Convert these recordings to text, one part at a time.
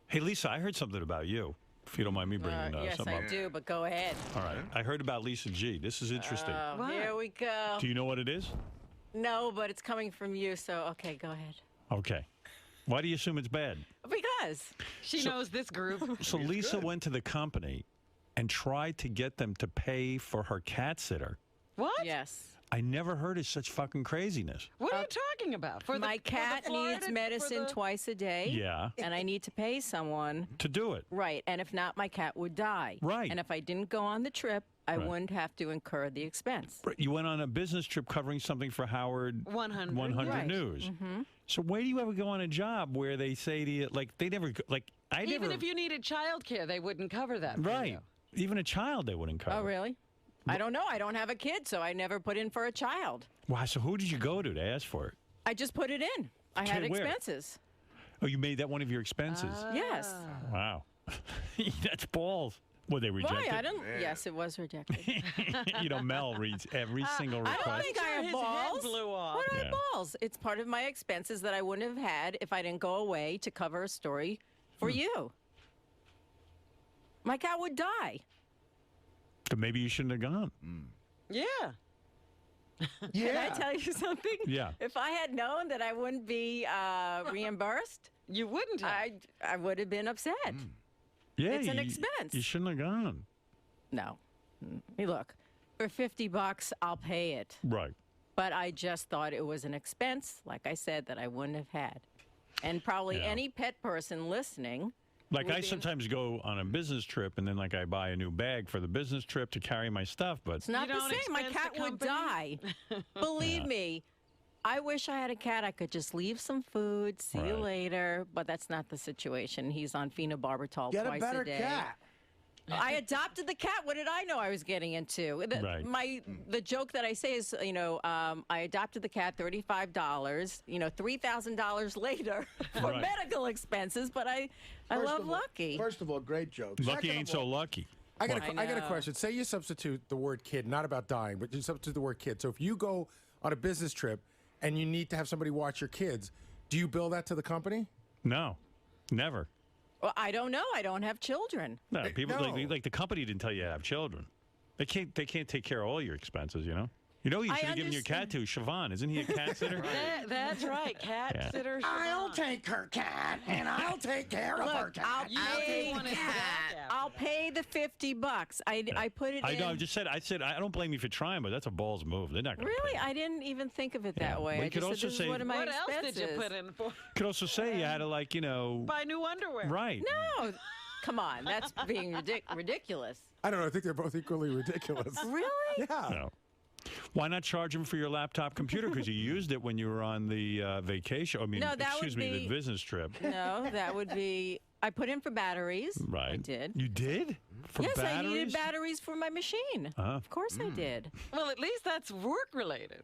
Hey, Lisa, I heard something about you. If you don't mind me bringing yes, something I up. do, but go ahead. All right. I heard about Lisa G. This is interesting. Oh, here we go. Do you know what it is? No, but it's coming from you, so okay, go ahead. Okay. Why do you assume it's bad? Because she knows this group. So Lisa went to the company and tried to get them to pay for her cat sitter. What? Yes. I never heard of such fucking craziness. What are you talking about? My cat needs medicine twice a day. Yeah. And I need to pay someone. To do it. Right. And if not, my cat would die. Right. And if I didn't go on the trip, I wouldn't have to incur the expense. You went on a business trip covering something for Howard 100 right. News. Mm-hmm. So where do you ever go on a job where they say to you, like, they never, like, I never. Even if you needed childcare, they wouldn't cover that. Right. Even a child they wouldn't cover. Oh, really? I don't know. I don't have a kid, so I never put in for a child. Wow, so who did you go to ask for it? I just put it in. I had expenses. Oh, you made that one of your expenses? Yes. Wow. That's balls. Were they rejected? Why? I don't. Yes, it was rejected. You know, Mel reads every single request. I don't think I have balls. Blew off. What are balls? It's part of my expenses that I wouldn't have had if I didn't go away to cover a story for you. My cat would die. But maybe you shouldn't have gone. Yeah. Can I tell you something? Yeah. If I had known that I wouldn't be reimbursed, you wouldn't have. I would have been upset. Yeah, It's an expense. You shouldn't have gone. No. Hey, look, for $50, I'll pay it. Right. But I just thought it was an expense, like I said, that I wouldn't have had. And probably any pet person listening. Like I sometimes go on a business trip and then like I buy a new bag for the business trip to carry my stuff, but it's not the same. My cat would die. Believe me, I wish I had a cat. I could just leave some food, see you later, but that's not the situation. He's on phenobarbital twice a day. Get a better cat. I adopted the cat. What did I know I was getting into? The joke that I say is, I adopted the cat, $35, $3,000 later for medical expenses, but I love Lucky. First of all, great joke. Lucky ain't so lucky. I got a question. Say you substitute the word kid, not about dying, but you substitute the word kid. So if you go on a business trip and you need to have somebody watch your kids, do you bill that to the company? No, never. Well, I don't know. I don't have children. No, people like the company didn't tell you to have children. They can't take care of all your expenses, you know? You know who you should have given your cat to? Siobhan. Isn't he a cat sitter? That's right. Cat sitter. I'll take her cat, and I'll take care of her cat. I'll pay the $50. I put it in. I know. I said I don't blame you for trying, but that's a balls move. They're not going to Really? I didn't even think of it that way. We I could just also said, this say, is one of my what expenses. else did you put in for? Could also say you had to buy new underwear. Right. No. Come on. That's being ridiculous. I don't know. I think they're both equally ridiculous. Really? Yeah. No. Why not charge him for your laptop computer? Because you used it when you were on the vacation. I mean, the business trip. No, that would be. I put in for batteries. Right. I did. You did? For yes, batteries? I needed batteries for my machine. Of course I did. Well, at least that's work related.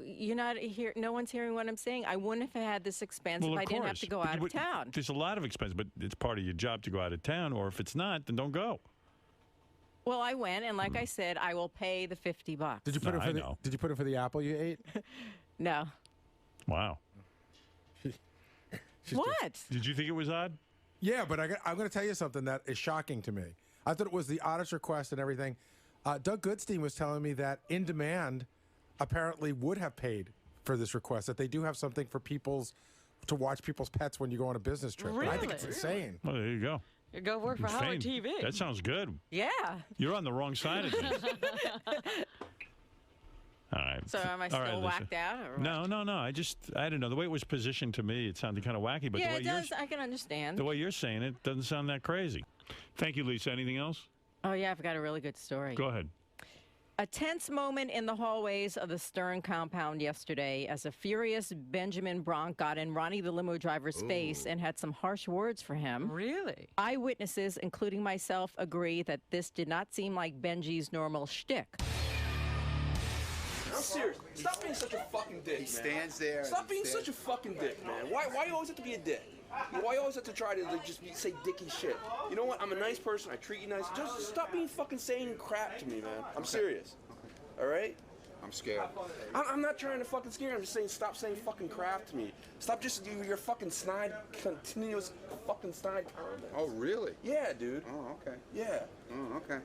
You're not here. No one's hearing what I'm saying. I wouldn't have had this expense if I didn't have to go out of town. There's a lot of expense, but it's part of your job to go out of town. Or if it's not, then don't go. Well, I went, and like I said, I will pay the $50. Did you put it for Did you put it for the apple you ate? No. Wow. What? Did you think it was odd? Yeah, but I'm going to tell you something that is shocking to me. I thought it was the oddest request and everything. Doug Goodstein was telling me that In Demand apparently would have paid for this request, that they do have something for to watch people's pets when you go on a business trip. Really? I think it's insane. Well, there you go. You go work for Howard TV. That sounds good. Yeah. You're on the wrong side of this. All right. So am I still whacked out? Or what? No. I don't know. The way it was positioned to me, it sounded kind of wacky. But yeah, the way it does. I can understand. The way you're saying it doesn't sound that crazy. Thank you, Lisa. Anything else? Oh, yeah, I've got a really good story. Go ahead. A tense moment in the hallways of the Stern compound yesterday as a furious Benjamin Bronk got in Ronnie the limo driver's face and had some harsh words for him. Really? Eyewitnesses, including myself, agree that this did not seem like Benji's normal shtick. I'm serious. Stop being such a fucking dick, man. He stands there. Stop being such a fucking dick, man. Why you always have to be a dick? Why you always have to try to say dicky shit? You know what? I'm a nice person. I treat you nice. Just stop being fucking saying crap to me, man. I'm serious. All right? I'm scared. I'm not trying to fucking scare you. I'm just saying stop saying fucking crap to me. Stop just your fucking snide, continuous fucking snide comment. Oh, really? Yeah, dude. Oh, okay. Yeah. Oh, okay.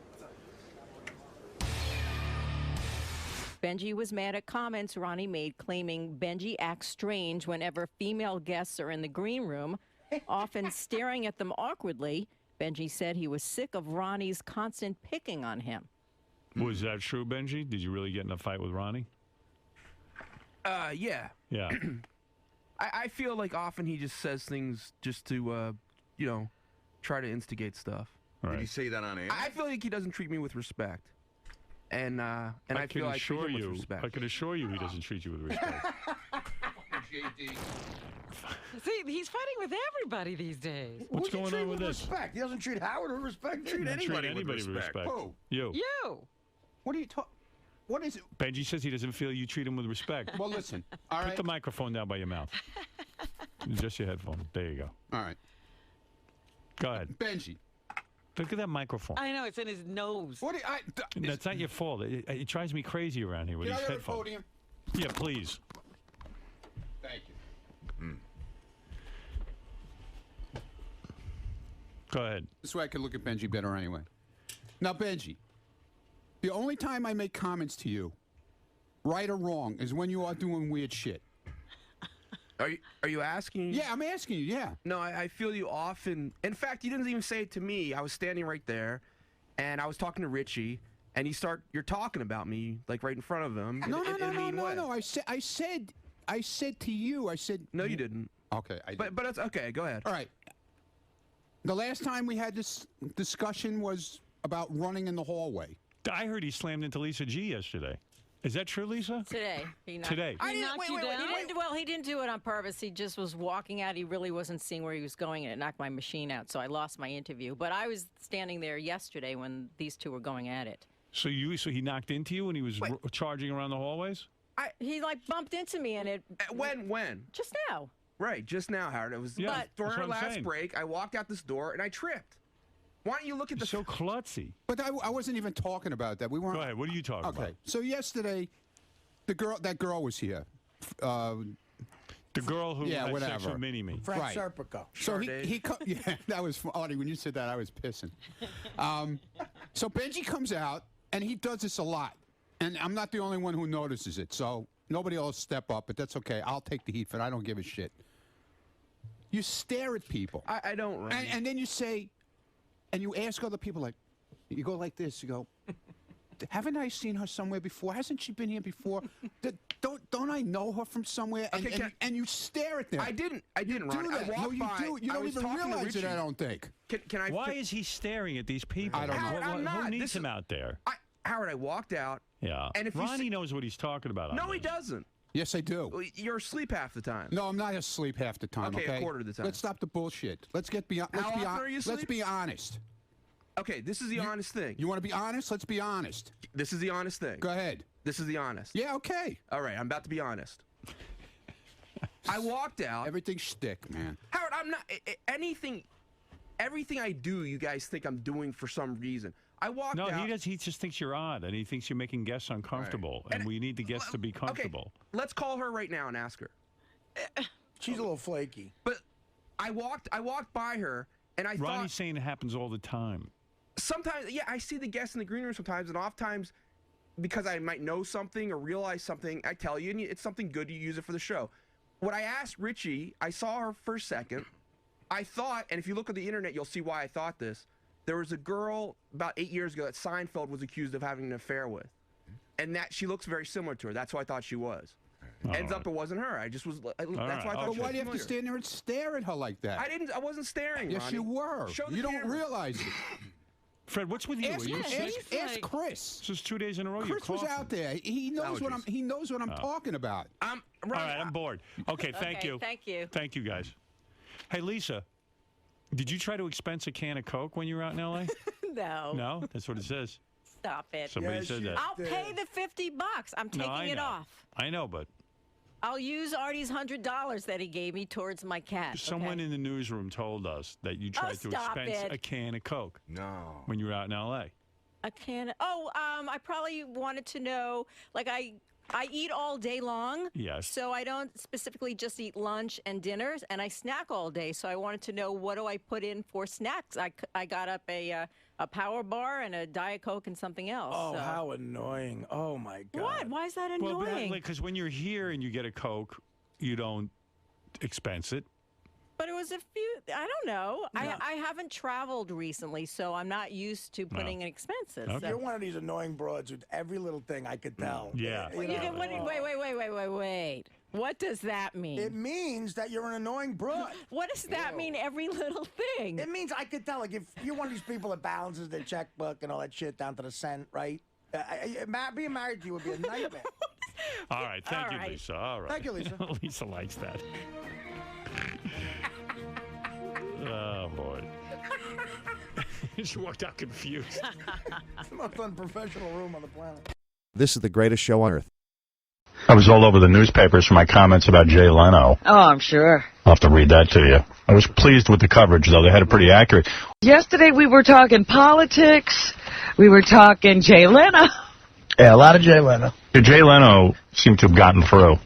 Benji was mad at comments Ronnie made claiming Benji acts strange whenever female guests are in the green room, often staring at them awkwardly. Benji said he was sick of Ronnie's constant picking on him. Was that true, Benji? Did you really get in a fight with Ronnie? Yeah. Yeah. I feel like often he just says things just to, try to instigate stuff. All Did right. he say that on air? I feel like he doesn't treat me with respect. And I feel I treat him with respect. I can assure you he doesn't treat you with respect. JD. See, he's fighting with everybody these days. What's going on with this? Respect. He doesn't treat Howard with respect. Treat anybody with with respect. Who? You. You. What are you talking? What is it? Benji says he doesn't feel you treat him with respect. Well, listen. All Put right. the microphone down by your mouth. Just your headphone. There you go. All right. Go ahead. Benji. Look at that microphone. I know, it's in his nose. What? That's not your fault. It drives me crazy around here with Get these out of the headphones. podium. Yeah, please. Thank you. Go ahead. This way I can look at Benji better anyway. Now, Benji, the only time I make comments to you, right or wrong, is when you are doing weird shit. Are you asking? Yeah, I'm asking you, yeah. No, I feel you often. In fact, you didn't even say it to me. I was standing right there, and I was talking to Richie, and you're talking about me like right in front of him. No. I said to you. I said. No, you didn't. Okay, I did. But it's okay. Go ahead. All right. The last time we had this discussion was about running in the hallway. I heard he slammed into Lisa G yesterday. Is that true, Lisa? Today. Today. He knocked you down? He didn't do it on purpose. He just was walking out. He really wasn't seeing where he was going, and it knocked my machine out, so I lost my interview. But I was standing there yesterday when these two were going at it. So he knocked into you when he was charging around the hallways? He bumped into me, and it... When? Just now. Right, just now, Howard. It was Yeah, during that's our what I'm last saying. break. I walked out this door, and I tripped. Why don't you look at the... So klutzy. But I wasn't even talking about that. We weren't. Go ahead. What are you talking about? Okay. So yesterday, that girl was here. The girl who had sex whatever. with Mini-Me. Frank Right. Serpico. So yeah, that was funny. When you said that, I was pissing. So Benji comes out, and he does this a lot. And I'm not the only one who notices it. So nobody else step up, but that's okay. I'll take the heat for it. I don't give a shit. You stare at people. I don't, Randy. And then you say, and you ask other people, like, you go like this, you go, haven't I seen her somewhere before? Hasn't she been here before? Don't I know her from somewhere? And, Okay, and you stare at them. I didn't, You Ronnie. do that. I walked No, you by. do. You I don't was even talking to realize it, Richie. I don't think. Can I... Why is he staring at these people? I don't know. Howard, I'm not. Who needs This him is- out there? Howard, I walked out. Yeah. And if you Ronnie see- knows what he's talking about. No, he doesn't. Yes, I do. You're asleep half the time. No, I'm not asleep half the time. Okay, Okay, a quarter of the time. Let's stop the bullshit. Let's get beyond. How often are you Let's asleep? be honest. Okay, this is the honest thing. You want to be honest? Let's be honest. This is the honest thing. Go ahead. This is the honest. Yeah, okay. All right, I'm about to be honest. I walked out. Everything's shtick, man. Howard, I'm not anything. Everything I do, you guys think I'm doing for some reason. I walked No, out. he does. He just thinks you're odd, and he thinks you're making guests uncomfortable, and we need the guests to be comfortable. Okay, let's call her right now and ask her. She's a little flaky. But I walked by her, and I Ronnie's thought saying it happens all the time. sometimes, yeah, I see the guests in the green room sometimes, and oftentimes, because I might know something or realize something, I tell you, and it's something good, you use it for the show. When I asked Richie, I saw her for a second. I thought, and if you look at the internet, you'll see why I thought this. There was a girl about 8 years ago that Seinfeld was accused of having an affair with. And that she looks very similar to her. That's who I thought she was. Ends up it wasn't her. I just was, that's why I thought But she why was do you have to familiar. stand there and stare at her like that? I wasn't staring, Yes, Ronnie. you were. Show the You don't camera. realize it. Fred, what's with you? Ask, Are you sick? ask Chris. This is 2 days in a row. you're Chris was coughing. out there. He knows what I'm. He knows what I'm talking about. All right, I'm bored. Okay, thank you. Thank you. Thank you, guys. Hey, Lisa, did you try to expense a can of Coke when you were out in L.A.? No. No? That's what it says. Stop it. Somebody said that. I'll pay the $50. I'm No, taking I it know. off. I know, but I'll use Artie's $100 that he gave me towards my cat. someone okay? in the newsroom told us that you tried to stop expense it. a can of Coke No. when you were out in L.A. A can. Oh, I probably wanted to know. Like I I eat all day long. Yes. So I don't specifically just eat lunch and dinners, and I snack all day. So I wanted to know, what do I put in for snacks? I got up a Power Bar and a Diet Coke and something else. Oh, so. how annoying. Oh, my God. What? Why is that annoying? Well, because when you're here and you get a Coke, you don't expense it. But it was a few, I don't know. No. I haven't traveled recently, so I'm not used to putting in expenses. Okay. You're one of these annoying broads with every little thing I could tell. Yeah. Wait. What does that mean? It means that you're an annoying broad. What does that mean, every little thing? It means I could tell, like, if you're one of these people that balances their checkbook and all that shit down to the cent, right? Being married to you would be a nightmare. All right. Thank you, Lisa. All right. Thank you, Lisa. Lisa likes that. Oh, boy. She walked out confused. It's the most unprofessional room on the planet. This is the greatest show on earth. I was all over the newspapers for my comments about Jay Leno. Oh, I'm sure. I'll have to read that to you. I was pleased with the coverage, though. They had it pretty accurate. Yesterday we were talking politics. We were talking Jay Leno. Yeah, a lot of Jay Leno. Yeah, Jay Leno seemed to have gotten through.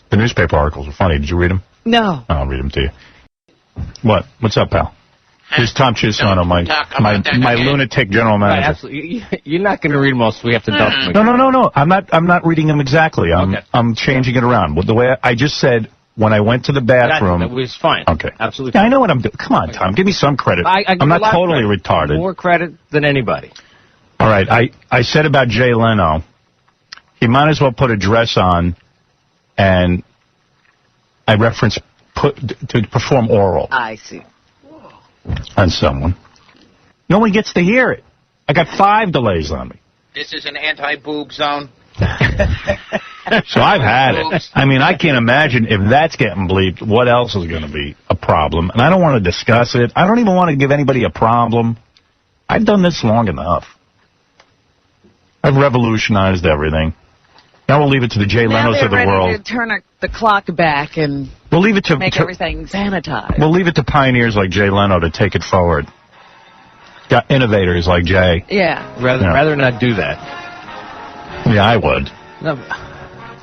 The newspaper articles were funny. Did you read them? No. I'll read them to you. What? What's up, pal? Here's Tom Chisano, my lunatic general manager. Right, absolutely. You're not going to read them all, so we have to dump them. No. I'm not reading them exactly. I'm changing it around. The way I just said, when I went to the bathroom. That was fine. Okay. Absolutely. Yeah, I know what I'm doing. Come on, Tom. Give me some credit. I'm not totally retarded. More credit than anybody. All right. I said about Jay Leno, he might as well put a dress on, and I referenced to perform oral. I see. On someone. No one gets to hear it. I got 5 delays on me. This is an anti-boob zone. So I've had it. I mean, I can't imagine if that's getting bleeped, what else is going to be a problem. And I don't want to discuss it. I don't even want to give anybody a problem. I've done this long enough. I've revolutionized everything. Now we'll leave it to the Jay Lenos of the world. Now they're ready to turn the clock back and we'll leave it to make everything sanitized. We'll leave it to pioneers like Jay Leno to take it forward. Got innovators like Jay. Yeah. Rather not do that. Yeah, I would. No.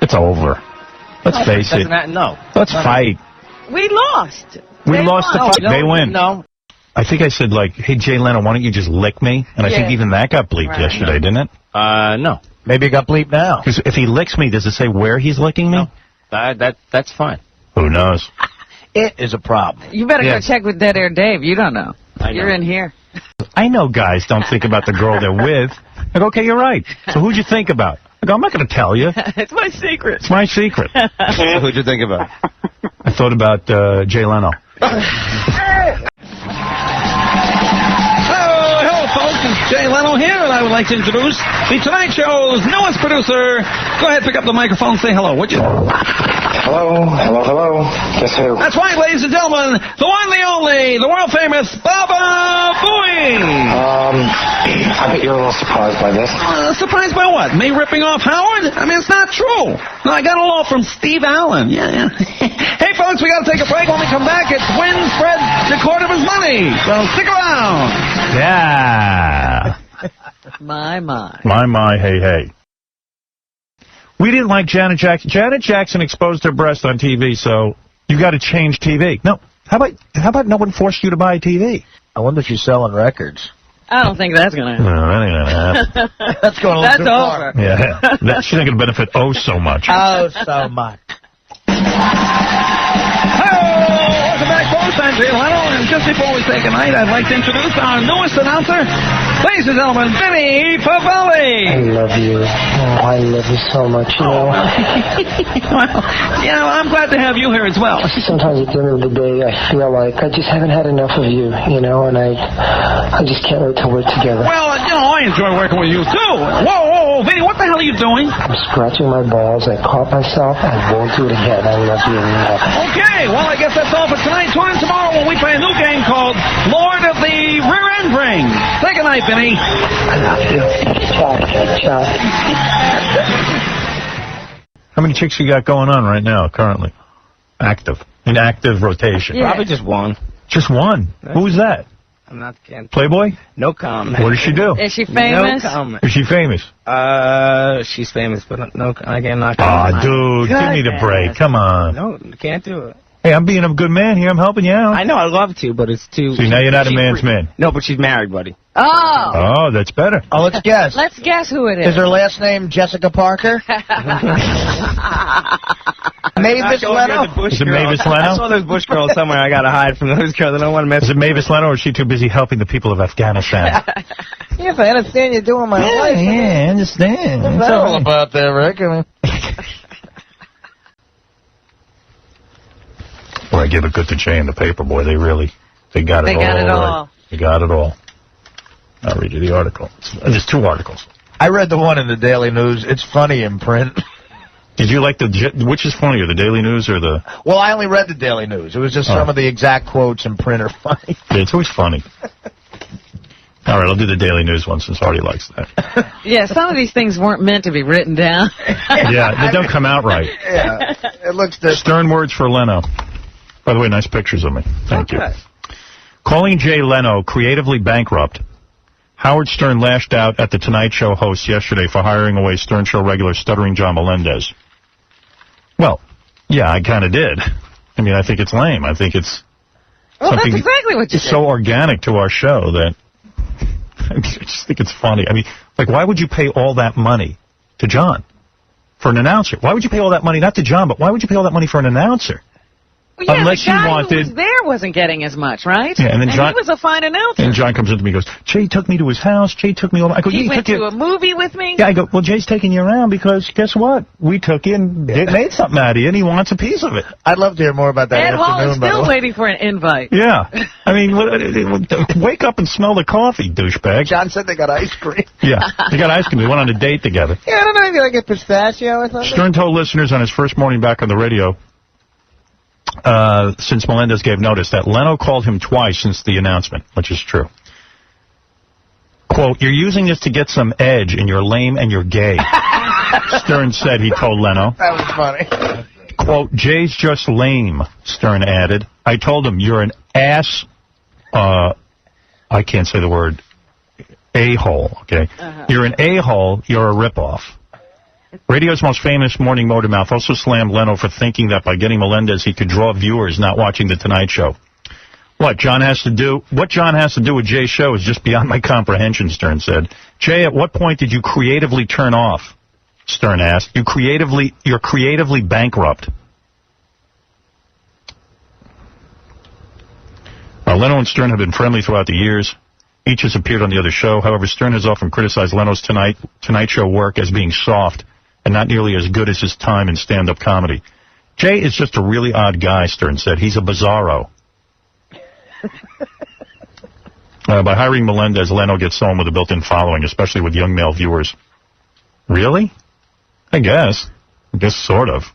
It's over. Let's face it. No. Let's fight. We lost. We lost the fight. They win. No. I think I said, like, hey, Jay Leno, why don't you just lick me? And I think even that got bleeped yesterday, didn't it? No. Maybe it got bleeped now. Because if he licks me, does it say where he's licking me? No. That's fine. Who knows? It is a problem. You better go check with Dead Air Dave. You don't know. You're in here. I know guys don't think about the girl they're with. I go, okay, you're right. So who'd you think about? I go, I'm not going to tell you. It's my secret. It's my secret. Who'd you think about? I thought about Jay Leno. Hello, folks. It's Jay Leno here, and I would like to introduce the Tonight Show's newest producer. Go ahead, pick up the microphone, say hello, would you? Hello. Guess who? That's right, ladies and gentlemen, the one, the only, the world-famous Baba Booey. I bet you're a little surprised by this. Surprised by what? Me ripping off Howard? I mean, it's not true. No, I got it all from Steve Allen. Yeah. Hey, folks, we got to take a break. When we come back, it's Win Fred the Court of his money. So stick around. Yeah. My, hey. We didn't like Janet Jackson. Janet Jackson exposed her breast on TV, so you got to change TV. No, how about no one forced you to buy a TV? I wonder if she's selling records. I don't think that's going to happen. No, that ain't going to happen. That's going a little too far. Yeah, she's not going to benefit so much. Oh, so much. Welcome back, folks. I'm Jay Leno, and just before we say goodnight, I'd like to introduce our newest announcer, ladies and gentlemen, Vinny Pavelli. I love you. Oh, I love you so much, you know. Well, I'm glad to have you here as well. Sometimes at the end of the day, I feel like I just haven't had enough of you, you know, and I just can't wait till we're together. Well, I enjoy working with you, too. Whoa, Vinny, what the hell are you doing? I'm scratching my balls. I caught myself. I won't do it again. I love you. Okay, well, I guess that's all for tonight. Tune in tomorrow when we play a new game called Lord of the Rear End Ring. Say goodnight, Vinny. I love you. Ciao. How many chicks you got going on right now, currently? In active rotation. Yeah. Probably just one. Just one? Who's that? Can't. Playboy? No comment. What does she do? Is she famous? No comment. Is she famous? She's famous, but no, I cannot. Aw, dude, give me the break. Come on. No, can't do it. Hey, I'm being a good man here. I'm helping you out. I know, I'd love to, but it's too... See, now you're not a man's man. No, but she's married, buddy. Oh. Oh, that's better. Oh, let's guess. Let's guess who it is. Is her last name Jessica Parker? Mavis Leno? Is it Mavis Leno? I saw those Bush girls somewhere. I got to hide from those girls. I don't want to mess Is it Mavis Leno, or is she too busy helping the people of Afghanistan? Yes, I understand you're doing my life. Yeah, I understand. What's that all about there, Rick? I mean... Well, I give it good to Jay and the paper boy. They got it all. They got it all. They got it all. I'll read you the article. There's 2 articles. I read the one in the Daily News. It's funny in print. Did you like which is funnier, the Daily News or the... Well, I only read the Daily News. It was just some of the exact quotes in print are funny. Yeah, it's always funny. All right, I'll do the Daily News one since Artie likes that. Yeah, some of these things weren't meant to be written down. Yeah, they don't come out right. Yeah, it looks different. Stern words for Leno. By the way, nice pictures of me. Thank you. Calling Jay Leno creatively bankrupt, Howard Stern lashed out at the Tonight Show host yesterday for hiring away Stern Show regular stuttering John Melendez. Well, yeah, I kind of did. I mean, I think it's lame. I think it's something that's exactly what you did. So organic to our show that I just think it's funny. I mean, like, why would you pay all that money to John for an announcer? Why would you pay all that money, not to John, but why would you pay all that money for an announcer? Well, yeah, Unless the guy you wanted... who was there wasn't getting as much, right? Yeah, and then John... he was a fine announcer. And John comes into me and goes, Jay took me to his house. Jay took me over. I go, he went to a movie with me? Yeah, I go, well, Jay's taking you around because guess what? We took you and made something out of you, and he wants a piece of it. I'd love to hear more about that Ed Hall is afternoon, still waiting for an invite. Yeah. I mean, wake up and smell the coffee, douchebag. John said they got ice cream. Yeah, they got ice cream. They went on a date together. Yeah, I don't know if you get pistachio or something. Stern told listeners on his first morning back on the radio, since Melendez gave notice, that Leno called him twice since the announcement, which is true. Quote, you're using this to get some edge and you're lame and you're gay. Stern said, he told Leno. That was funny. Quote, Jay's just lame, Stern added. I told him, you're an ass, I can't say the word, a-hole, okay? You're an a-hole, you're a ripoff. Radio's most famous morning motor mouth also slammed Leno for thinking that by getting Melendez he could draw viewers not watching The Tonight Show. What John has to do with Jay's show is just beyond my comprehension, Stern said. Jay, at what point did you creatively turn off? Stern asked. You're creatively bankrupt. Leno and Stern have been friendly throughout the years. Each has appeared on the other show. However, Stern has often criticized Leno's Tonight Show work as being soft and not nearly as good as his time in stand-up comedy. Jay is just a really odd guy, Stern said. He's a bizarro. By hiring Melendez, Leno gets someone with a built-in following, especially with young male viewers. Really? I guess sort of.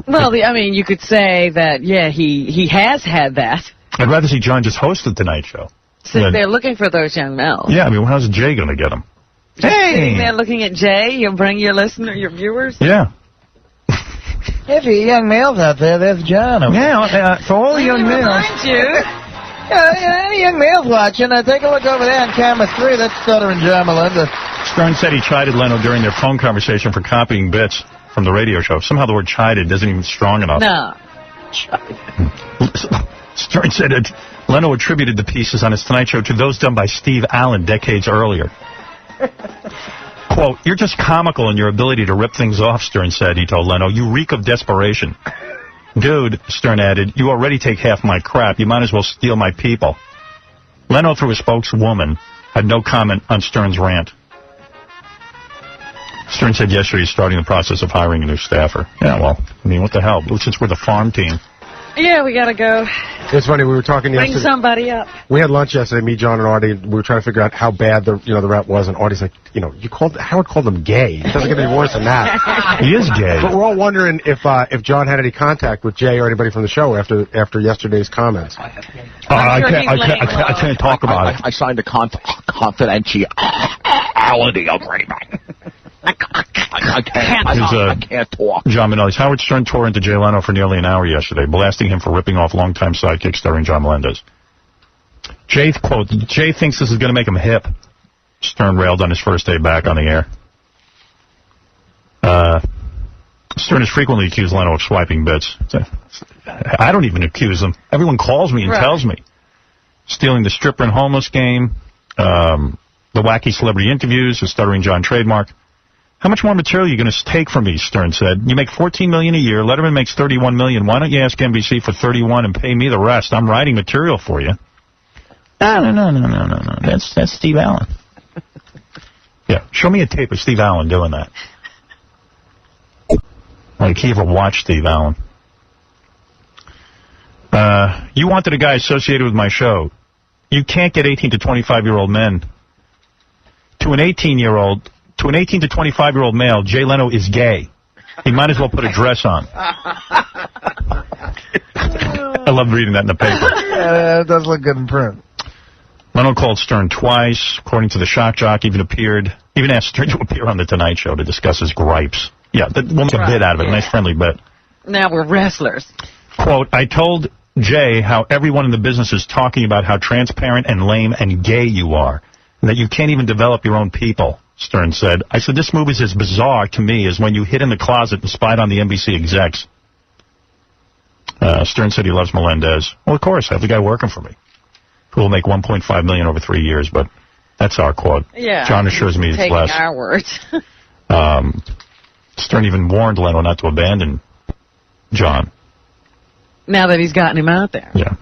Well, I mean, you could say that, yeah, he has had that. I'd rather see John just host the Tonight Show. Since they're looking for those young males. Yeah, I mean, how's Jay going to get them? Hey! They're looking at Jay, you'll bring your viewers? Yeah. If you're young males out there, there's John. Yeah, for all the young males. Remind you. Any young males watching, take a look over there on camera 3. That's stuttering John Melendez. Stern said he chided Leno during their phone conversation for copying bits from the radio show. Somehow the word chided isn't even strong enough. No. Stern said that Leno attributed the pieces on his Tonight Show to those done by Steve Allen decades earlier. Quote, you're just comical in your ability to rip things off, Stern said, he told Leno. You reek of desperation. Dude, Stern added, you already take half my crap. You might as well steal my people. Leno, through his spokeswoman, had no comment on Stern's rant. Stern said yesterday he's starting the process of hiring a new staffer. Yeah, well, I mean, what the hell? Since we're the farm team. Yeah, we got to go. It's funny, we were talking yesterday. Bring somebody up. We had lunch yesterday, me, John, and Artie. We were trying to figure out how bad the rap was, and Artie's like, Howard called him gay. It doesn't get any worse than that. He is gay. But we're all wondering if John had any contact with Jay or anybody from the show after yesterday's comments. I can't talk about it. I signed a confidentiality agreement. I can't talk. John Minelli's Howard Stern tore into Jay Leno for nearly an hour yesterday, blasting him for ripping off longtime sidekick starring John Melendez. Jay, quote, Jay thinks this is going to make him hip. Stern railed on his first day back on the air. Stern has frequently accused Leno of swiping bits. I don't even accuse him. Everyone calls me and tells me. Stealing the stripper and homeless game, the wacky celebrity interviews, the Stuttering John trademark. How much more material are you going to take from me, Stern said. You make $14 million a year. Letterman makes $31 million. Why don't you ask NBC for $31 and pay me the rest? I'm writing material for you. No. That's Steve Allen. Yeah, show me a tape of Steve Allen doing that. Like, he ever watched Steve Allen? You wanted a guy associated with my show. You can't get 18 to 25-year-old men. To an 18 to 25-year-old male, Jay Leno is gay. He might as well put a dress on. I love reading that in the paper. Yeah, it does look good in print. Leno called Stern twice. According to the shock jock, even asked Stern to appear on The Tonight Show to discuss his gripes. Yeah, we'll make a bit out of it. Nice, friendly bit. Now we're wrestlers. Quote, I told Jay how everyone in the business is talking about how transparent and lame and gay you are, and that you can't even develop your own people, Stern said. I said, this move is as bizarre to me as when you hid in the closet and spied on the NBC execs. Stern said he loves Melendez. Well, of course, I have the guy working for me, who will make $1.5 million over 3 years, but that's our quote. Yeah. John assures me it's less. Taking our words. Stern even warned Leno not to abandon John. Now that he's gotten him out there. Yeah.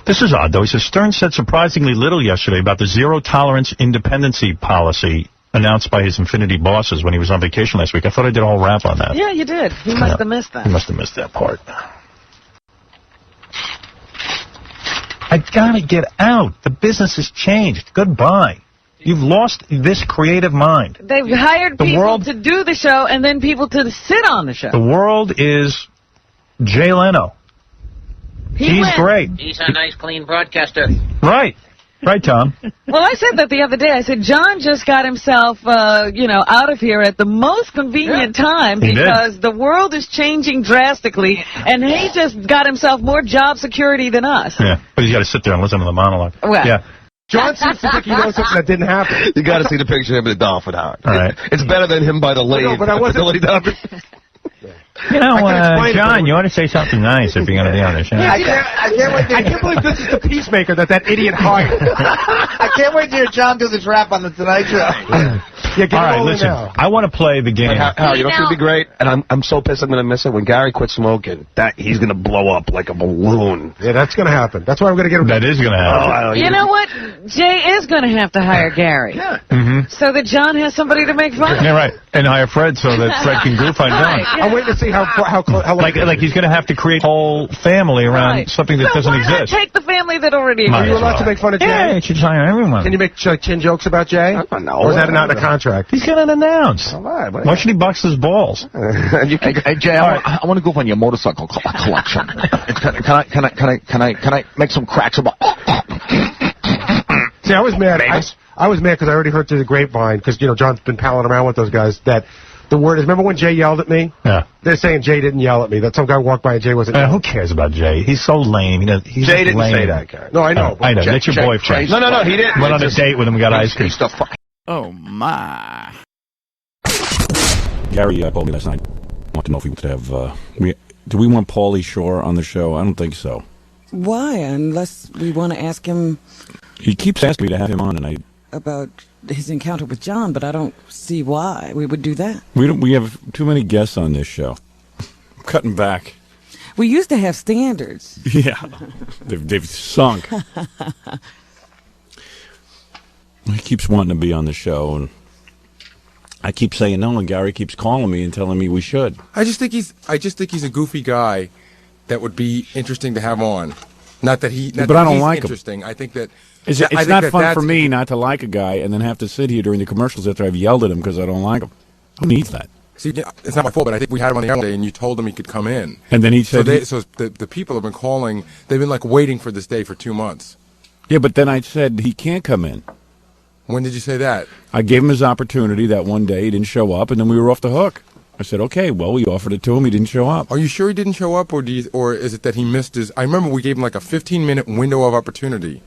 This is odd, though. He says, Stern said surprisingly little yesterday about the zero-tolerance independency policy announced by his Infinity bosses when he was on vacation last week. I thought I did a whole rap on that. Yeah, you did. He must have missed that. He must have missed that part. I gotta get out. The business has changed. Goodbye. You've lost this creative mind. They've hired people to do the show and then people to sit on the show. The world is Jay Leno. He's great. He's a nice, clean broadcaster. Right. Right, Tom. Well, I said that the other day. I said, John just got himself, out of here at the most convenient time because the world is changing drastically, and he just got himself more job security than us. Yeah, but he's got to sit there and listen to the monologue. Well. Yeah. John seems to think he knows something that didn't happen. You got to see the picture of him in the dolphin, Howard. All right. It's better than him by the lathe. No, but I wasn't. You know, John, you ought to say something nice if you're going to be on the show. I can't believe this is the peacemaker that idiot hired. I can't wait to hear John do this rap on The Tonight Show. All right, listen. I want to play the game. Howard, you know what's going to be great? And I'm so pissed I'm going to miss it. When Gary quits smoking, he's going to blow up like a balloon. Yeah, that's going to happen. That's why I'm going to get him. That is going to happen. You know what? Jay is going to have to hire Gary. Yeah. So that John has somebody to make fun of. Yeah, right. And hire Fred so that Fred can goof on John. Right, yeah. I'm waiting to see how like he's going to have to create a whole family around something that doesn't exist. Take the family that already exists. Are you allowed to make fun of Jay? Yeah, you should hire everyone. Can you make chin jokes about Jay? No. Or is that not in the contract? He's got an announce. Why should he box his balls? Hey, Jay, I want to goof on your motorcycle collection. Can I make some cracks about? See, I was mad. I was mad because I already heard through the grapevine because John's been palling around with those guys that. The word is, remember when Jay yelled at me? Yeah. They're saying Jay didn't yell at me. That some guy walked by and Jay wasn't who cares about Jay? He's so lame. Jay didn't say that, Gary. No, I know. I know. That's your boyfriend. No, he didn't. Went on a date with him and got ice cream. Oh, my. Gary told me last night. I want to know if we would have... do we want Pauly Shore on the show? I don't think so. Why? Unless we want to ask him... He keeps asking me to have him on, and I... About his encounter with John, but I don't see why we would do that. We have too many guests on this show. I'm cutting back. We used to have standards. Yeah. They've sunk. He keeps wanting to be on the show, and I keep saying no, and Gary keeps calling me and telling me we should. I just think he's a goofy guy that would be interesting to have on. Not that he. But I don't like him. Interesting. I think that. It's not fun for me not to like a guy and then have to sit here during the commercials after I've yelled at him because I don't like him. Who needs that? See, it's not my fault, but I think we had him on the air one day and you told him he could come in. And then he said... So the people have been calling, they've been like waiting for this day for 2 months. Yeah, but then I said he can't come in. When did you say that? I gave him his opportunity that one day. He didn't show up, and then we were off the hook. I said, okay, well, we offered it to him. He didn't show up. Are you sure he didn't show up, or is it that he missed his? I remember we gave him like a 15-minute window of opportunity,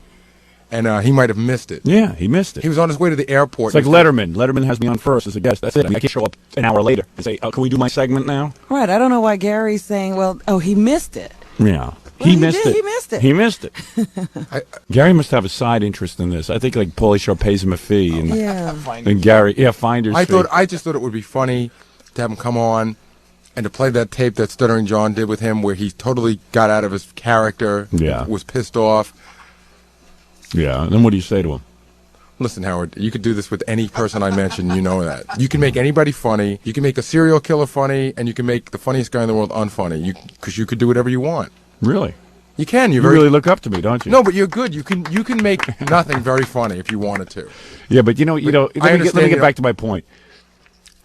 and he might have missed it. Yeah, he missed it. He was on his way to the airport. It's like Letterman. Letterman has me on first as a guest. That's it. I can't show up an hour later and say, can we do my segment now? Right. I don't know why Gary's saying, well, he missed it. Yeah. Well, he missed it. He missed it. He missed it. Gary must have a side interest in this. I think like Pauly Shore pays him a fee. And, and Gary, finder's fee. I just thought it would be funny to have him come on and to play that tape that Stuttering John did with him where he totally got out of his character, was pissed off. Yeah, and then what do you say to him? Listen, Howard, you could do this with any person I mentioned, you know that. You can make anybody funny, you can make a serial killer funny, and you can make the funniest guy in the world unfunny, because you could do whatever you want. Really? You can. You really look up to me, don't you? No, but you're good. You can make nothing very funny if you wanted to. Yeah, but let me get back to my point.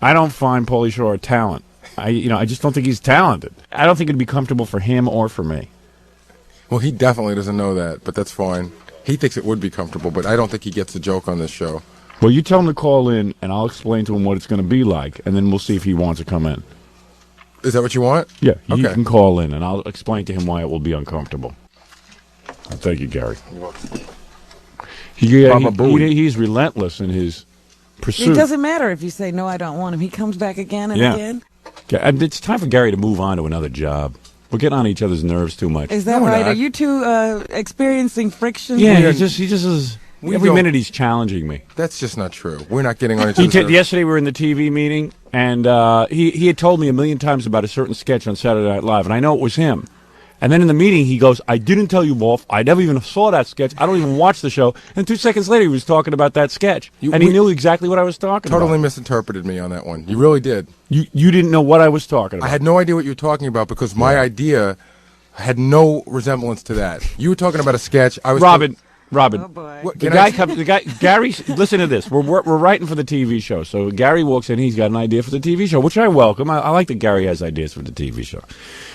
I don't find Pauly Shore a talent. I just don't think he's talented. I don't think it'd be comfortable for him or for me. Well, he definitely doesn't know that, but that's fine. He thinks it would be comfortable, but I don't think he gets the joke on this show. Well, you tell him to call in, and I'll explain to him what it's going to be like, and then we'll see if he wants to come in. Is that what you want? Yeah, you can call in, and I'll explain to him why it will be uncomfortable. Thank you, Gary. He's relentless in his pursuit. It doesn't matter if you say, no, I don't want him. He comes back again and again. Yeah, it's time for Gary to move on to another job. We're getting on each other's nerves too much. Is that right? Are you two experiencing friction? Yeah, he just is. Every minute he's challenging me. That's just not true. We're not getting on each other's nerves. Yesterday we were in the TV meeting, and he had told me a million times about a certain sketch on Saturday Night Live, and I know it was him. And then in the meeting, he goes, I didn't tell you, Wolf. I never even saw that sketch. I don't even watch the show. And 2 seconds later, he was talking about that sketch. He knew exactly what I was talking about. Totally misinterpreted me on that one. You really did. You didn't know what I was talking about. I had no idea what you were talking about because my idea had no resemblance to that. You were talking about a sketch. I was Robin. Oh boy. The guy, Gary, listen to this. We're writing for the TV show. So Gary walks in, he's got an idea for the TV show, which I welcome. I like that Gary has ideas for the TV show.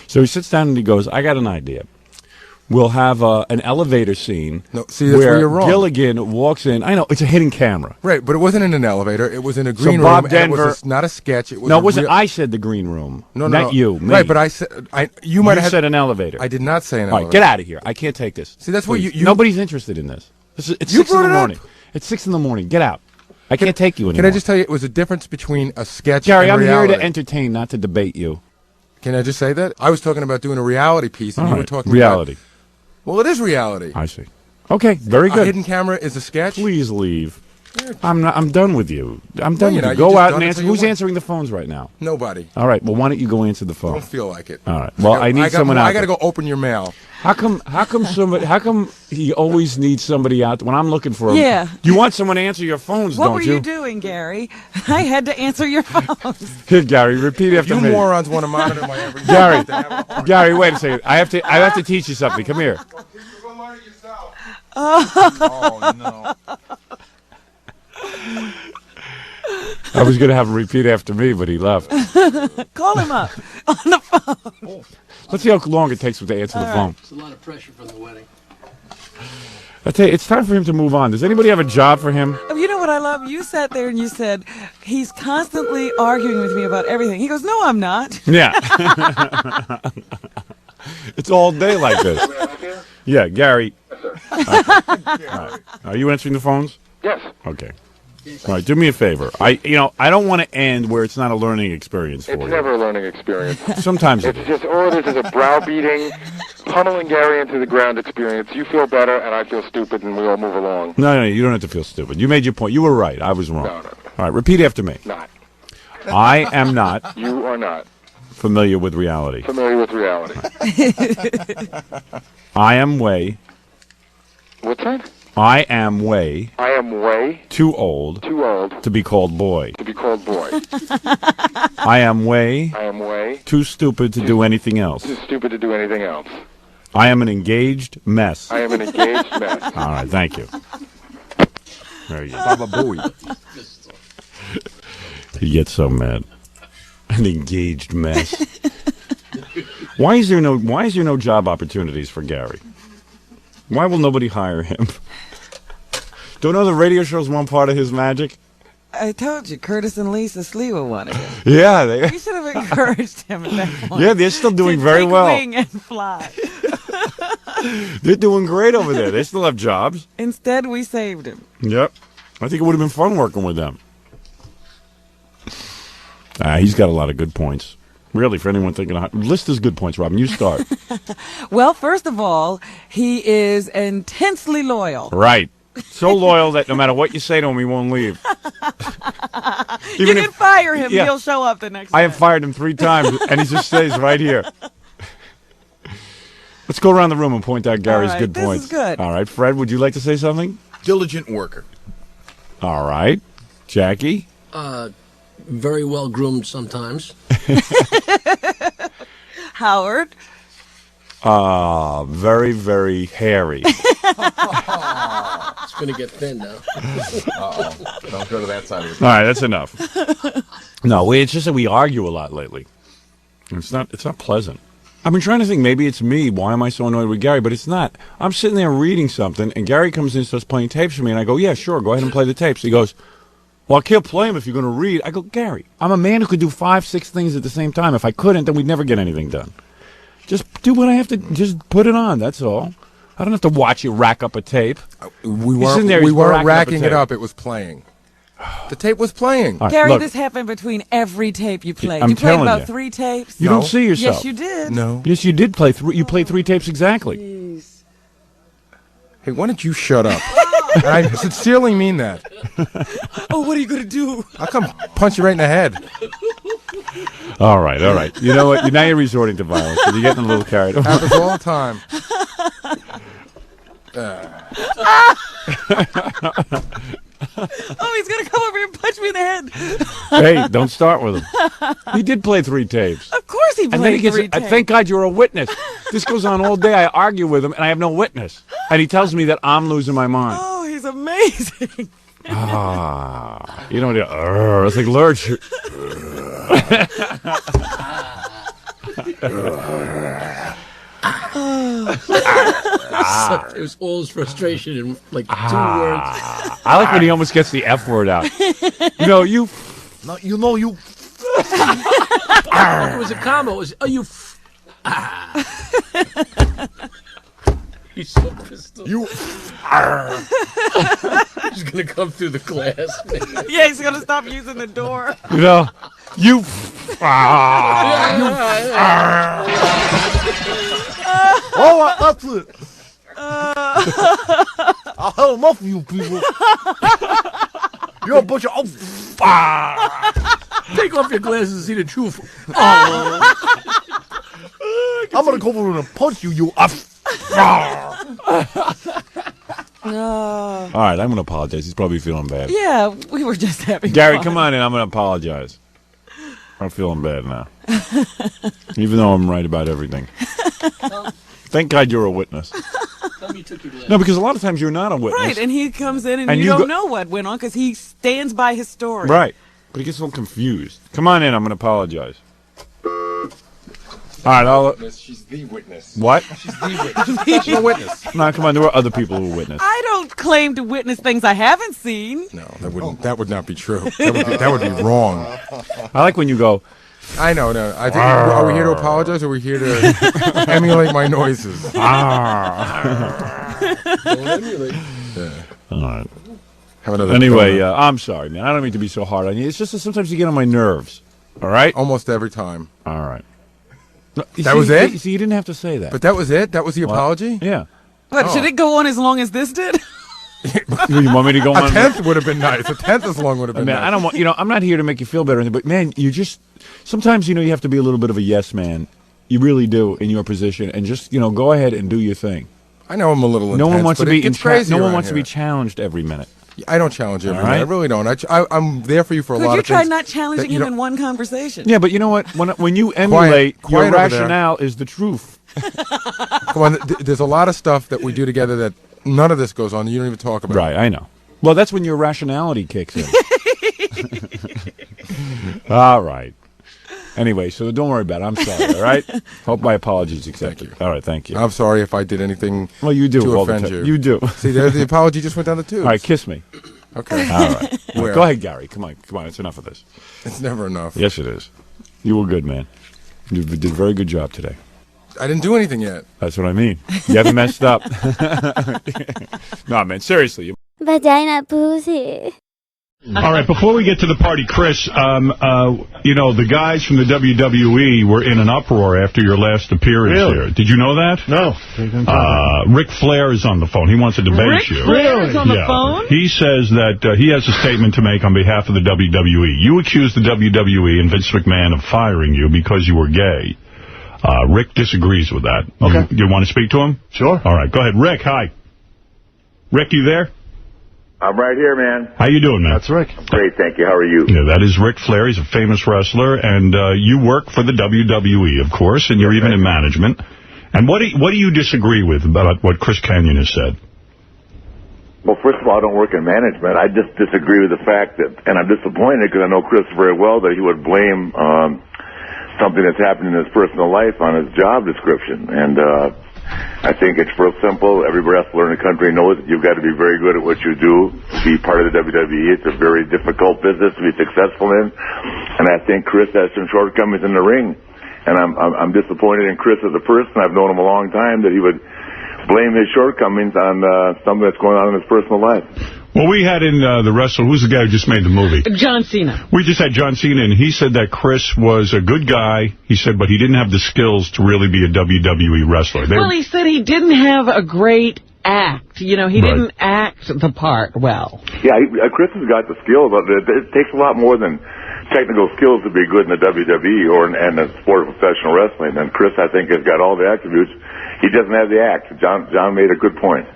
So he sits down and he goes, I got an idea. We'll have an elevator scene where you're wrong. Gilligan walks in. I know, it's a hidden camera. Right, but it wasn't in an elevator. It was in a green room. Bob Denver, and it was not a sketch. It was no, it wasn't. I said the green room. Not you. Me. Right, but I said you might have said an elevator. I did not say an elevator. All right, get out of here. I can't take this. See, that's what you nobody's interested in this. It's 6 in the morning. It's 6 in the morning. Get out. I can't take you anymore. Can I just tell you, it was a difference between a sketch Gary, and reality. I'm here to entertain, not to debate you. Can I just say that? I was talking about doing a reality piece, and you were talking reality. About... Well, it is reality. I see. Okay, very good. A hidden camera is a sketch? Please leave. I'm done with you. I'm done with you. Go out and answer. Who's answering the phones right now? Nobody. All right, well, why don't you go answer the phone? I don't feel like it. All right. Well, I need someone out. I got to go open your mail. How come he always needs somebody out when I'm looking for him? Yeah. You want someone to answer your phones, don't you? What were you doing, Gary? I had to answer your phones. Here, Gary, repeat after me. You morons want to monitor my every Gary, wait a second. I have to teach you something. Come here. Go learn it yourself. Oh no. I was going to have him repeat after me, but he left. Call him up on the phone. Let's see how long it takes him to answer the phone. It's a lot of pressure from the wedding. I tell you, it's time for him to move on. Does anybody have a job for him? You know what I love? You sat there and you said, he's constantly arguing with me about everything. He goes, no, I'm not. Yeah. It's all day like this. Yeah, Gary. Yes, right. Are you answering the phones? Yes. Okay. All right, do me a favor. I don't want to end where it's not a learning experience for you. It's never a learning experience. Sometimes it's just all it is a browbeating, pummeling Gary into the ground experience. You feel better, and I feel stupid, and we all move along. No, you don't have to feel stupid. You made your point. You were right. I was wrong. No. All right, repeat after me. Not. I am not. You are not. Familiar with reality. Familiar with reality. I am way. What's that? I am way. I am way. Too old. Too old. To be called boy. To be called boy. I am way. I am way. Too stupid to do anything else. Too stupid to do anything else. I am an engaged mess. I am an engaged mess. All right, thank you. There you go. Baba Booey. He gets so mad. An engaged mess. Why is there no job opportunities for Gary? Why will nobody hire him? Don't know the radio show's one part of his magic? I told you, Curtis and Lisa Sliwa wanted him. Yeah, they. You should have encouraged him at that point. Yeah, they're still doing to very take well. Wing and fly. They're doing great over there. They still have jobs. Instead, we saved him. Yep. I think it would have been fun working with them. He's got a lot of good points. Really, for anyone thinking, list his good points, Robin. You start. Well, first of all, he is intensely loyal. Right. So loyal that no matter what you say to him, he won't leave. You can fire him. Yeah. He'll show up the next day. I have fired him 3 times, and he just stays right here. Let's go around the room and point out Gary's good this points. is good. All right, Fred, would you like to say something? Diligent worker. All right. Jackie? Very well groomed sometimes. Howard? Very, very hairy. It's going to get thin now. Uh-oh. Don't go to that side of All right, that's enough. No, it's just that we argue a lot lately. It's not pleasant. I've been trying to think, maybe it's me. Why am I so annoyed with Gary? But it's not. I'm sitting there reading something, and Gary comes in and starts playing tapes for me, and I go, yeah, sure, go ahead and play the tapes. He goes, well, I can't play them if you're going to read. I go, Gary, I'm a man who could do 5, 6 things at the same time. If I couldn't, then we'd never get anything done. Just do what I have to. Just put it on. That's all. I don't have to watch you rack up a tape. We weren't racking it up. It was playing. The tape was playing. Right, Gary, look, this happened between every tape you played. I'm You played telling about you. 3 tapes? You don't see yourself. Yes, you did. No. Yes, you did play 3. You played 3 tapes exactly. Hey, why don't you shut up? And I sincerely mean that. Oh, what are you going to do? I'll come punch you right in the head. All right, all right. You know what? Now you're resorting to violence. You're getting a little carried away. Happens all the time. Oh, he's going to come over here and punch me in the head. Hey, don't start with him. He did play 3 tapes. Of course he played And then he gets, 3 tapes. thank God you're a witness. This goes on all day. I argue with him, and I have no witness. And he tells me that I'm losing my mind. Oh, he's amazing. You don't do, it's like lurch. It was all his frustration in like 2 words. I like when he almost gets the F word out. You know, you. No, you know you. It was a combo. It was you. He's so pissed off. You. He's gonna come through the glass. Man. Yeah, he's going to stop using the door. You know, you. Oh, that's it. I'll hell enough of you people. You're a bunch of. Take off your glasses and see the truth. I'm gonna go over and punch you. You. No. All right, I'm going to apologize. He's probably feeling bad. Yeah, we were just having Gary, fun. come on in. I'm going to apologize. I'm feeling bad now. Even though I'm right about everything. Thank God you're a witness. No, because a lot of times you're not a witness. Right, and he comes in and, And you you don't go- know what went on because he stands by his story. Right. But he gets a little confused. Come on in. I'm going to apologize. All right, I'll... She's the witness. What? She's the witness. She's the witness. No, come on. There were other people who witnessed. I don't claim to witness things I haven't seen. No, that would not be true. That would be wrong. I like when you go... I know, no. I think are we here to apologize or are we here to emulate my noises? Don't emulate. All right. Have another Anyway, donut. I'm sorry, man. I don't mean to be so hard on you. It's just that sometimes you get on my nerves. All right? Almost every time. All right. No, That was it? See, you didn't have to say that. But that was it? That was the apology? Yeah. What, should it go on as long as this did? You want me to go on? A 10th would have been nice. A 10th as long would have been Man, nice. I don't want, I'm not here to make you feel better, but man, you just, sometimes, you have to be a little bit of a yes man. You really do in your position, and just, go ahead and do your thing. I know I'm a little intense, No one wants to but be it's crazy no one around wants to be here. challenged every minute. I don't challenge you every All minute. right? I really don't. I'm there for you for a Could lot you of things. try not challenging that you him don't- in one conversation? Yeah, but you know what? When you emulate, quiet your over there. rationale is the truth. Come on, there's a lot of stuff that we do together that none of this goes on. You don't even talk about. Right, I know. Well, that's when your rationality kicks in. All right. Anyway, so don't worry about it. I'm sorry, all right? Hope my apologies accepted. All right, thank you. I'm sorry if I did anything Well, you do to all the offend time. you. You do. See, there the apology just went down the tubes. All right, kiss me. Okay. All right. Where? Go ahead, Gary. Come on. It's enough of this. It's never enough. Yes, it is. You were good, man. You did a very good job today. I didn't do anything yet. That's what I mean. You haven't messed up. No, man. Seriously. Vagina pussy. All right, before we get to the party, Chris, you know, the guys from the WWE were in an uproar after your last appearance here. Did you know that? No. Ric Flair is on the phone. He wants to debate you. Ric Flair is on the phone? He says that he has a statement to make on behalf of the WWE. You accused the WWE and Vince McMahon of firing you because you were gay. Rick disagrees with that. Okay. You want to speak to him? Sure. All right, go ahead. Rick, hi. Rick, you there? I'm right here, man. How you doing, man? That's Rick. Great, thank you. How are you? Yeah, that is Ric Flair. He's a famous wrestler, and you work for the WWE, of course, and you're even in management. And what do you disagree with about what Chris Kanyon has said? Well, first of all, I don't work in management. I just disagree with the fact that, and I'm disappointed because I know Chris very well, that he would blame something that's happened in his personal life on his job description. And I think it's real simple. Every wrestler in the country knows that you've got to be very good at what you do to be part of the WWE. It's a very difficult business to be successful in. And I think Chris has some shortcomings in the ring. And I'm disappointed in Chris as a person. I've known him a long time, that he would blame his shortcomings on something that's going on in his personal life. Well, we had in the wrestler, who's the guy who just made the movie? John Cena. We just had John Cena, and he said that Chris was a good guy. He said, but he didn't have the skills to really be a WWE wrestler. Well, he said he didn't have a great act. You know, he didn't act the part well. Yeah, Chris has got the skill, but it takes a lot more than technical skills to be good in the WWE or in the sport of professional wrestling. And Chris, I think, has got all the attributes. He doesn't have the act. John made a good point.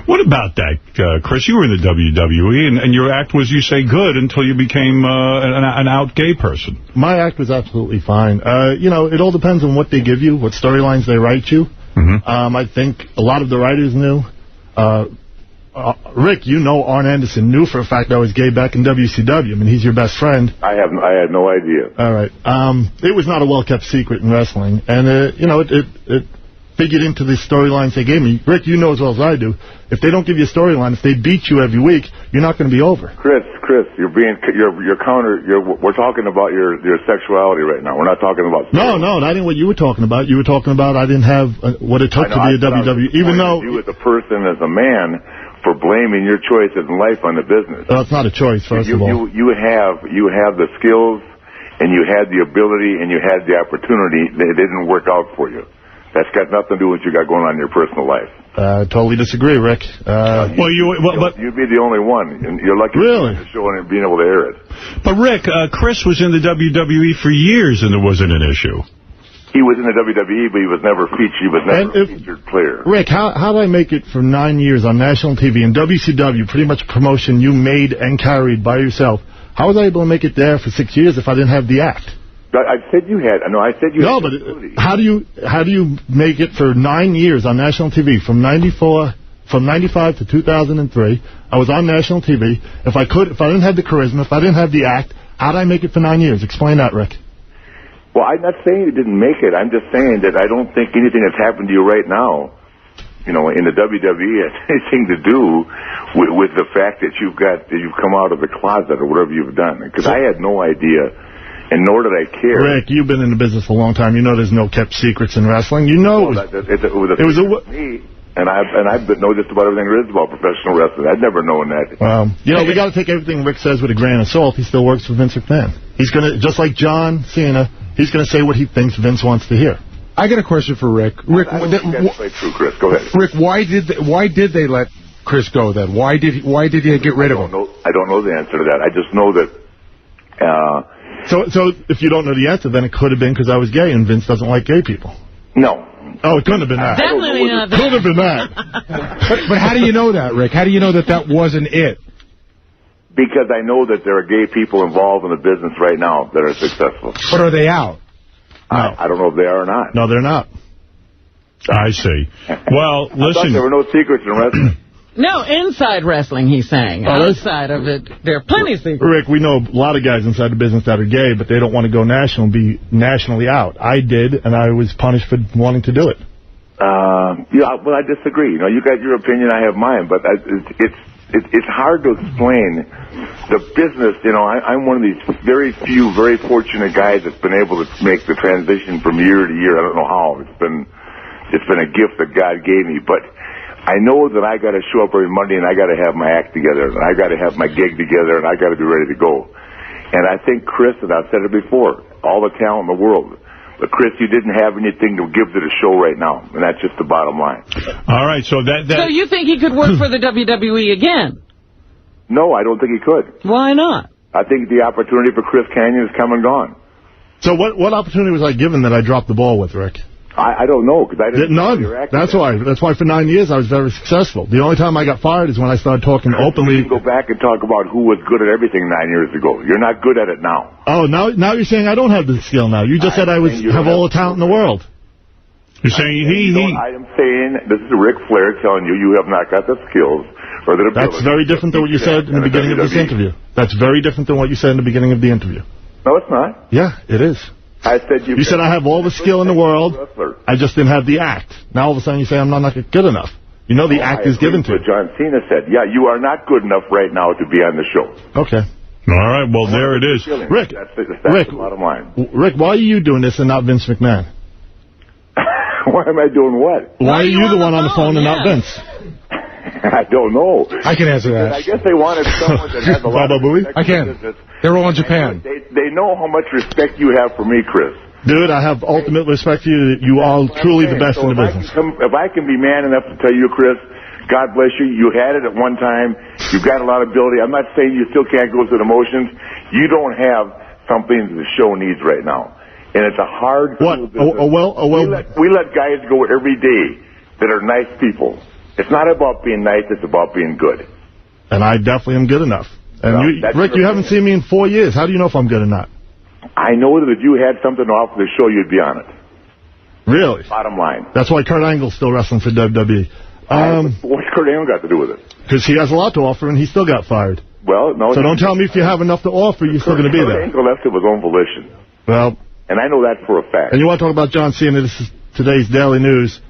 What about that, Chris? You were in the WWE, and your act was, you say, good until you became an out gay person. My act was absolutely fine. You know, it all depends on what they give you, what storylines they write you. I think a lot of the writers knew. Rick, you know Arn Anderson knew for a fact I was gay back in WCW. I mean, he's your best friend. I had no idea. All right. It was not a well-kept secret in wrestling. And, you know, it figured into the storylines they gave me. Rick, you know as well as I do, if they don't give you a storyline, if they beat you every week, you're not going to be over. Chris, we're talking about your sexuality right now. We're not talking about No, that ain't what you were talking about. You were talking about I didn't have what it took to be a WWE, even though you as a person, as a man, for blaming your choices in life on the business. It's not a choice, first of all. You have the skills, and you had the ability, and you had the opportunity. It didn't work out for you. That's got nothing to do with what you got going on in your personal life. Totally disagree, Rick. But you'd be the only one, and you're lucky to show it and being able to air it. But Rick, Chris was in the WWE for years, and there wasn't an issue. He was in the WWE, but he was never featured. He was never a featured player. Rick, how did I make it for 9 years on national TV in WCW, pretty much a promotion you made and carried by yourself? How was I able to make it there for 6 years if I didn't have the act? I said you had. No, I said you had. No, but how do you make it for 9 years on national TV from 95 to 2003? I was on national TV. If I didn't have the charisma, if I didn't have the act, how did I make it for 9 years? Explain that, Rick. Well, I'm not saying you didn't make it. I'm just saying that I don't think anything that's happened to you right now, you know, in the WWE has anything to do with the fact that you've come out of the closet or whatever you've done. Because I had no idea. And nor did I care. Rick, you've been in the business for a long time. You know there's no kept secrets in wrestling. You know me, and I know just about everything there is about professional wrestling. I'd never known that. Well, you know, we got to take everything Rick says with a grain of salt. He still works for Vince McMahon. He's going to, just like John Cena, he's going to say what he thinks Vince wants to hear. I got a question for Rick. Rick, that's quite true, Chris. Go ahead. Rick, why did they let Chris go then? Why did he get rid of him? I don't know the answer to that. I just know that. So if you don't know the answer, then it could have been because I was gay and Vince doesn't like gay people. No. Oh, it couldn't have been that. Definitely not that. Couldn't have been that. But how do you know that, Rick? How do you know that wasn't it? Because I know that there are gay people involved in the business right now that are successful. But are they out? No. I don't know if they are or not. No, they're not. I see. Well, listen. I thought there were no secrets in wrestling. No, inside wrestling, he's saying. Outside of it, there are plenty of secrets. Rick, we know a lot of guys inside the business that are gay, but they don't want to go national and be nationally out. I did, and I was punished for wanting to do it. Well, I disagree. You know, you got your opinion, I have mine, but it's hard to explain the business. You know, I'm one of these very few, very fortunate guys that's been able to make the transition from year to year. I don't know how. It's been a gift that God gave me, but I know that I got to show up every Monday and I got to have my act together and I got to have my gig together and I got to be ready to go. And I think Chris, and I've said it before, all the talent in the world. But Chris, you didn't have anything to give to the show right now, and that's just the bottom line. All right, so that... So you think he could work for the WWE again? No, I don't think he could. Why not? I think the opportunity for Chris Kanyon has come and gone. So what opportunity was I given that I dropped the ball with, Rick? I don't know, because I didn't know you were acting. That's why for 9 years I was very successful. The only time I got fired is when I started talking openly. You can go back and talk about who was good at everything 9 years ago. You're not good at it now. Oh, now you're saying I don't have the skill now. You just said I have all the talent in the world. You're saying I am saying, this is Ric Flair telling you, you have not got the skills or the ability. That's very different than what you said in the beginning of this interview. That's very different than what you said in the beginning of the interview. No, it's not. Yeah, it is. I said you said I have all the skill in the world. I just didn't have the act. Now all of a sudden you say I'm not good enough. You know the act is given to you. John Cena said, yeah, you are not good enough right now to be on the show. Okay. All right, well, there it is. Rick, that's the bottom line. Rick, why are you doing this and not Vince McMahon? Why am I doing what? Why are you the one on the phone and not Vince? I don't know. I can answer that. I guess they wanted someone that has a lot of respect. I can. They're all in Japan. They know how much respect you have for me, Chris. Dude, I have ultimate respect for you. You are truly the best in the business. If I can be man enough to tell you, Chris, God bless you, you had it at one time. You've got a lot of ability. I'm not saying you still can't go through the motions. You don't have something the show needs right now. And it's a hard business. We let guys go every day that are nice people. It's not about being nice, it's about being good. And I definitely am good enough. And Rick, you haven't seen me in 4 years. How do you know if I'm good or not? I know that if you had something to offer the show, you'd be on it. Really? Bottom line. That's why Kurt Angle's still wrestling for WWE. What's Kurt Angle got to do with it? Because he has a lot to offer, and he still got fired. Well, no. So don't tell me if you have enough to offer, you're still going to be there. Kurt Angle left of his own volition. Well. And I know that for a fact. And you want to talk about John Cena? This is today's Daily News.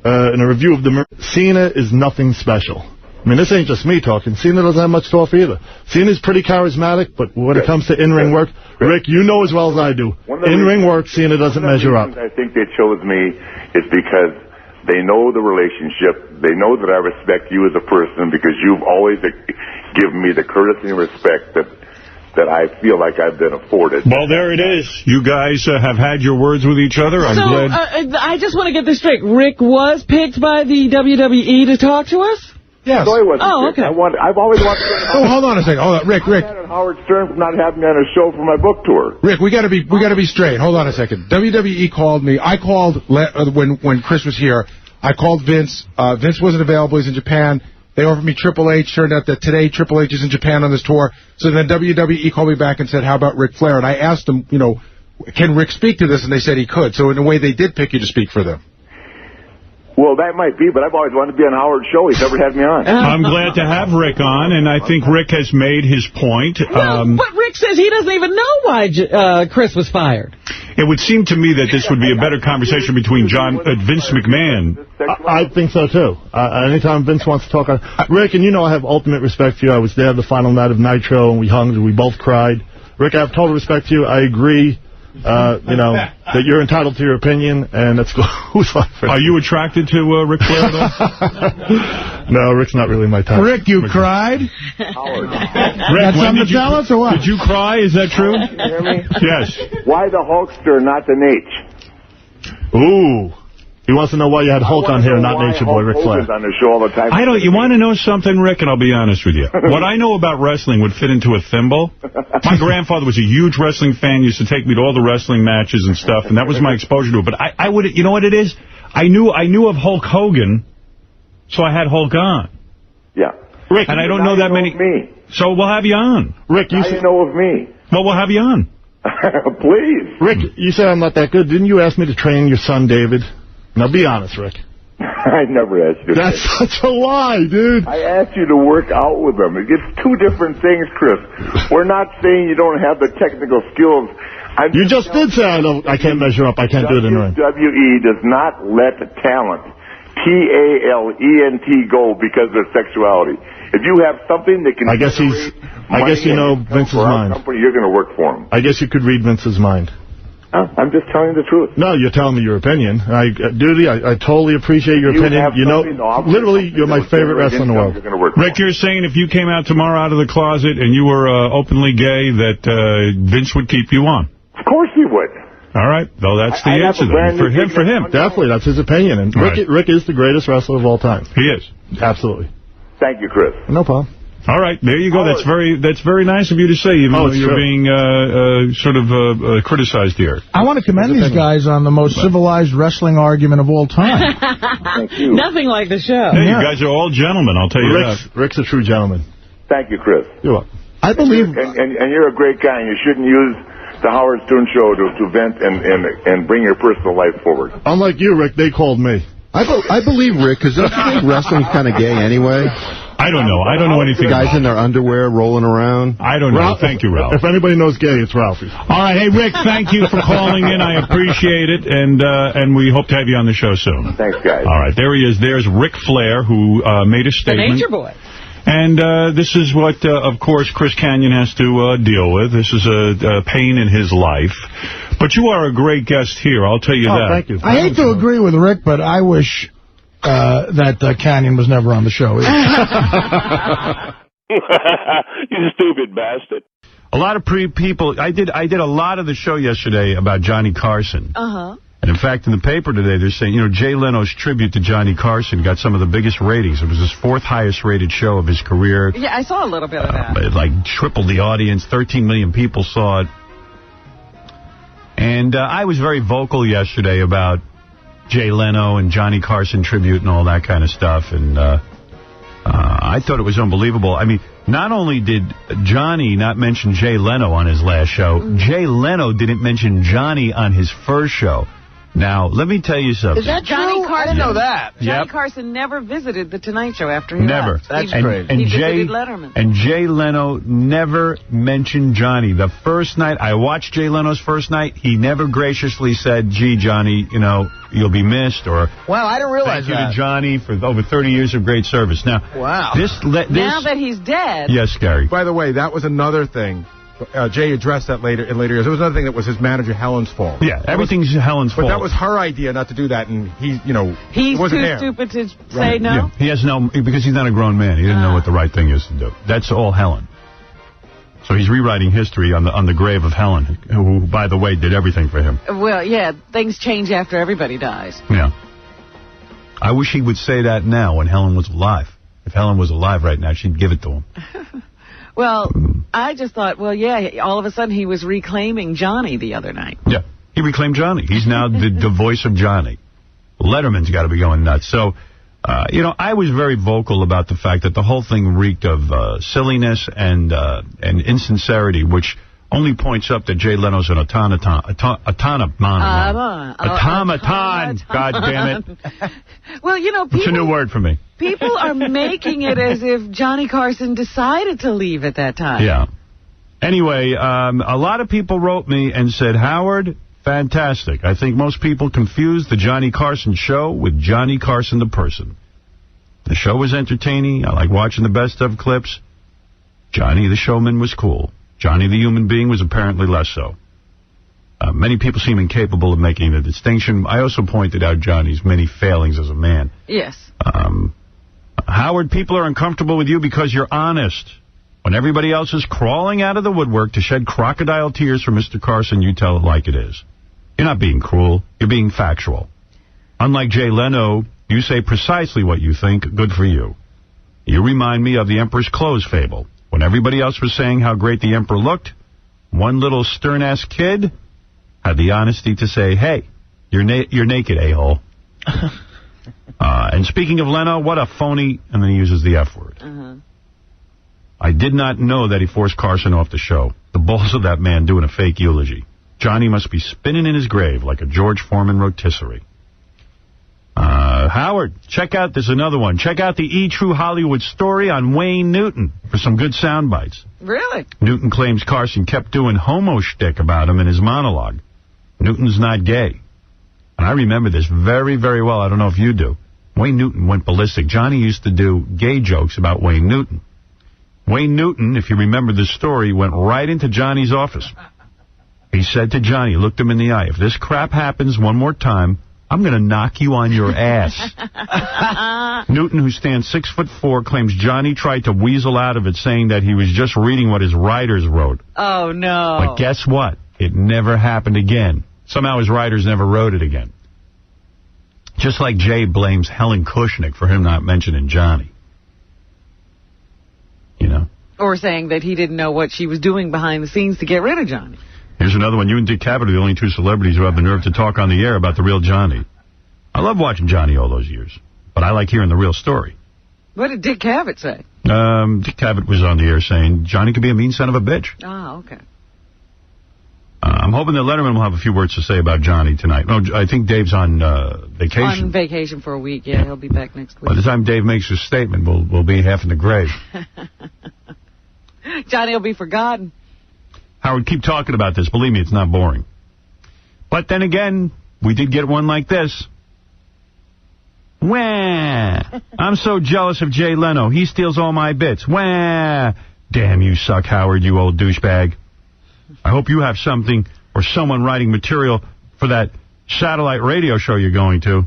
In a review of Cena is nothing special. I mean, this ain't just me talking. Cena doesn't have much to offer either. Cena's pretty charismatic, but when it comes to in-ring work, Rick, you know as well as I do, in-ring work, Cena doesn't measure up. I think they chose me is because they know the relationship. They know that I respect you as a person because you've always given me the courtesy and respect that I feel like I've been afforded. Well, there it is. You guys have had your words with each other. I'm glad. I just want to get this straight. Rick was picked by the WWE to talk to us? Yes. No, he wasn't. Okay. I've always wanted to. Oh, hold on a second. Hold on, Rick. Howard Stern for not having me on a show for my book tour. Rick, we got to be straight. Hold on a second. WWE called me. I called when Chris was here. I called Vince. Vince wasn't available. He's in Japan. They offered me Triple H. Turned out that today Triple H is in Japan on this tour. So then WWE called me back and said, "How about Ric Flair?" And I asked them, can Rick speak to this? And they said he could. So in a way, they did pick you to speak for them. Well, that might be, but I've always wanted to be on Howard's show. He's never had me on. I'm glad to have Rick on, and I think Rick has made his point. Well, but Rick says he doesn't even know why Chris was fired. It would seem to me that this would be a better conversation between Vince McMahon. I think so, too. Anytime Vince wants to talk. Rick, and you know I have ultimate respect for you. I was there the final night of Nitro, and we hung, and we both cried. Rick, I have total respect for you. I agree. That you're entitled to your opinion, and let's go. Who's on first? Are you attracted to Ric Flair, though? No, Rick's not really my type. Rick, you cried? Howard. Rick, got something to tell us, or what? Did you cry? Is that true? You hear me? Yes. Why the Hulkster, not the Nate? Ooh. He wants to know why you had Hulk on here and not Nature Boy Ric Flair. On the show all the time. You want to know something, Rick? And I'll be honest with you. What I know about wrestling would fit into a thimble. My grandfather was a huge wrestling fan. Used to take me to all the wrestling matches and stuff, and that was my exposure to it. But I would, you know what it is? I knew of Hulk Hogan, so I had Hulk on. Yeah. Rick, and I don't know that many. Me. So we'll have you on. Rick, you know of me. Well, we'll have you on. Please. Rick, you said I'm not that good. Didn't you ask me to train your son, David? Now, be honest, Rick. I never asked you. That's such a lie, dude. I asked you to work out with them. It's two different things, Chris. We're not saying you don't have the technical skills. You just did say I can't measure up. I can't do it in the ring. WWE does not let talent Talent go because of their sexuality. If you have something that can... I guess you know Vince's mind. Company, you're going to work for him. I guess you could read Vince's mind. I'm just telling you the truth. No, you're telling me your opinion. Duty, I totally appreciate your opinion. You know, literally, you're my favorite wrestler in the world. Rick, you're saying if you came out tomorrow out of the closet and you were openly gay, that Vince would keep you on? Of course he would. All right. Well, that's the answer then. For him. Definitely, that's his opinion. And Rick is the greatest wrestler of all time. He is. Absolutely. Thank you, Chris. No problem. All right, there you go. That's very nice of you to say, even though you're being sort of criticized here. I want to commend these guys on the most civilized wrestling argument of all time. Thank you. Nothing like the show. Hey, you guys are all gentlemen, I'll tell you that. Rick's a true gentleman. Thank you, Chris. You're welcome. I believe... And you're a great guy, and you shouldn't use the Howard Stern show to vent and bring your personal life forward. Unlike you, Rick, they called me. I believe Rick, because don't you think wrestling's kind of gay anyway? I don't know. I don't know anything. Guys in their underwear rolling around. I don't know. Thank you, Ralph. If anybody knows gay, it's Ralphie. All right. Hey, Rick, thank you for calling in. I appreciate it. And we hope to have you on the show soon. Thanks, guys. All right. There he is. There's Ric Flair, who made a statement. The Nature Boy. And this is what, of course, Chris Kanyon has to deal with. This is a pain in his life. But you are a great guest here. I'll tell you that. Thank you. I hate to agree with Rick, but I wish... that Kanyon was never on the show. You stupid bastard. A lot of people, I did a lot of the show yesterday about Johnny Carson. Uh-huh. And in fact, in the paper today, they're saying, Jay Leno's tribute to Johnny Carson got some of the biggest ratings. It was his 4th highest rated show of his career. Yeah, I saw a little bit of that. It like tripled the audience. 13 million people saw it. And I was very vocal yesterday about Jay Leno and Johnny Carson tribute and all that kind of stuff. And I thought it was unbelievable. I mean, not only did Johnny not mention Jay Leno on his last show, Jay Leno didn't mention Johnny on his first show. Now, let me tell you something. Is that Johnny Carson? I didn't know that. Johnny Carson never visited the Tonight Show after he never. left. That's crazy. And he Jay, visited Letterman. And Jay Leno never mentioned Johnny. The first night, I watched Jay Leno's first night, he never graciously said, gee, Johnny, you'll be missed, or wow, I didn't realize thank you to Johnny for over 30 years of great service. Now, wow. Now that he's dead. Yes, Gary. By the way, that was another thing. Jay addressed that in later years. It was another thing that was his manager Helen's fault. Yeah, everything's Helen's fault. But that was her idea not to do that, and he wasn't there. He's too stupid to say no? Yeah. He has because he's not a grown man. He didn't know what the right thing is to do. That's all Helen. So he's rewriting history on the grave of Helen, who, by the way, did everything for him. Well, yeah, things change after everybody dies. Yeah. I wish he would say that now when Helen was alive. If Helen was alive right now, she'd give it to him. Well, I just thought, well, yeah, all of a sudden he was reclaiming Johnny the other night. Yeah, he reclaimed Johnny. He's now the voice of Johnny. Letterman's got to be going nuts. So, I was very vocal about the fact that the whole thing reeked of silliness and insincerity, which only points up that Jay Leno's an automaton. God damn it. Well, it's a new word for me. People are making it as if Johnny Carson decided to leave at that time. Yeah. Anyway, a lot of people wrote me and said, Howard, fantastic. I think most people confuse the Johnny Carson show with Johnny Carson the person. The show was entertaining. I like watching the best of clips. Johnny the showman was cool. Johnny the human being was apparently less so. Many people seem incapable of making the distinction. I also pointed out Johnny's many failings as a man. Yes. Howard, people are uncomfortable with you because you're honest. When everybody else is crawling out of the woodwork to shed crocodile tears for Mr. Carson, you tell it like it is. You're not being cruel. You're being factual. Unlike Jay Leno, you say precisely what you think. Good for you. You remind me of the Emperor's Clothes fable. When everybody else was saying how great the Emperor looked, one little stern-ass kid had the honesty to say, hey, you're naked, a-hole. And speaking of Leno, what a phony, and then he uses the F word. I did not know that he forced Carson off the show. The balls of that man doing a fake eulogy. Johnny must be spinning in his grave like a George Foreman rotisserie. Howard, there's another one. Check out the E! True Hollywood story on Wayne Newton for some good sound bites. Really? Newton claims Carson kept doing homo shtick about him in his monologue. Newton's not gay. And I remember this very, very well. I don't know if you do. Wayne Newton went ballistic. Johnny used to do gay jokes about Wayne Newton. Wayne Newton, if you remember the story, went right into Johnny's office. He said to Johnny, looked him in the eye, if this crap happens one more time, I'm going to knock you on your ass. Newton, who stands 6'4", claims Johnny tried to weasel out of it, saying that he was just reading what his writers wrote. Oh, no. But guess what? It never happened again. Somehow his writers never wrote it again. Just like Jay blames Helen Kushnick for him not mentioning Johnny. You know? Or saying that he didn't know what she was doing behind the scenes to get rid of Johnny. Here's another one. You and Dick Cavett are the only two celebrities who have the nerve to talk on the air about the real Johnny. I love watching Johnny all those years, but I like hearing the real story. What did Dick Cavett say? Dick Cavett was on the air saying Johnny could be a mean son of a bitch. Oh, okay. I'm hoping that Letterman will have a few words to say about Johnny tonight. No, I think Dave's on vacation. On vacation for a week, yeah. He'll be back next week. By the time Dave makes his statement, we'll be half in the grave. Johnny will be forgotten. Howard, keep talking about this. Believe me, it's not boring. But then again, we did get one like this. Wah! I'm so jealous of Jay Leno. He steals all my bits. Wah! Damn, you suck, Howard, you old douchebag. I hope you have something or someone writing material for that satellite radio show you're going to.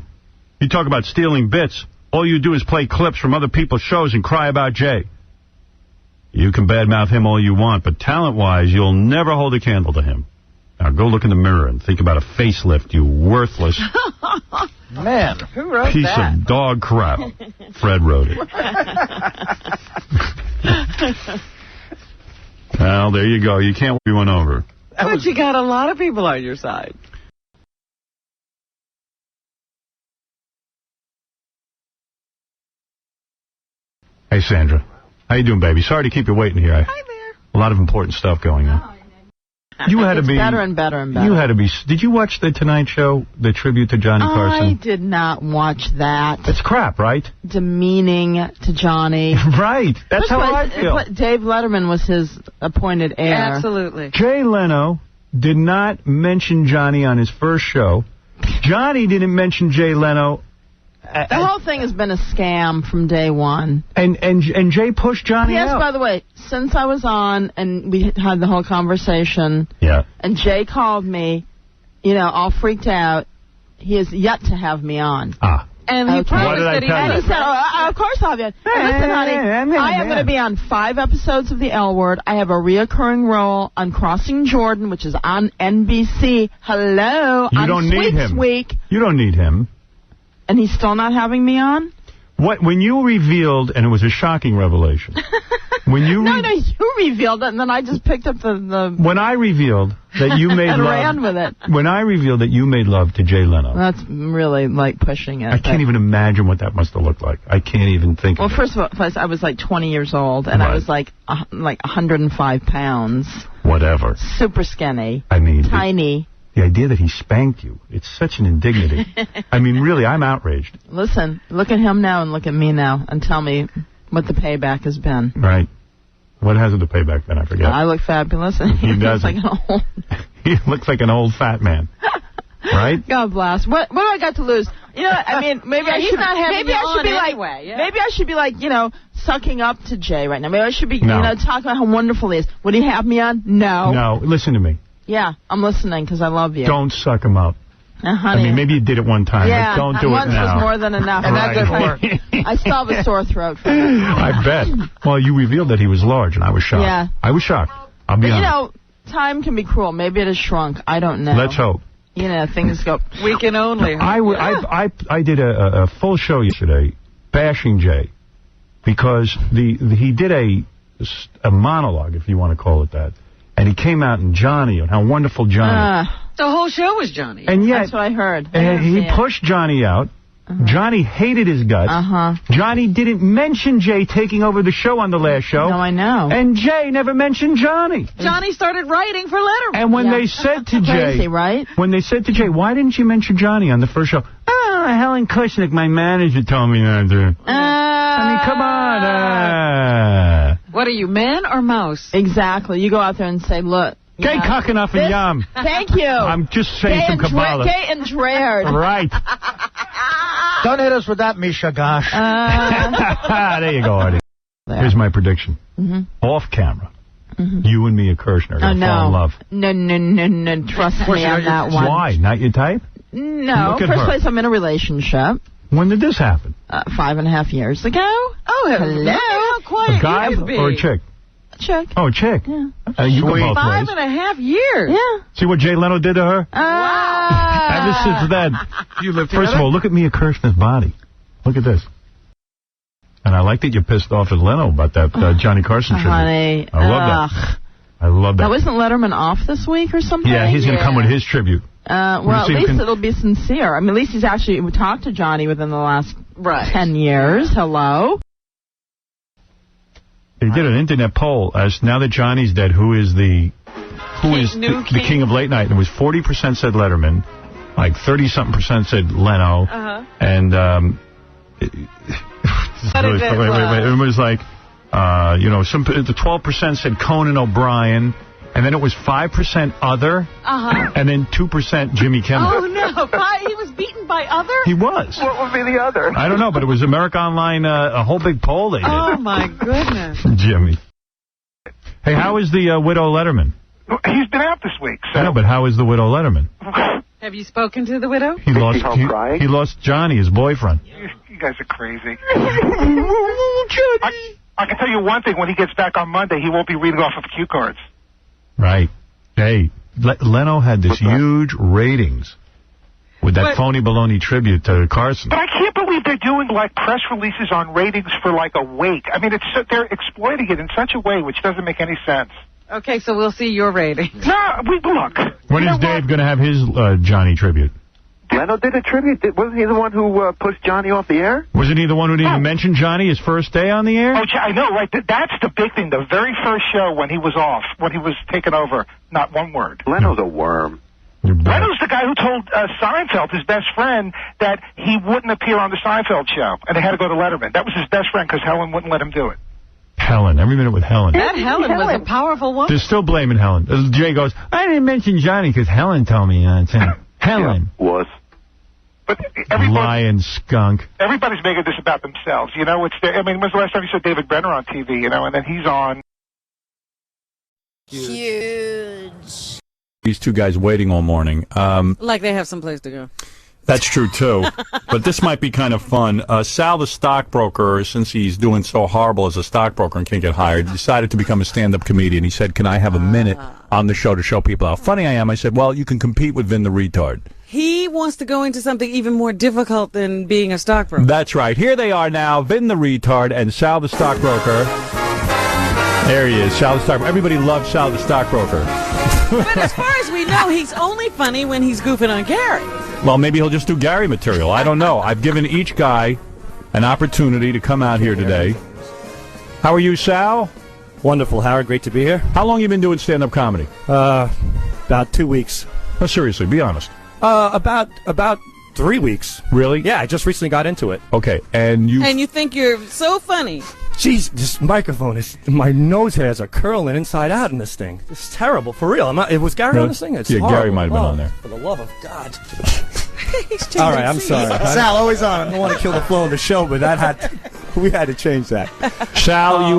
You talk about stealing bits. All you do is play clips from other people's shows and cry about Jay. You can badmouth him all you want, but talent-wise, you'll never hold a candle to him. Now go look in the mirror and think about a facelift, you worthless Man, who wrote piece that? of dog crap. Fred wrote it. Well, there you go. You can't be one over. But you got a lot of people on your side. Hey, Sandra. How you doing, baby? Sorry to keep you waiting here. Hi there. A lot of important stuff going on. You had to be better and better and better. You had to be. Did you watch the Tonight Show, the tribute to Johnny Carson? I did not watch that. It's crap, right? Demeaning to Johnny. Right. That's how I feel. Dave Letterman was his appointed heir. Absolutely. Jay Leno did not mention Johnny on his first show. Johnny didn't mention Jay Leno. The whole thing has been a scam from day one. And Jay pushed Johnny out. Yes, by the way, since I was on and we had the whole conversation, and Jay called me, you know, all freaked out, he has yet to have me on. And he promised that he would. And he said, of course I'll be on. Listen, honey, I am going to be on 5 episodes of The L Word. I have a reoccurring role on Crossing Jordan, which is on NBC. Hello. You on don't need him. Week. You don't need him. And he's still not having me on? When you revealed, and it was a shocking revelation. When you No, you revealed it, and then I just picked up the When I revealed that you made and love... ran with it. When I revealed that you made love to Jay Leno... That's really, like, pushing it. I can't even imagine what that must have looked like. I can't even think of it. Well, first of all, I was, like, 20 years old, and I was, like 105 pounds. Whatever. Super skinny. I mean... Tiny. The idea that he spanked you, it's such an indignity. I mean, really, I'm outraged. Listen, look at him now and look at me now and tell me what the payback has been. Right. What has the payback been? I forget. I look fabulous. He does. Like He looks like an old fat man. Right? God bless. What do I got to lose? You know, I mean, maybe I should not have maybe I should be anyway, like maybe I should be like, you know, sucking up to Jay right now. Maybe I should be, you know, talking about how wonderful he is. Would he have me on? No. No. Listen to me. Yeah, I'm listening because I love you. Don't suck him up. Honey. I mean, maybe you did it one time, but don't do it now. Once was more than enough. And that didn't work. I still have a sore throat from it. I bet. Well, you revealed that he was large, and I was shocked. Yeah. I was shocked. I'll be honest. You know, time can be cruel. Maybe it has shrunk. I don't know. Let's hope. You know, things go... We can only hope. I did a full show yesterday bashing Jay because he did a monologue, if you want to call it that. And he came out in Johnny and how wonderful Johnny. The whole show was Johnny. And yet, that's what I heard. And he pushed Johnny out. Johnny hated his guts. Johnny didn't mention Jay taking over the show on the last show. No, I know. And Jay never mentioned Johnny. Johnny started writing for Letterman. And when they said to Jay, crazy, right? When they said to Jay, why didn't you mention Johnny on the first show? Helen Kushnick, my manager, told me not to. I mean, come on. What are you, man or mouse? Exactly. You go out there and say, look. Gay cock enough and yum. Thank you. I'm just saying some Kabbalah. Gay and Dreard. Right. Don't hit us with that, Misha, gosh. There you go, Artie. Here's my prediction. Off camera, you and Mia Kirshner are going to fall in love. No. Trust me on that one. Why? Not your type? No. First place, I'm in a relationship. When did this happen? 5.5 years ago. Oh, hello. How quiet A guy you can be. or a chick? Chick. Oh, a chick. Yeah. You go both ways. 5.5 years. Yeah. See what Jay Leno did to her? Ever since then. First of all, look at Mia Kirshner's body. Look at this. And I like that you're pissed off at Leno about that Johnny Carson tribute. Honey. I love that. I love that. Now, isn't Letterman off this week or something? Yeah, he's going to come with his tribute. Well, at least it'll be sincere. I mean, at least he's actually talked to Johnny within the last 10 years. Hello? They did an internet poll as now that Johnny's dead, who is the king of late night? And it was 40% said Letterman, like 30-something% said Leno, and it was like the 12% said Conan O'Brien. And then it was 5% other, and then 2% Jimmy Kimmel. Oh, no. He was beaten by other? He was. What would be the other? I don't know, but it was America Online, a whole big poll they did. Oh, my goodness. Jimmy. Hey, how is the widow Letterman? He's been out this week. So. I know, but how is the widow Letterman? Have you spoken to the widow? He lost Johnny, his boyfriend. You guys are crazy. I can tell you one thing. When he gets back on Monday, he won't be reading off of cue cards. Right. Hey, Leno had this huge ratings with that phony baloney tribute to Carson. But I can't believe they're doing, like, press releases on ratings for, like, a week. I mean, they're exploiting it in such a way which doesn't make any sense. Okay, so we'll see your ratings. No, look. When is Dave going to have his Johnny tribute? Leno did a tribute. Wasn't he the one who pushed Johnny off the air? Wasn't he the one who didn't even mention Johnny his first day on the air? Oh, I know, right? That's the big thing. The very first show when he was off, when he was taken over, not one word. Leno's a worm. Leno's the guy who told Seinfeld, his best friend, that he wouldn't appear on the Seinfeld show, and they had to go to Letterman. That was his best friend because Helen wouldn't let him do it. Helen, every minute with Helen. That Helen was a powerful woman. They're still blaming Helen. Jay goes, I didn't mention Johnny because Helen told me. Helen. Was. But lying skunk. Everybody's making this about themselves. You know, when's the last time you saw David Brenner on TV, you know, and then he's on. Huge. These two guys waiting all morning. Like they have someplace to go. That's true, too. But this might be kind of fun. Sal, the stockbroker, since he's doing so horrible as a stockbroker and can't get hired, decided to become a stand-up comedian. He said, can I have a minute on the show to show people how funny I am? I said, well, you can compete with Vin the Retard. He wants to go into something even more difficult than being a stockbroker. That's right. Here they are now, Vin the Retard and Sal the stockbroker. There he is, Sal the stockbroker. Everybody loves Sal the stockbroker. But as far as we know, he's only funny when he's goofing on Gary. Well, maybe he'll just do Gary material. I don't know. I've given each guy an opportunity to come out here today. How are you, Sal? Wonderful, Howard. Great to be here. How long you been doing stand-up comedy? About 2 weeks. No, seriously, be honest. About 3 weeks. Really? Yeah, I just recently got into it. Okay, and you think you're so funny. Jeez, this microphone is... My nose hairs are curling inside out in this thing. It's terrible, for real. Was Gary on this thing? It's horrible. Gary might have been on there. For the love of God. He's all right, I'm sorry. Sal, always on. I don't want to kill the flow of the show, but we had to change that. Sal, I'm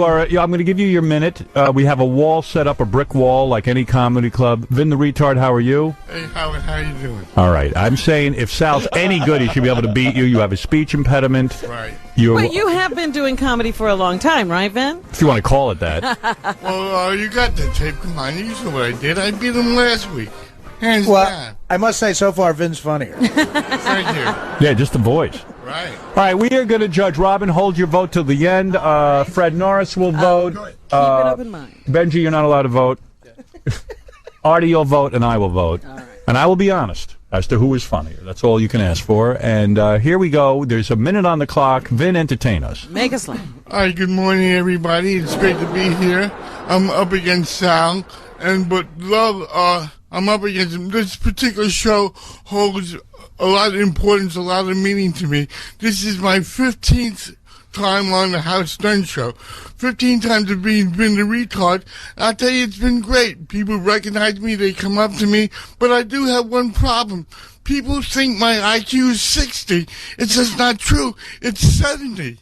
going to give you your minute. We have a wall set up, a brick wall, like any comedy club. Vin the Retard, how are you? Hey, Howard, how you doing? All right. I'm saying if Sal's any good, he should be able to beat you. You have a speech impediment. Right. But you have been doing comedy for a long time, right, Vin? If you want to call it that. Well, you got the tape. Come on, you saw what I did. I beat him last week. Hands down. I must say, so far, Vin's funnier. Thank you. Yeah, just the voice. Right. All right, we are going to judge. Robin, hold your vote till the end. Fred Norris will vote. Keep it up in mind. Benji, you're not allowed to vote. Artie, you'll vote, and I will vote. All right. And I will be honest as to who is funnier. That's all you can ask for. And here we go. There's a minute on the clock. Vin, entertain us. Make a slam. All right, good morning, everybody. It's great to be here. I'm up against Sal, I'm up against him. This particular show holds a lot of importance, a lot of meaning to me. This is my 15th time on the Howard Stern Show. 15 times of being Vin the Retard. I'll tell you, it's been great. People recognize me, they come up to me, but I do have one problem. people think my IQ is 60. It's just not true. It's 70.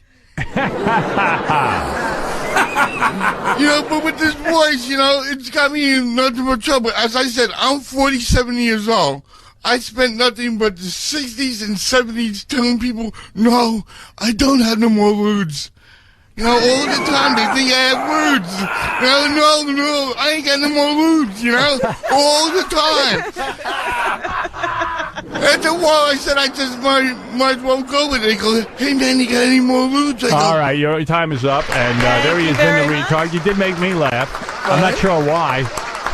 But with this voice, it's got me in nothing but trouble. As I said, I'm 47 years old. I spent nothing but the 60s and 70s telling people, no, I don't have no more words. All the time they think I have words. No, I ain't got no more words, all the time. After a while, I said I just might as well go with it. They go, hey, man, you got any more words? All right, your time is up, and there he is, Vin the Retard. You did make me laugh. I'm not sure why.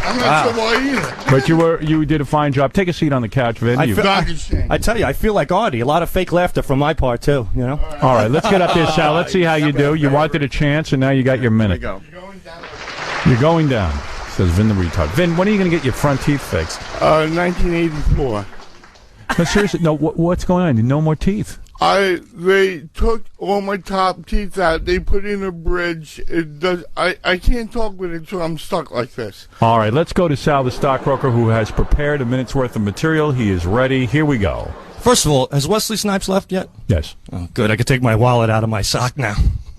I'm not sure why either. But you did a fine job. Take a seat on the couch, Vin. I tell you, I feel like Artie. A lot of fake laughter from my part, too, All right, let's get up there, Sal. Let's see how you do. You wanted a chance, and now you got your minute. Here we go. You're going down, says Vin the Retard. Vin, when are you going to get your front teeth fixed? 1984. No, seriously, no, what's going on? No more teeth. They took all my top teeth out. They put in a bridge. I can't talk with it, so I'm stuck like this. All right, let's go to Sal, the stockbroker, who has prepared a minute's worth of material. He is ready. Here we go. First of all, has Wesley Snipes left yet? Yes. Oh, good. I can take my wallet out of my sock now.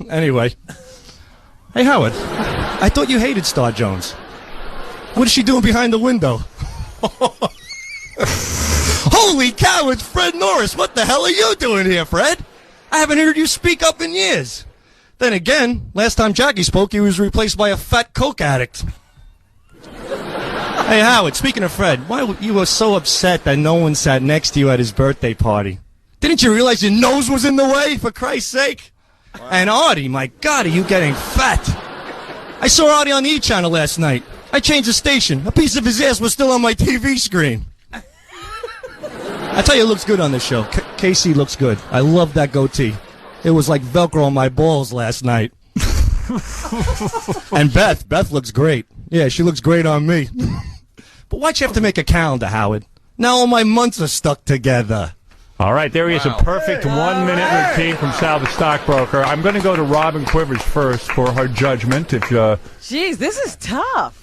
Anyway. Hey, Howard. I thought you hated Star Jones. What is she doing behind the window? Holy cow, it's Fred Norris. What the hell are you doing here, Fred? I haven't heard you speak up in years. Then again, last time Jackie spoke, he was replaced by a fat coke addict. Hey, Howard, speaking of Fred, why you were so upset that no one sat next to you at his birthday party? Didn't you realize your nose was in the way, for Christ's sake? Wow. And Artie, my God, are you getting fat? I saw Artie on the E! Channel last night. I changed the station. A piece of his ass was still on my TV screen. I tell you, it looks good on this show. Casey looks good. I love that goatee. It was like Velcro on my balls last night. And Beth looks great. Yeah, she looks great on me. But why'd you have to make a calendar, Howard? Now all my months are stuck together. All right, there he is, a perfect 1 minute routine from Sal, the stockbroker. I'm going to go to Robin Quivers first for her judgment. Jeez, this is tough.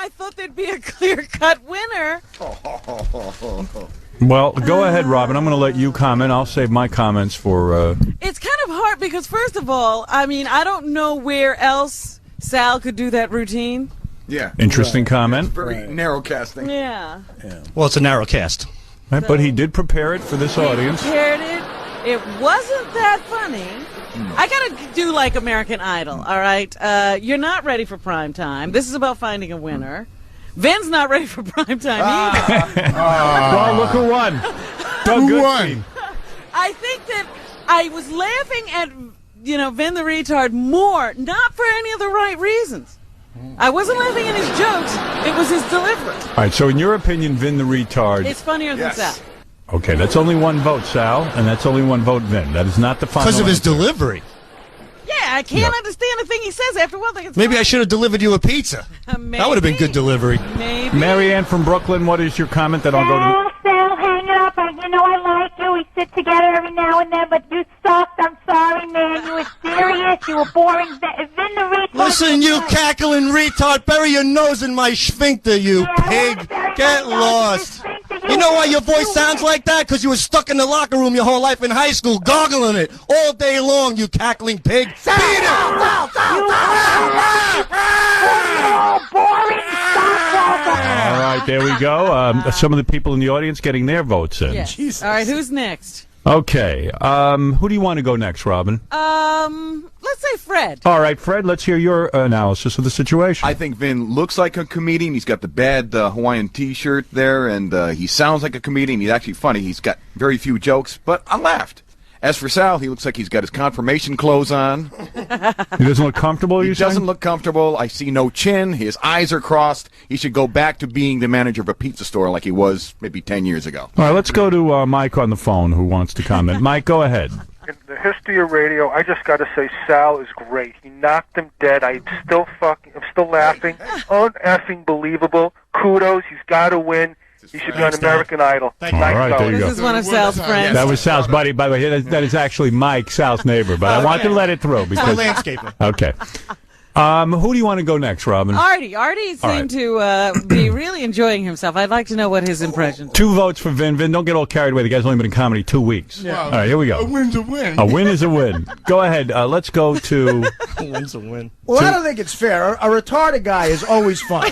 I thought there'd be a clear-cut winner. Well, go ahead, Robin. I'm going to let you comment. I'll save my comments for... It's kind of hard because, first of all, I don't know where else Sal could do that routine. Yeah. Interesting comment. It's very narrow casting. Yeah. Well, it's a narrow cast. Right, but he did prepare it for this audience. He prepared it. It wasn't that funny. I gotta do like American Idol, all right? You're not ready for prime time. This is about finding a winner. Vin's not ready for prime time either. Well, look who won. Who won? I think that I was laughing at, Vin the Retard more, not for any of the right reasons. I wasn't laughing at his jokes. It was his delivery. All right, so in your opinion, Vin the Retard... It's funnier than Sal. Okay, that's only one vote, Sal, and that's only one vote, Vin. That is not the final because of his answer. delivery. Yeah, I can't understand a thing he says after one thing. Maybe I should have delivered you a pizza. That would have been good delivery. Maybe. Marianne from Brooklyn, what is your comment that I'll go to? Sal, hang up. I like you. We sit together every now and then, but you sucked. I'm sorry, man. You were serious. You were boring. Vin the Retard. Listen, you cackling retard. Bury your nose in my sphincter, you pig. Get lost. You know why your voice sounds like that? Because you were stuck in the locker room your whole life in high school, gargling it all day long, you cackling pig. Beat it! All right, there we go. Some of the people in the audience getting their votes in. Yes. All right, who's next? Okay. Who do you want to go next, Robin? Let's say Fred. All right, Fred, let's hear your analysis of the situation. I think Vin looks like a comedian. He's got the bad Hawaiian T-shirt there, and he sounds like a comedian. He's actually funny. He's got very few jokes, but I laughed. As for Sal, he looks like he's got his confirmation clothes on. He doesn't look comfortable, He doesn't look comfortable. I see no chin. His eyes are crossed. He should go back to being the manager of a pizza store like he was maybe 10 years ago. All right, let's go to Mike on the phone who wants to comment. Mike, go ahead. In the history of radio, I just got to say Sal is great. He knocked him dead. I'm still laughing. Un-effing believable. Kudos. He's got to win. He should be on American Idol. All right, there you go. This is one of Sal's friends. That was Sal's buddy. By the way, that is actually Mike, Sal's neighbor. But I wanted to let it through because landscaper. Okay. Who do you want to go next, Robin? Artie. Artie seemed to be really enjoying himself. I'd like to know what his impressions. 2 votes for Vin. Vin, don't get all carried away. The guy's only been in comedy 2 weeks. Yeah. All right, here we go. A win's a win. A win is a win. Go ahead. Let's go to... A win's a win. Well, I don't think it's fair. A retarded guy is always fun.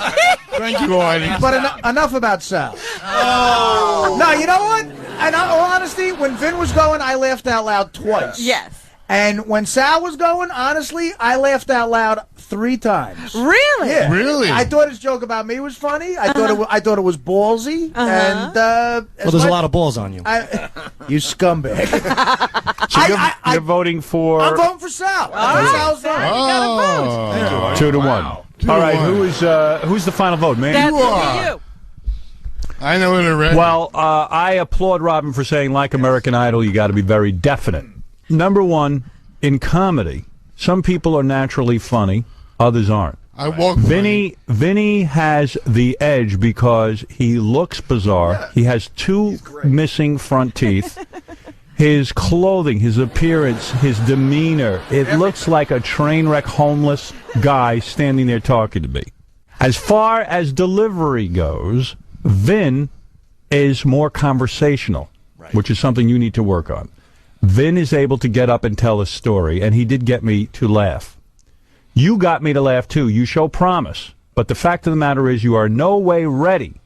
Thank you, Artie. But enough about Sal. Oh. No, you know what? In all honesty, when Vin was going, I laughed out loud twice. Yes. And when Sal was going, honestly, I laughed out loud 3 times. Really? Yeah. Really? I thought his joke about me was funny. I thought it was ballsy. And Well, there's a lot of balls on you. You scumbag. So you're voting for... I'm voting for Sal. Sal's voting. Oh. 2 to 1. Wow. All right, who's the final vote, man? That's You. I know it already. Well, I applaud Robin for saying, like American Idol, you got to be very definite. Number 1, in comedy, some people are naturally funny, others aren't. I walk. Vinny has the edge because he looks bizarre. He has 2 missing front teeth. His clothing, his appearance, his demeanor, it looks like a train wreck homeless guy standing there talking to me. As far as delivery goes, Vin is more conversational, which is something you need to work on. Vin is able to get up and tell a story, and he did get me to laugh. You got me to laugh, too. You show promise. But the fact of the matter is you are no way ready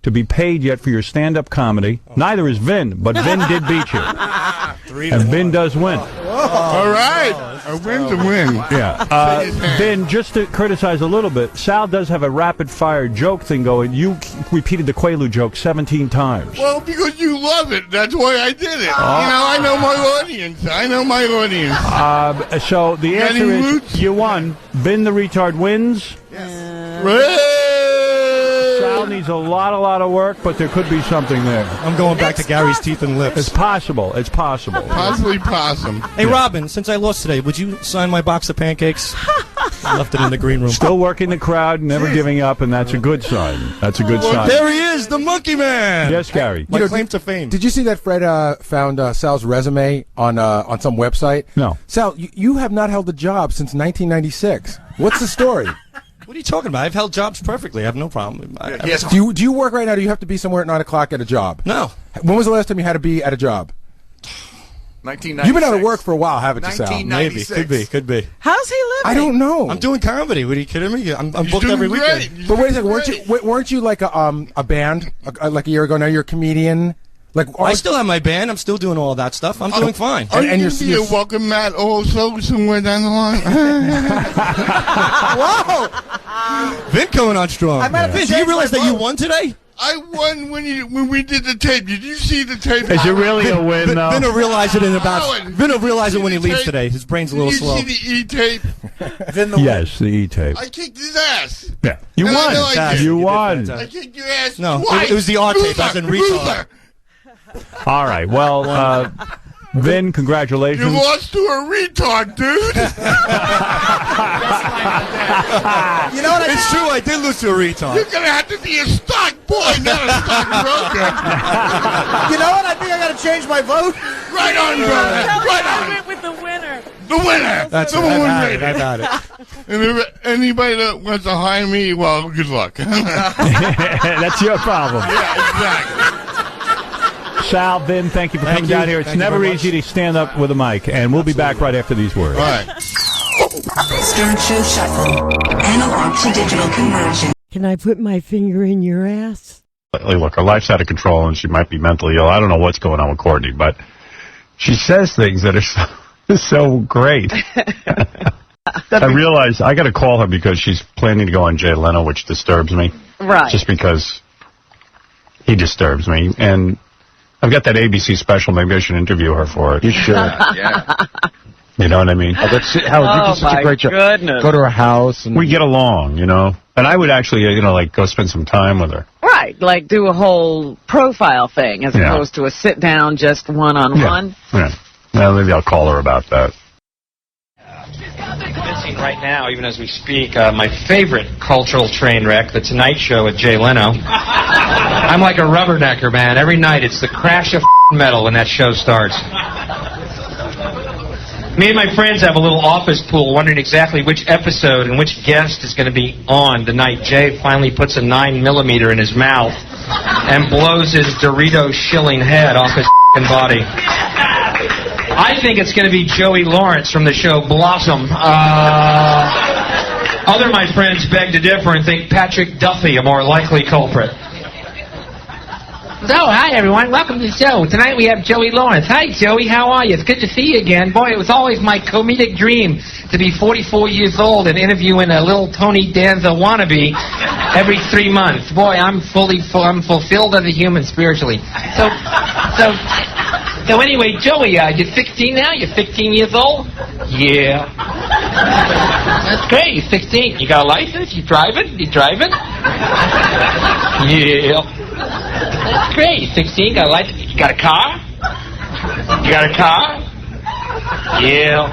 to be paid yet for your stand-up comedy. Neither is Vin, but Vin did beat you. And Vin does win. All right. A win's a win. Yeah. Vin, just to criticize a little bit, Sal does have a rapid-fire joke thing going. You repeated the Quaalude joke 17 times. Well, because you love it. That's why I did it. I know my audience. So the answer is you won. Vin the Retard wins. Sal needs a lot of work, but there could be something there. I'm going back to Gary's teeth and lips. It's possible. Possibly possum. Hey, Robin, since I lost today, would you sign my box of pancakes? I left it in the green room. Still working the crowd, never giving up, and that's a good sign. There he is, the Monkey Man. Yes, Gary. My claim to fame. Did you see that Fred found Sal's resume on some website? No. Sal, you have not held a job since 1996. What's the story? What are you talking about? I've held jobs perfectly. I have no problem. Do you work right now? Do you have to be somewhere at 9 o'clock at a job? No. When was the last time you had to be at a job? 1996. You've been out of work for a while, haven't you, Sal? Maybe. Could be. How's he living? I don't know. I'm doing comedy. What are you kidding me? I'm booked every weekend. But wait a second. Weren't you like a band like a year ago? Now you're a comedian. I still have my band. I'm still doing all that stuff. I'm doing fine. And you're a welcome mat also somewhere down the line. Whoa! Vin coming on strong. Vin, do you realize that you won today? I won when we did the tape. Did you see the tape? Is it really a win, though? Vin will realize it Vin will realize it when he leaves today. His brain's a little slow. Did you see the E-tape? Yes, the E-tape. I kicked his ass. Yeah. You won. You won. I kicked your ass No, twice. it was the R-tape. I was in retard. All right. Well, Vin, congratulations. You lost to a retard, dude. You know what? It's true. I did lose to a retard. You're gonna have to be a stock boy, not a stock broker. You know what? I think I got to change my vote. Right on, brother. Right on. I went with the winner. The winner. That's the right. one I've had it. And if anybody that wants to hire me, well, good luck. That's your problem. Yeah, exactly. Sal, Vin, thank you for coming down here. It's never easy to stand up with a mic, and we'll be back right after these words. All right. Stern Show Shuffle. Analog to digital conversion. Can I put my finger in your ass? Look, her life's out of control, and she might be mentally ill. I don't know what's going on with Courtney, but she says things that are so great. I realize I got to call her because she's planning to go on Jay Leno, which disturbs me. Right. Just because he disturbs me. And I've got that ABC special. Maybe I should interview her for it. You should. Yeah. You know what I mean? Oh, that's Howard, you did such a great job. Goodness. Go to her house. And we get along, you know. And I would actually, like, go spend some time with her. Right, like do a whole profile thing as opposed to a sit-down, just one-on-one. Yeah. Well, maybe I'll call her about that. Missing right now, even as we speak, my favorite cultural train wreck, The Tonight Show with Jay Leno. I'm like a rubbernecker, man. Every night it's the crash of metal when that show starts. Me and my friends have a little office pool wondering exactly which episode and which guest is going to be on the night Jay finally puts a 9mm in his mouth and blows his Dorito shilling head off his body. I think it's going to be Joey Lawrence from the show Blossom. Other my friends beg to differ and think Patrick Duffy a more likely culprit. So, hi everyone. Welcome to the show. Tonight we have Joey Lawrence. Hi, Joey. How are you? It's good to see you again. Boy, it was always my comedic dream to be 44 years old and interviewing a little Tony Danza wannabe every 3 months. Boy, I'm fulfilled as a human spiritually. So anyway, Joey, you're 16 now? You're 15 years old? Yeah. That's great. You're 16. You got a license? You driving? Yeah. That's great. You're 16. Got a license? You got a car? Yeah.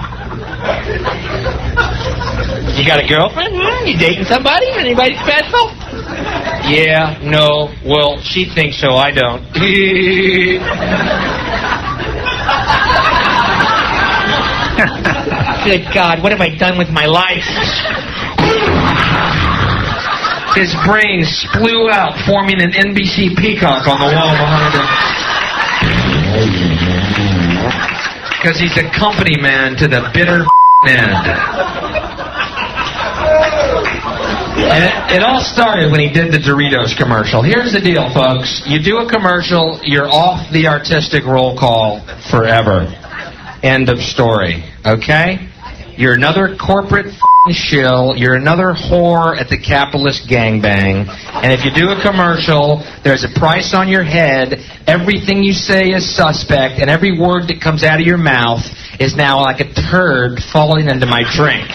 You got a girlfriend? You dating somebody? Anybody special? Yeah. No. Well, she thinks so. I don't. Good God, what have I done with my life? His brain splew out, forming an NBC peacock on the wall behind him. Because he's a company man to the bitter end. And it all started when he did the Doritos commercial. Here's the deal, folks. You do a commercial, you're off the artistic roll call forever. End of story. Okay? You're another corporate shill. You're another whore at the capitalist gangbang. And if you do a commercial, there's a price on your head. Everything you say is suspect, and every word that comes out of your mouth is now like a turd falling into my drink.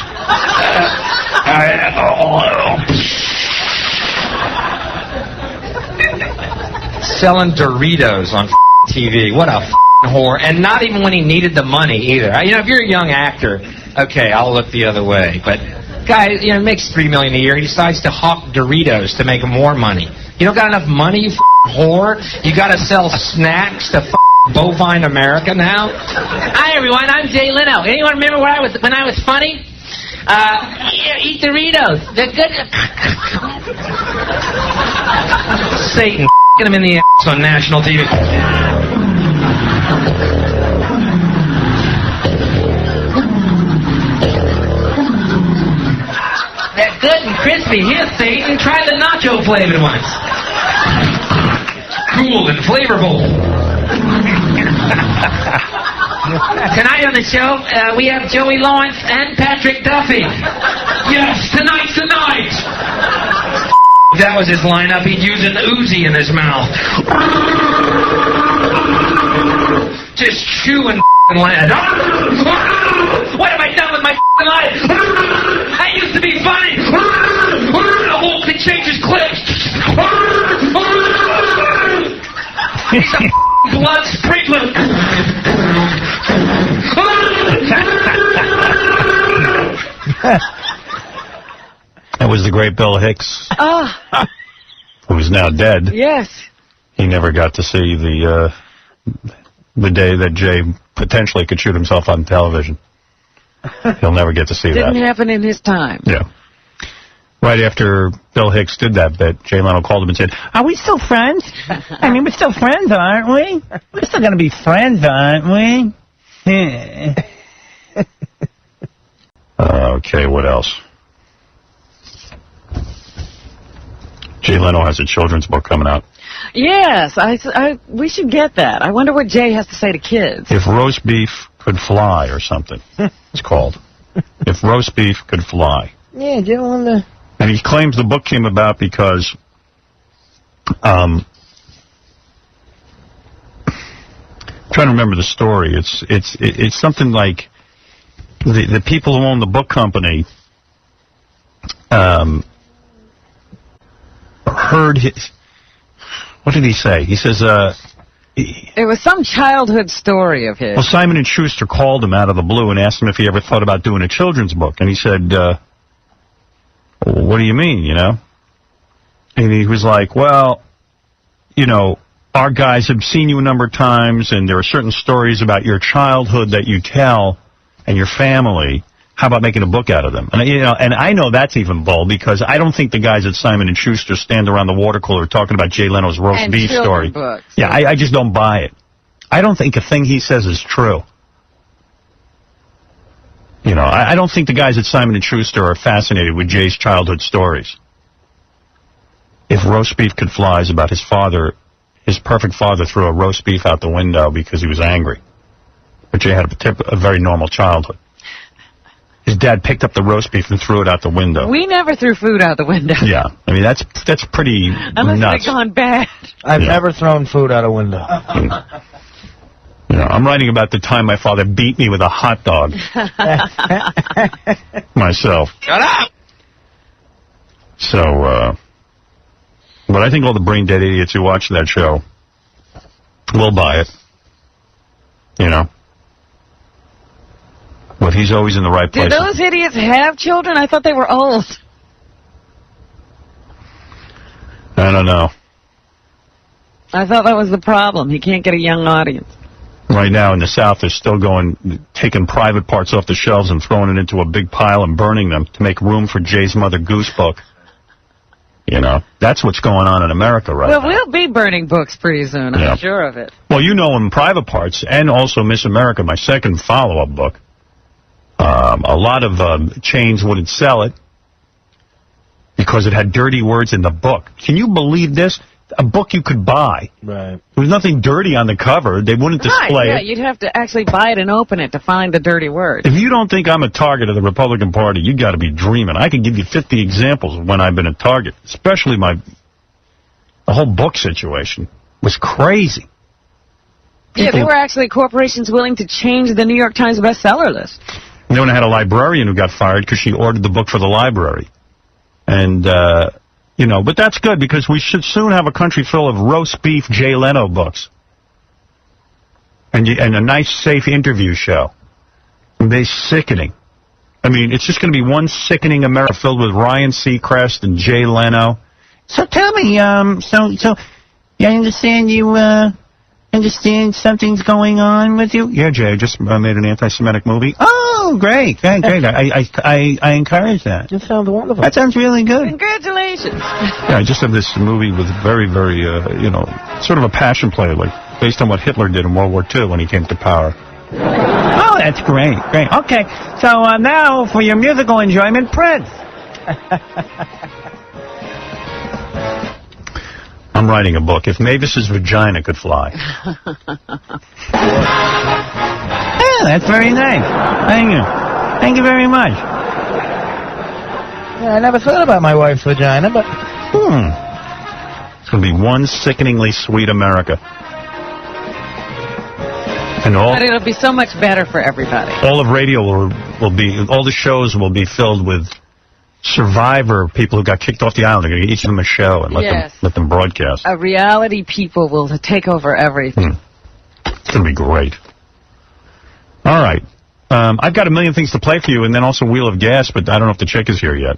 Selling Doritos on TV. What a whore. And not even when he needed the money either. You know, if you're a young actor, okay, I'll look the other way. But guy, you know, makes $3 million a year. He decides to hawk Doritos to make more money. You don't got enough money, you whore. You got to sell snacks to bovine America now. Hi everyone, I'm Jay Leno. Anyone remember when I was funny? Eat Doritos. They're good. Satan, get him in the ass on national TV. They're good and crispy. Here, Satan, try the nacho flavored ones. Cool and flavorful. Tonight on the show, we have Joey Lawrence and Patrick Duffy. Yes, tonight's the night. That was his lineup. He'd use an Uzi in his mouth. Just chewing land. What have I done with my life? I used to be funny. The whole thing changes clips. He's a blood sprinkler. That was the great Bill Hicks, who's now dead. Yes. He never got to see the day that Jay potentially could shoot himself on television. He'll never get to see that. Didn't happen in his time. Yeah. Right after Bill Hicks did that bit, Jay Leno called him and said, "Are we still friends? I mean, we're still friends, aren't we? We're still going to be friends, aren't we?" Okay, what else? Jay Leno has a children's book coming out. Yes, we should get that. I wonder what Jay has to say to kids. If Roast Beef Could Fly or something, it's called. If Roast Beef Could Fly. Yeah, get on the... And he claims the book came about because trying to remember the story. It's something like the people who own the book company heard his... What did he say? He says... it was some childhood story of his. Well, Simon & Schuster called him out of the blue and asked him if he ever thought about doing a children's book. And he said, what do you mean, you know? And he was like, well, you know, our guys have seen you a number of times, and there are certain stories about your childhood that you tell, and your family, how about making a book out of them? And, you know, and I know that's even bold because I don't think the guys at Simon & Schuster stand around the water cooler talking about Jay Leno's roast beef story. Books. Yeah, I just don't buy it. I don't think a thing he says is true. You know, I don't think the guys at Simon & Schuster are fascinated with Jay's childhood stories. If roast beef could fly is about his father, his perfect father threw a roast beef out the window because he was angry. But Jay had a very normal childhood. His dad picked up the roast beef and threw it out the window. We never threw food out the window. Yeah, I mean, that's pretty Unless nuts. it's gone bad. I've never thrown food out a window. You know, I'm writing about the time my father beat me with a hot dog. Myself. Shut up! So, but I think all the brain-dead idiots who watch that show will buy it. You know? But he's always in the right place. Do those idiots have children? I thought they were old. I don't know. I thought that was the problem. He can't get a young audience. Right now in the South, they're still taking private parts off the shelves and throwing it into a big pile and burning them to make room for Jay's Mother Goose book. You know, that's what's going on in America right now. Well, we'll be burning books pretty soon. Yeah. I'm sure of it. Well, you know, in private parts, and also Miss America, my second follow-up book, a lot of chains wouldn't sell it because it had dirty words in the book. Can you believe this? A book you could buy. Right. There was nothing dirty on the cover. They wouldn't display Yeah, it. you'd have to actually buy it and open it to find the dirty word. If you don't think I'm a target of the Republican Party, you got to be dreaming. I can give you 50 examples of when I've been a target, especially the whole book situation was crazy. Yeah, there were actually corporations willing to change the New York Times bestseller list. And then I had a librarian who got fired because she ordered the book for the library. And, you know, but that's good because we should soon have a country full of roast beef Jay Leno books. And a nice, safe interview show. And they're sickening. I mean, it's just going to be one sickening America filled with Ryan Seacrest and Jay Leno. So tell me, so I understand you, understand something's going on with you? Yeah, Jay, I just made an anti-Semitic movie. Oh, great. I encourage that. That sounds wonderful. That sounds really good. Congratulations. Yeah, I just have this movie with very, very, you know, sort of a passion play, like, based on what Hitler did in World War II when he came to power. Oh, that's great. Great. Okay, so now for your musical enjoyment, Prince. I'm writing a book. If Mavis's vagina could fly. Yeah, that's very nice. Thank you. Thank you very much. Yeah, I never thought about my wife's vagina, but... It's going to be one sickeningly sweet America. And But it'll be so much better for everybody. all of radio will be, all the shows will be filled with survivor people who got kicked off the island. They're going to each of them a show and let them broadcast. Reality people will take over everything. It's going to be great. All right. I've got a million things to play for you, and then also Wheel of Gas, but I don't know if the chick is here yet.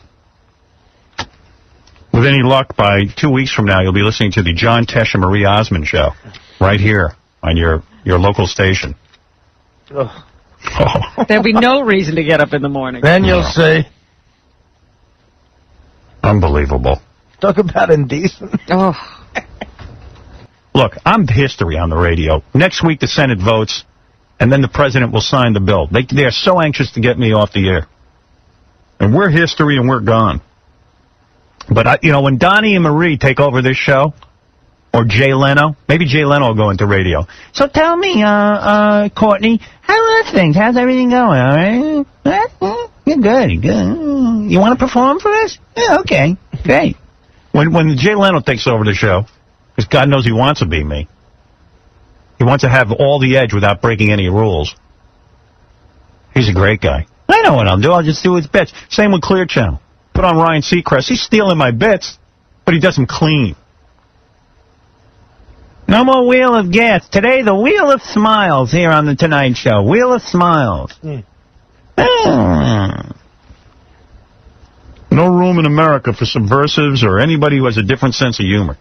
With any luck, by 2 weeks from now, you'll be listening to the John Tesh and Marie Osmond show right here on your local station. Oh. There'll be no reason to get up in the morning. Then you'll see. Unbelievable. Talk about indecent. Oh. Look, I'm history on the radio. Next week, the Senate votes, and then the president will sign the bill. They are so anxious to get me off the air. And we're history, and we're gone. But, you know, when Donnie and Marie take over this show, or Jay Leno, maybe Jay Leno will go into radio. So tell me, Courtney, how are things? How's everything going, all right? You're good, you're good. You want to perform for us? Yeah, okay, great. When Jay Leno takes over the show, because God knows he wants to be me, he wants to have all the edge without breaking any rules. He's a great guy. I know what I'll do. I'll just do his bits. Same with Clear Channel. Put on Ryan Seacrest. He's stealing my bits, but he does them clean. No more Wheel of Gas. Today, the Wheel of Smiles here on The Tonight Show. Wheel of Smiles. No room in America for subversives or anybody who has a different sense of humor.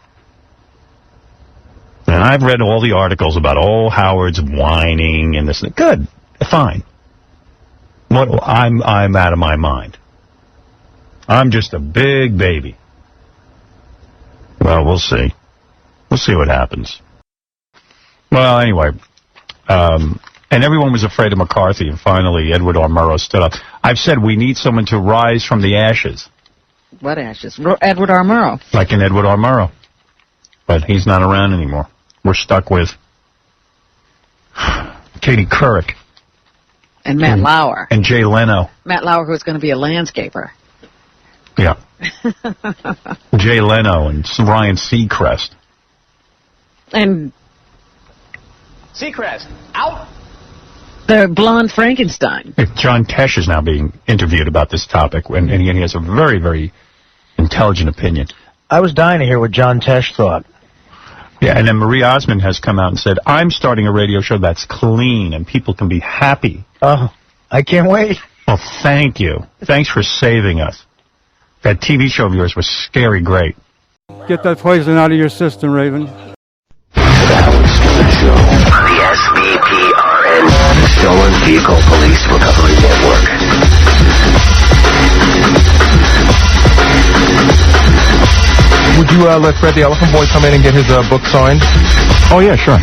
And I've read all the articles about, Howard's whining and this. Good. Fine. Well, I'm out of my mind. I'm just a big baby. Well, we'll see. We'll see what happens. Well, anyway, and everyone was afraid of McCarthy, and finally Edward R. Murrow stood up. I've said we need someone to rise from the ashes. What ashes? Edward R. Murrow. Like an Edward R. Murrow. But he's not around anymore. We're stuck with Katie Couric. And Matt Lauer. And Jay Leno. Matt Lauer, who's going to be a landscaper. Yeah. Jay Leno and Ryan Seacrest. And Seacrest, out! The blonde Frankenstein. John Tesh is now being interviewed about this topic, and he has a very, very intelligent opinion. I was dying to hear what John Tesh thought. Yeah, and then Marie Osmond has come out and said, I'm starting a radio show that's clean and people can be happy. Oh, I can't wait. Well, thank you. Thanks for saving us. That TV show of yours was scary great. Get that poison out of your system, Raven. The Howard Stern Show on the SVPRN, Stolen Vehicle Police Recovery Network. Would you let Fred the Elephant Boy come in and get his book signed? Oh, yeah, sure.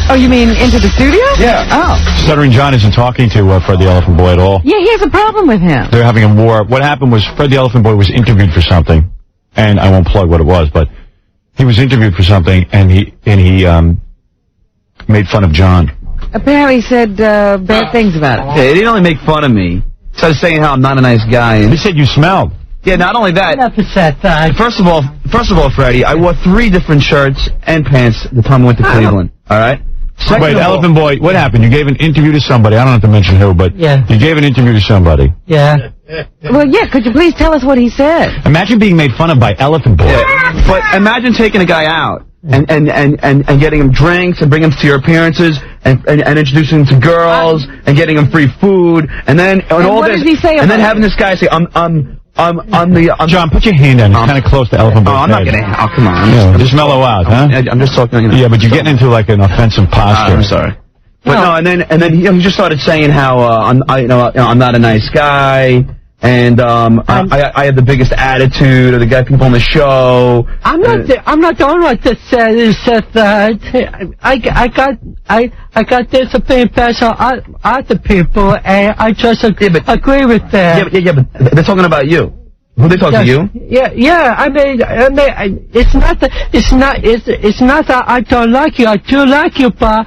Oh, you mean into the studio? Yeah. Oh. Stuttering John isn't talking to Fred the Elephant Boy at all. Yeah, he has a problem with him. They're having a war. What happened was Fred the Elephant Boy was interviewed for something, and I won't plug what it was, but he was interviewed for something, and he made fun of John. Apparently he said bad things about it. Yeah, he didn't only make fun of me. He started saying how I'm not a nice guy. And he said you smelled. Yeah, not only that. First of all, Freddie, I wore 3 different shirts and pants the time I went to Cleveland. All right. Wait, Elephant Boy, what happened? You gave an interview to somebody. I don't have to mention who, but you gave an interview to somebody. Yeah. Well, yeah, could you please tell us what he said? Imagine being made fun of by Elephant Boy. Yeah. But imagine taking a guy out and getting him drinks and bringing him to your appearances and introducing him to girls and getting him free food and then all what this does he say and then about having this guy say John, put your hand down. It's kind of close to Elephant Boy's I'm not head. gonna. Oh, come on. Just mellow out, huh? I'm just talking. You know. Yeah, but you're getting into like an offensive posture. I'm sorry. But no, and then he just started saying how I'm not a nice guy, and I have the biggest attitude of the guy people on the show. I'm not the only one that said that. I got this opinion based on other people, and I just agree with that. Yeah, but they're talking about you. Who they talk to you? Yeah. I mean, it's not that I don't like you. I do like you, but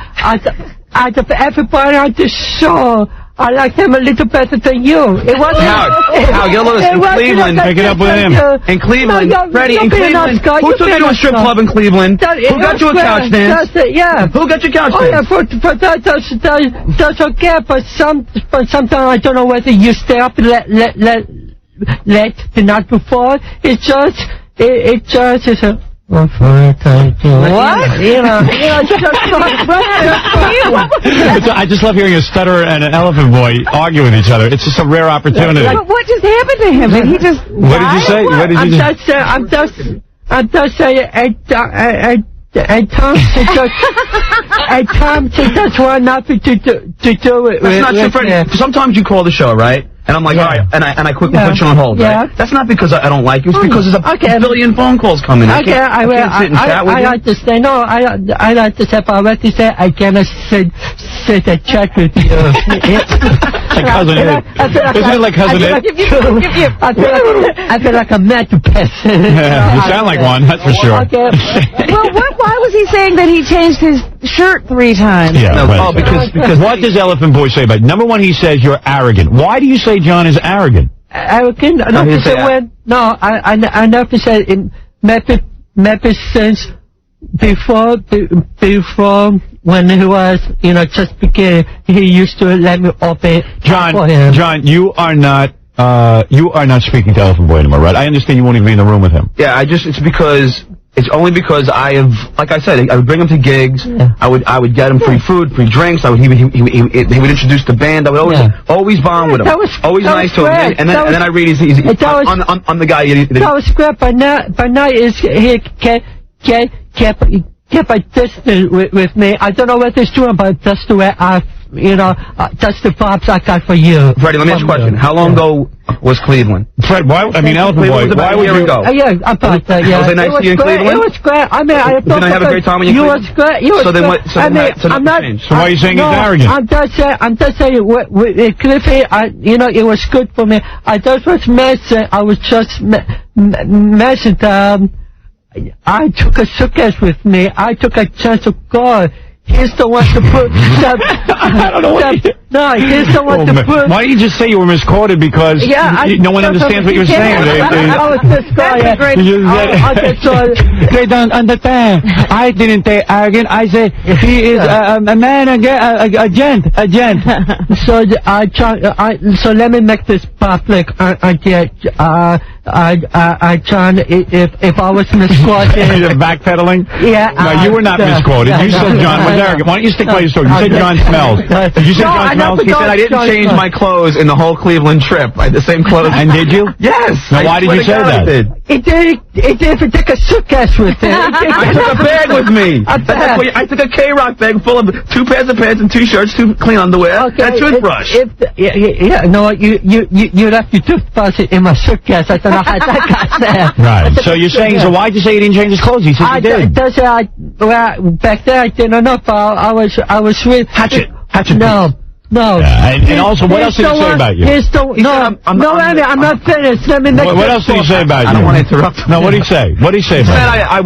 out of everybody on the show, I like them a little better than you. It wasn't. Howard, get a look in Cleveland. Pick it up with him. In Cleveland, Freddie, in Cleveland. Who took you to a strip club in Cleveland? Who got you a couch dance? Yeah. Who got you a couch dance? Oh, yeah, that's okay, but sometimes I don't know whether you stay up late the night before. It just is a... What? I just love hearing a stutterer and an Elephant Boy argue with each other. It's just a rare opportunity. But what just happened to him? Did he just What did you say? What did you say? I'm just saying, Tom just want nothing to do it. That's not true, Freddie. Sometimes you call the show, right? And I'm like, all right, and I quickly put you on hold, right? That's not because I don't like you. It's because there's a billion phone calls coming. I can't sit and chat with you. I like to say, no, I like to say, if I want to say, I cannot sit and chat with you. Like Cousin Ed. Isn't it like Cousin Ed? I feel like a mad person. You sound like one, that's for sure. Well, why was he saying that he changed his shirt 3 times? Yeah, no, right. because what does Elephant Boy say about it? Number one, he says you're arrogant. Why do you say John is arrogant? Arrogant? I never said in maybe since before when he was, just beginning, he used to let me obey. John, you are not speaking to Elephant Boy anymore, right? I understand you won't even be in the room with him. Yeah, it's only because I have, like I said, I would bring him to gigs. Yeah. I would get him free food, free drinks. He would introduce the band. I would always bond with him. Always nice to him. And then I read he's I'm the guy. That was great, but now he kept kept a distance with me. I don't know what it's doing, but that's the way that's the vibes I got for you. Freddie, let me ask you a question. How long ago was Cleveland? Fred, why? I mean, Elephant Boy, why would you go? Yeah, about that. Yeah, was it nice to you in Cleveland? It was great. I mean, Didn't I have a great time when you was great. You was so then great. what? So then I'm not. So why are you saying he's arrogant? I'm just saying. Cliffy, it was good for me. I just was mentioning. I was just mentioned. I took a suitcase with me. I took a chance of God. He's the one to put. I don't know what. No, he's the one to put. Why don't you just say you were misquoted because no one understands what you're saying? I was this guy. They don't understand. I didn't say arrogant. I said he is a man, a gent. So so let me make this public. John, if I was misquoted. You're backpedaling? Yeah. No, you were not misquoted. You said John was arrogant. Why don't you stick by your story? You said John smells. Did you say John smells? He said I didn't change my clothes in the whole Cleveland trip. I had the same clothes. And did you? Yes. Now, why did you say that? It did take a suitcase with it. I took a bag with me. I took a K-Rock bag full of 2 pairs of pants and 2 shirts, 2 clean underwear, and a toothbrush. No, you left your toothbrush in my suitcase. I don't know how that got there. Right. So you're saying, so why'd you say he didn't change his clothes? He said he did. Back there I didn't know. I was with Hatchet. No. Yeah, and also, what else did he say about you? I'm not finished. Let me make what else did he say about you? I don't want to interrupt. No, what did he say? What did he say about you? I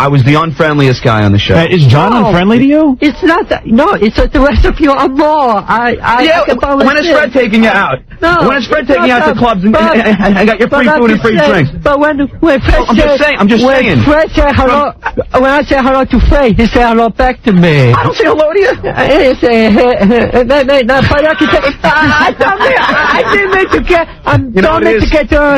was the unfriendliest guy on the show. Is John unfriendly to you? It's not that. No, it's that the rest of you are more. When is Fred taking you out? No. When is Fred taking you out to clubs and got your free food and free drinks? But when Fred I'm just saying. When Fred said hello, when I say hello to Fred, he said hello back to me. I don't say hello to you. He said, I didn't mean to get.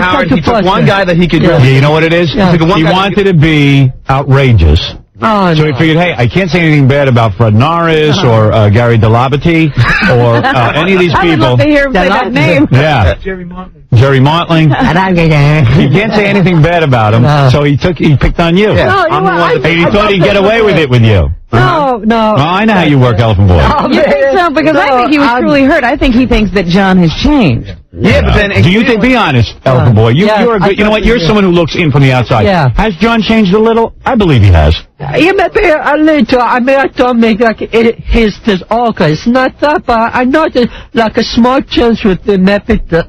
Howard, he took one guy that he could. Yeah, you know what it is? Yeah. He wanted to be outrageous. Oh, so he figured, hey, I can't say anything bad about Fred Norris or Gary Delabate or any of these people. I would love to hear him say that name. Yeah. Jerry Montling. He can't say anything bad about him, so he picked on you. Yeah. And he thought he'd get away with it with you. No. Well, I know how you work, Elephant Boy. You think so? Because I think he was truly hurt. I think he thinks that John has changed. Yeah, but then... Do you think, be honest, Elephant Boy, you're a good, you know what, you're someone who looks in from the outside. Yeah. Has John changed a little? I believe he has. Yeah, maybe a little. I mean, I don't make like he's this awkward. It's not that, but I know there's like a small chance with the maybe the...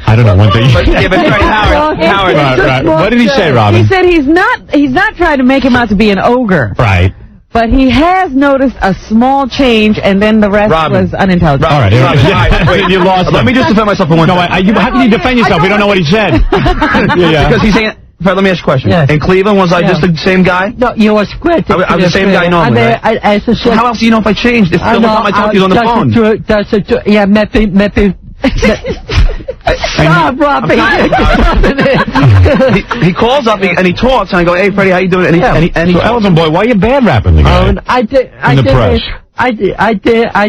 I don't know one thing. Howard. Right. What did he say, Robin? He said he's not trying to make him out to be an ogre. Right. But he has noticed a small change, and then the rest was unintelligent. All right. You lost. Let me just defend myself for one second. How can you defend yourself? We don't know what he said. Because he's saying... Fred, let me ask you a question. Yeah. In Cleveland, was I just the same guy? No, you was great. I was the same guy normally, right? How else do you know if I changed? It's still the time I talked to you on the phone. Yeah, maybe... Stop, Robbie. He calls up and he talks, and I go, "Hey, Freddie, how you doing?" And so, Elephant Boy, why are you bad rapping the guy? I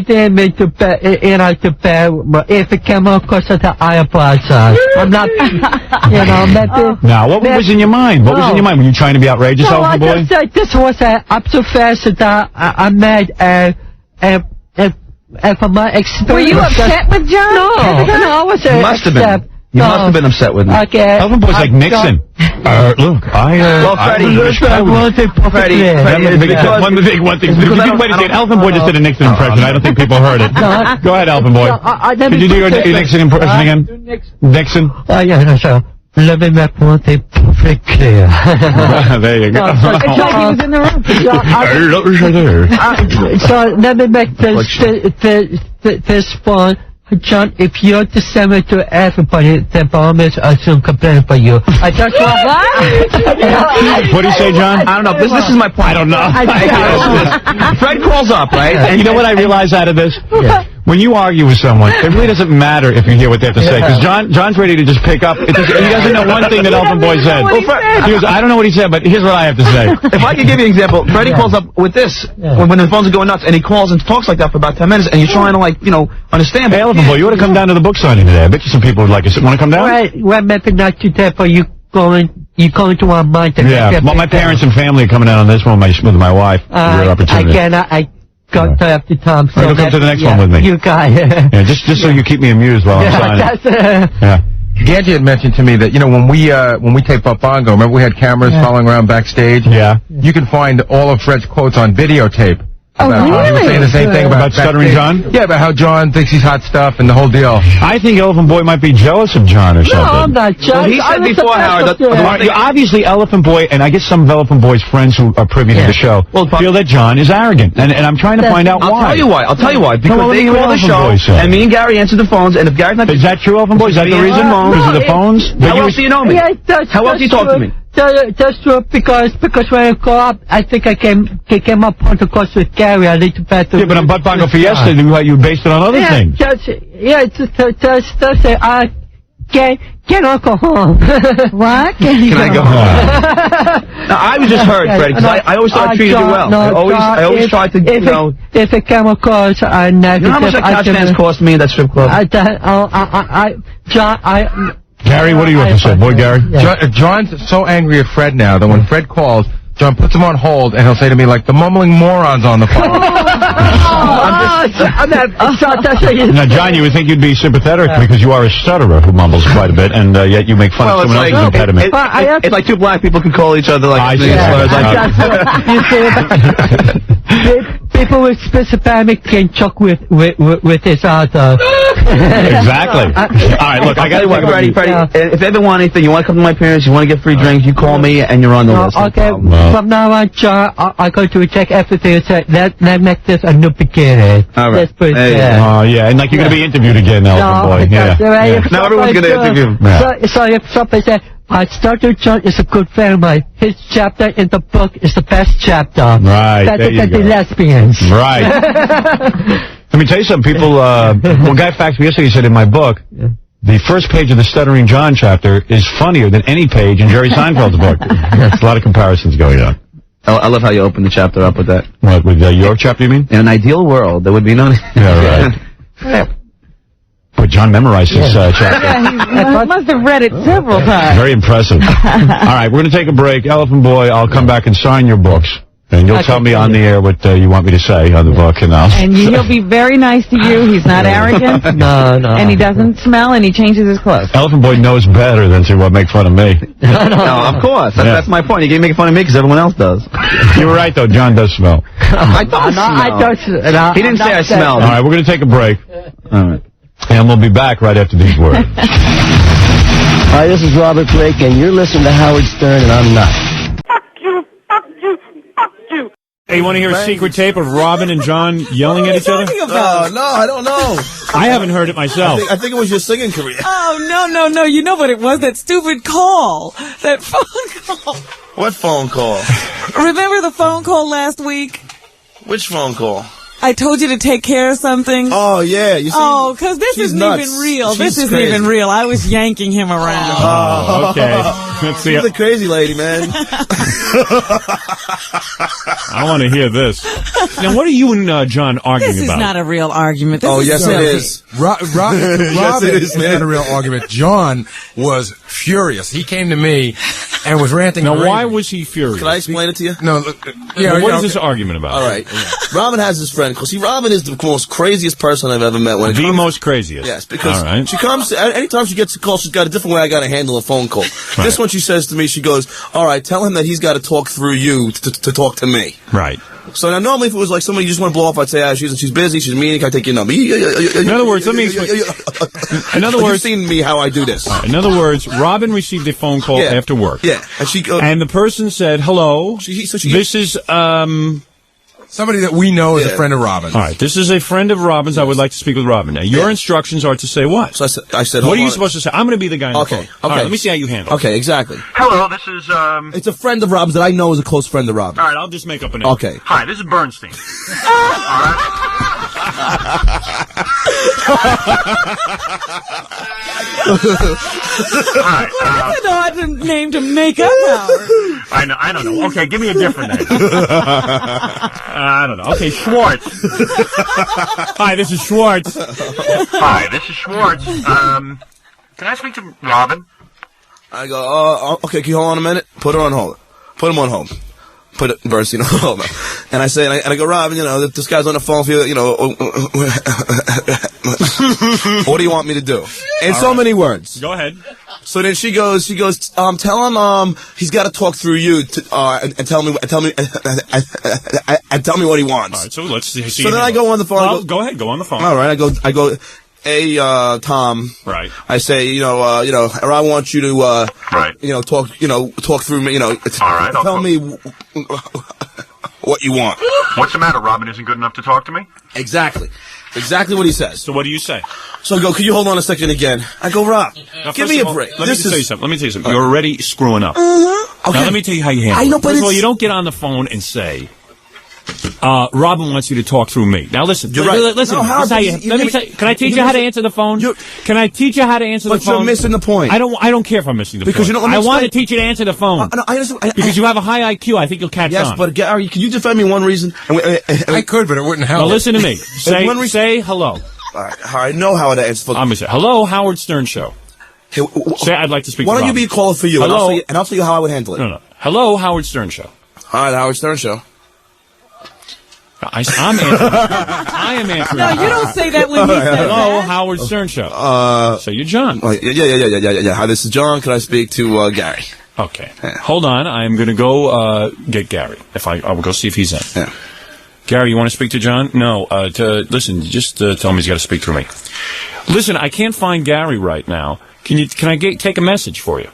did mean to bet, if it came out because of that, I apologize. I'm not, maybe. Now, what was in your mind? What was in your mind? Were you trying to be outrageous, Elephant Boy? I just said this was an observation that I made, from my experience. Were you upset with John? No, I was upset. You must have been upset with me. Okay. Elephant Boy's like Nixon. Look, Freddie, one thing. Wait a second, Elephant Boy just did a Nixon impression. I don't think people heard it. Go ahead, Elephant Boy. Could you do your Nixon impression again? Nixon? Yeah, so. Let me make one thing perfectly clear. There you go. It's like he was in the room. So let me make this one. John, if you're the same to everybody, then by all means, I shouldn't complain for you. I just want... What do you say, John? I don't know. This is my point. I don't know. Fred calls up, right? And you know what I realize out of this? Yeah. When you argue with someone, it really doesn't matter if you hear what they have to say, because John's ready to just pick up. He doesn't know one thing that Elephant Boy said. He goes, I don't know what he said, but here's what I have to say. If I could give you an example, Freddie calls up with this, when the phones are going nuts, and he calls and talks like that for about 10 minutes, and you're trying to, understand. Hey, Elephant Boy, you ought to come down to the book signing today. I bet you some people would like it. Want to come down? Well, maybe not today, but you going You going to want mine to Yeah, my parents and family are coming out on this one with my wife. Rare opportunity. I got to have the time. So come to the next one with me. You got it. Yeah, just so you keep me amused while I'm signing. Yeah. Ganji had mentioned to me that, you know, when we tape up Bongo, remember we had cameras following around backstage? Yeah. You can find all of Fred's quotes on videotape. Oh, He was saying the same thing about Stuttering John? Yeah, about how John thinks he's hot stuff and the whole deal. I think Elephant Boy might be jealous of John or something. No, I'm not jealous. Well, he said before, Howard, obviously Elephant Boy, and I guess some of Elephant Boy's friends who are privy to the show, feel that John is arrogant, and I'm trying to find out why. I'll tell you why. Because they call the show, and me and Gary answer the phones, and if Gary's not... Is that true, Elephant Boy? Is that the reason? Because of the phones? How else do you know me? How else do you talk to me? That's true, because when I go up, I think I came up on the course with Gary. I need to bet. Yeah, but on Butt Bongo Fiesta, you based it on other things. Can I go home? What? Can I go home? No, I was just hurt, Fred, because I always thought I treated you well. I always tried to, you know... If it came across, I never... You know how much that couch dance cost me in that strip club? Gary, what do you have to say? Boy, Gary? John's so angry at Fred now that when Fred calls, John puts him on hold, and he'll say to me, like, the mumbling moron's on the phone. Now, John, you would think you'd be sympathetic because you are a stutterer who mumbles quite a bit, and yet you make fun of someone else's impediment. It's like two black people can call each other like... People with Hispanic can chuck with his other. Exactly. All right, look, I got to work. Freddie, if you ever want anything, you want to come to my parents, you want to get free drinks, you call me, and you're on the list. Okay, from now on, John, I'm going to reject everything and say, let's make this a new beginning. All right. Oh, yeah, and like you're going to be interviewed again, Elephant Boy. Yeah. Now everyone's going to interview. So if somebody says, I started John is a good friend of mine. His chapter in the book is the best chapter. Right. Better than the lesbians. Right. Let me tell you something. People, one guy faxed me yesterday, he said in my book, the first page of the Stuttering John chapter is funnier than any page in Jerry Seinfeld's book. There's a lot of comparisons going on. I love how you open the chapter up with that. What, with your chapter, you mean? In an ideal world, there would be no... Yeah, right. But John memorized his chapter. Yeah, he must have read it several times. Very impressive. All right, we're going to take a break. Elephant Boy, I'll come back and sign your books. And you'll tell me on the air what you want me to say on the book. And he'll be very nice to you. He's not arrogant. No. And he doesn't smell, and he changes his clothes. Elephant Boy knows better than to make fun of me. No, of course. That's my point. You can't make fun of me because everyone else does. You were right, though. John does smell. I don't smell. He didn't say I smelled. All right, we're going to take a break. All right. And we'll be back right after these words. Hi, this is Robert Blake, and you're listening to Howard Stern, and I'm not. Hey, you want to hear a secret tape of Robin and John yelling at each other? No, I don't know. I haven't heard it myself. I think it was your singing career. Oh, no. You know what it was? That stupid call. That phone call. What phone call? Remember the phone call last week? Which phone call? I told you to take care of something. Oh, yeah. You see, because this isn't nuts. even real. She's this isn't crazy. even real. I was yanking him around. Oh, okay. Let's see. She's a crazy lady, man. I want to hear this. Now, what are you and John arguing This is about? not a real argument. This yes, it is. Robin is not a real argument. John was furious. He came to me and was ranting. Now, why was he furious? Can I explain it to you? No. What is this argument about? All right. Robin has this friend. See, Robin is the most craziest person I've ever met. The most craziest? Yes, because all right. she comes, anytime she gets a call, she's got a different way I got to handle a phone call. Right. This one she says to me, she goes, all right, tell him that he's got to talk through you to talk to me. Right. So now normally if it was like somebody you just want to blow off, I'd say, she's busy, she's mean, can I take your number? In other words, let me explain. In other words, you've seen me how I do this. In other words, Robin received a phone call after work. Yeah. And the person said, hello, this is, somebody that we know is a friend of Robin's. All right, this is a friend of Robin's. I would like to speak with Robin. Now, your instructions are to say what? So I said, what are you supposed to say? I'm going to be the guy on the phone. Okay. All right, let me see how you handle it. Okay, exactly. Hello, this is, It's a friend of Robin's that I know is a close friend of Robin's. All right, I'll just make up a name. Okay. Hi, this is Bernstein. All right. That's an odd name to make up, Howard. I don't know. Okay, give me a different name. I don't know. Okay, Schwartz. Hi, this is Schwartz. Hi, this is Schwartz. Can I speak to Robin? I go, okay, can you hold on a minute? Put her on hold. Put him on hold. Put it, Bernstein on hold. And I say, and I go, Rob, you know, this guy's on the phone for you, you know, what do you want me to do? In so many words. Go ahead. So then she goes, tell him, he's got to talk through you, and tell me what he wants. All right, so let's see. So then I go on the phone. Well, go ahead, go on the phone. All right, I go, hey, Tom. Right. I say, I want you to, talk through me, All right, tell me what you want. What's the matter? Robin isn't good enough to talk to me? Exactly what he says. So what do you say? So I go, could you hold on a second again? I go, Rob, give me a break. Let me tell you something. You're already screwing up. Okay. Now let me tell you how you handle I know, it. but First of all, you don't get on the phone and say, Robin wants you to talk through me. Now listen, you're right. Listen, No, let me tell you, can I teach you how to answer the phone? Can I teach you how to answer the phone? But you're missing the point. I don't care if I'm missing the because point. I want to teach you to answer the phone. Because you have a high IQ, I think you'll catch on. Yes, but Gary, can you defend me one reason? I could, but it wouldn't help. Now listen to me. Say hello. All right, I know how to answer. I'm gonna say hello, Howard Stern Show. Say I'd like to speak. Why to don't Robin. you be a caller for you? Hello, and I'll tell you how I would handle it. No. Hello, Howard Stern Show. Hi, the Howard Stern Show. I'm answering. I am answering. No, you don't say that when he says hello, that. Howard Stern Show. So you're John. Yeah. Hi, this is John. Can I speak to Gary? Okay. Hold on. I'm going to go get Gary. I will go see if he's in. Yeah. Gary, you want to speak to John? No. Listen, just tell him he's got to speak through me. Listen, I can't find Gary right now. Can I take a message for you?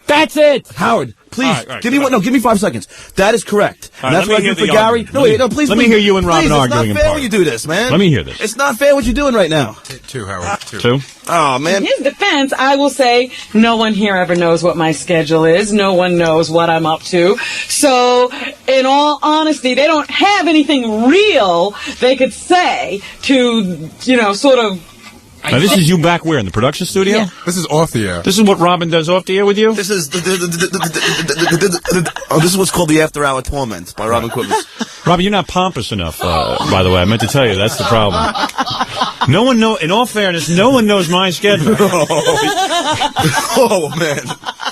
That's it, Howard. Please, all right, give me 5 seconds. That is correct. All And right, that's what I do for Gary. Please. Let me hear you and Robin arguing in It's not fair part. when you do this, man. Let me hear this. It's not fair what you're doing right now. Two, Howard. Two? Oh, man. In his defense, I will say no one here ever knows what my schedule is. No one knows what I'm up to. So, in all honesty, they don't have anything real they could say to, sort of... Now, this is you back where? In the production studio? Yeah. This is off the air. This is what Robin does off the air with you? This is this is what's called the After Hour Torment by Robin Quivers. Robin, you're not pompous enough, by the way. I meant to tell you, that's the problem. In all fairness, no one knows my schedule. Oh, man.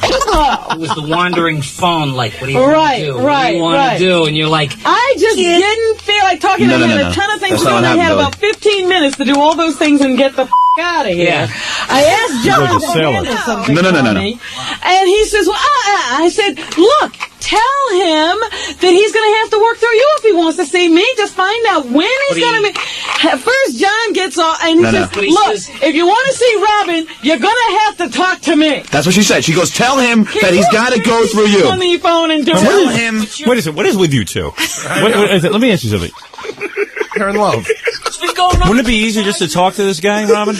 It was the wandering phone, like, what do you want to do? What do you want to do? And you're like... I just didn't feel like talking. I had a ton of things to do, and I had about 15 minutes to do all those things and get the out of here. Yeah. I asked John to handle something for me, and he says, well, I said, look, tell him that he's going to have to work through you if he wants to see me. Just find out when he's going to be. First, John gets off, and he says, look, if you want to see Robin, you're going to have to talk to me. That's what she said. She goes, tell him that he's got to go through you. On the phone and do tell him. Wait a second. What is with you two? Let me ask you something. They're in love. Wouldn't it be easier just to talk to this guy, Robin?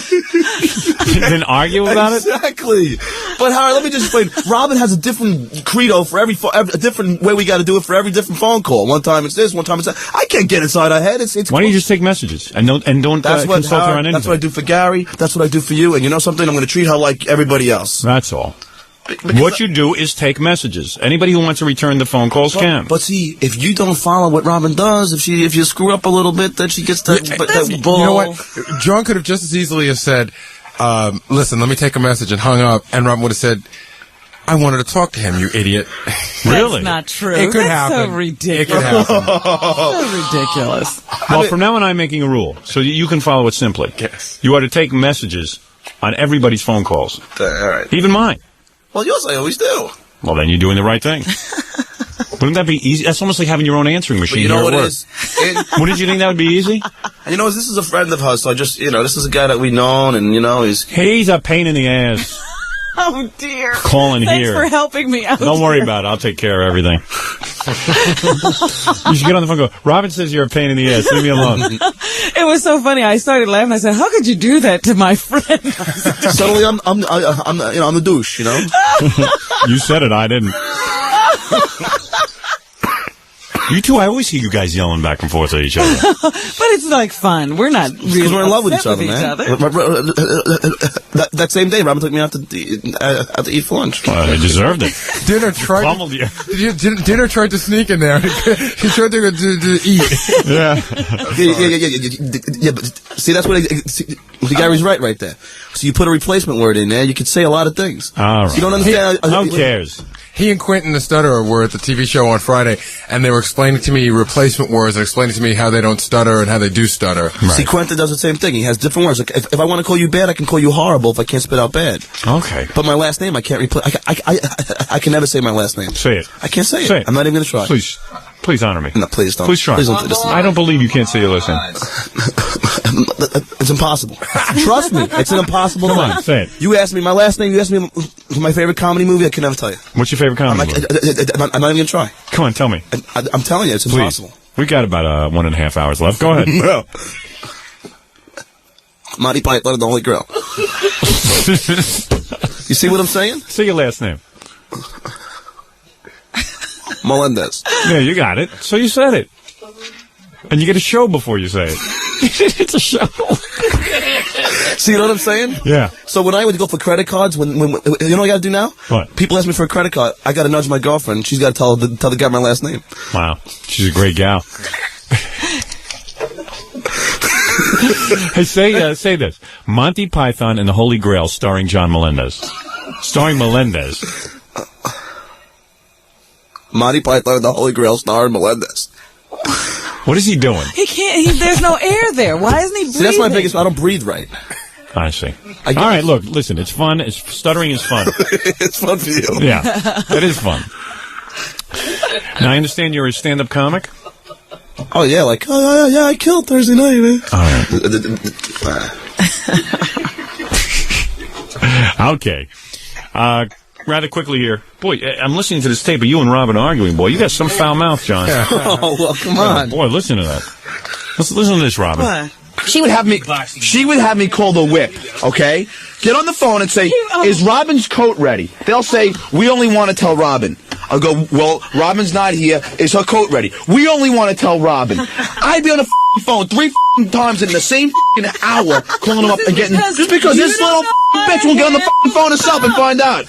Than argue about it? Exactly. But Howard, let me just explain. Robin has a different credo for a different way we got to do it for every different phone call. One time it's this, one time it's that. I can't get inside her head. It's Why don't you just take messages and don't consult her on anything? That's what I do for Gary. That's what I do for you. And you know something? I'm going to treat her like everybody else. That's all. What you do is take messages. Anybody who wants to return the phone calls can. But see, if you don't follow what Robin does, if you screw up a little bit, then she gets that ball. You know what? John could have just as easily have said, listen, let me take a message, and hung up, and Robin would have said, I wanted to talk to him, you idiot. Really? That's not true. It could That's happen. so ridiculous. It could happen. So ridiculous. Well, from now on, I'm making a rule, so you can follow it simply. Yes. You are to take messages on everybody's phone calls. All right. Even mine. Well, yours I always do. Well, then you're doing the right thing. Wouldn't that be easy? That's almost like having your own answering machine. But you know here what at it work. is? Wouldn't you think that would be easy? And you know, this is a friend of hers, so I just, this is a guy that we've known, and, He's a pain in the ass. Oh, dear. Calling Thanks here. for helping me out. Don't worry about it. I'll take care of everything. You should get on the phone and go, Robin says you're a pain in the ass. Leave me alone. It was so funny. I started laughing. I said, how could you do that to my friend? Suddenly, I'm the douche, You said it. I didn't. You two, I always hear you guys yelling back and forth at each other. But it's like fun. We're not really Because we're in love with each upset other, man. That same day, Robin took me out to eat for lunch. Well, I deserved it. Dinner tried to sneak in there. He tried to eat. Yeah. Yeah, but see, that's what Gary's right there. So you put a replacement word in there, you could say a lot of things. All right. So you don't understand. Who cares? He and Quentin the Stutterer were at the TV show on Friday, and they were explaining to me replacement words and explaining to me how they don't stutter and how they do stutter. Right. See, Quentin does the same thing. He has different words. Like, if I want to call you bad, I can call you horrible if I can't spit out bad. Okay. But my last name, I can't replace. I can never say my last name. Say it. I can't say it. I'm not even going to try. Please honor me. No, please don't. Please try. Please don't do this. I don't believe you can't say your last name. It's impossible. Trust me, it's an impossible thing. Come on, say it. You asked me my last name. You asked me my favorite comedy movie. I can never tell you. What's your favorite comedy movie? I'm not even going to try. Come on, tell me. I'm telling you, it's impossible. We got about 1.5 hours left. Go ahead. No. Monty Python and the Holy Grail. You see what I'm saying? Say your last name. Melendez. Yeah, you got it. So you said it. And you get a show before you say it. It's a show. See, you know what I'm saying? Yeah. So when I would go for credit cards, when you know what I got to do now? What? People ask me for a credit card. I got to nudge my girlfriend. She's got to tell the guy my last name. Wow. She's a great gal. Hey, say this. Monty Python and the Holy Grail starring John Melendez. Starring Melendez. Monty Python and the Holy Grail starring Melendez. What is he doing? He can't. There's no air there. Why isn't he breathing? See, that's my biggest. I don't breathe right. I see. All right, look, listen. It's fun. Stuttering is fun. It's fun for you. Yeah, it is fun. Now, I understand you're a stand-up comic? Oh, yeah, like, yeah, I killed Thursday night, man. All right. Okay. Rather quickly here. Boy, I'm listening to this tape of you and Robin arguing. Boy, you got some foul mouth, John. Oh, well, come on. Boy, listen to that. Listen to this, Robin. What? She would have me call the whip, okay? Get on the phone and say, is Robin's coat ready? They'll say, we only want to tell Robin. I'll go, well, Robin's not here. Is her coat ready? We only want to tell Robin. I'd be on the phone 3 times in the same hour calling him up and getting... Just because this little bitch will get on the phone herself and find out.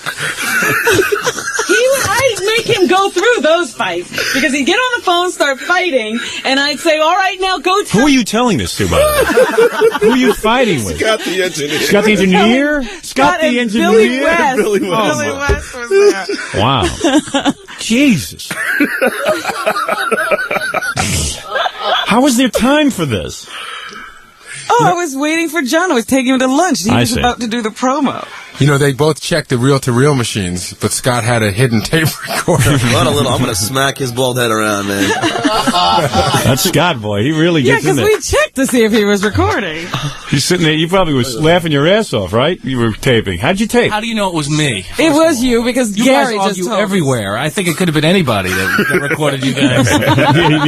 I'd make him go through those fights because he'd get on the phone, start fighting, and I'd say, all right, now go tell... Who are you telling this to, by the way? Who are you fighting with? Scott the engineer. Scott the engineer? Scott the engineer? Billy West. Billy West. Billy West was there. Wow. Jesus. How was there time for this? Oh, I was waiting for John. I was taking him to lunch. He was about to do the promo. You know, they both checked the reel-to-reel machines, but Scott had a hidden tape recorder. What a little... I'm going to smack his bald head around, man. That's Scott, boy. He really gets in there. Yeah, because we checked to see if he was recording. He's sitting there. You probably was laughing your ass off, right? You were taping. How'd you tape? How do you know it was me? It was you, because Gary guys just argue told everywhere. I think it could have been anybody that recorded you guys.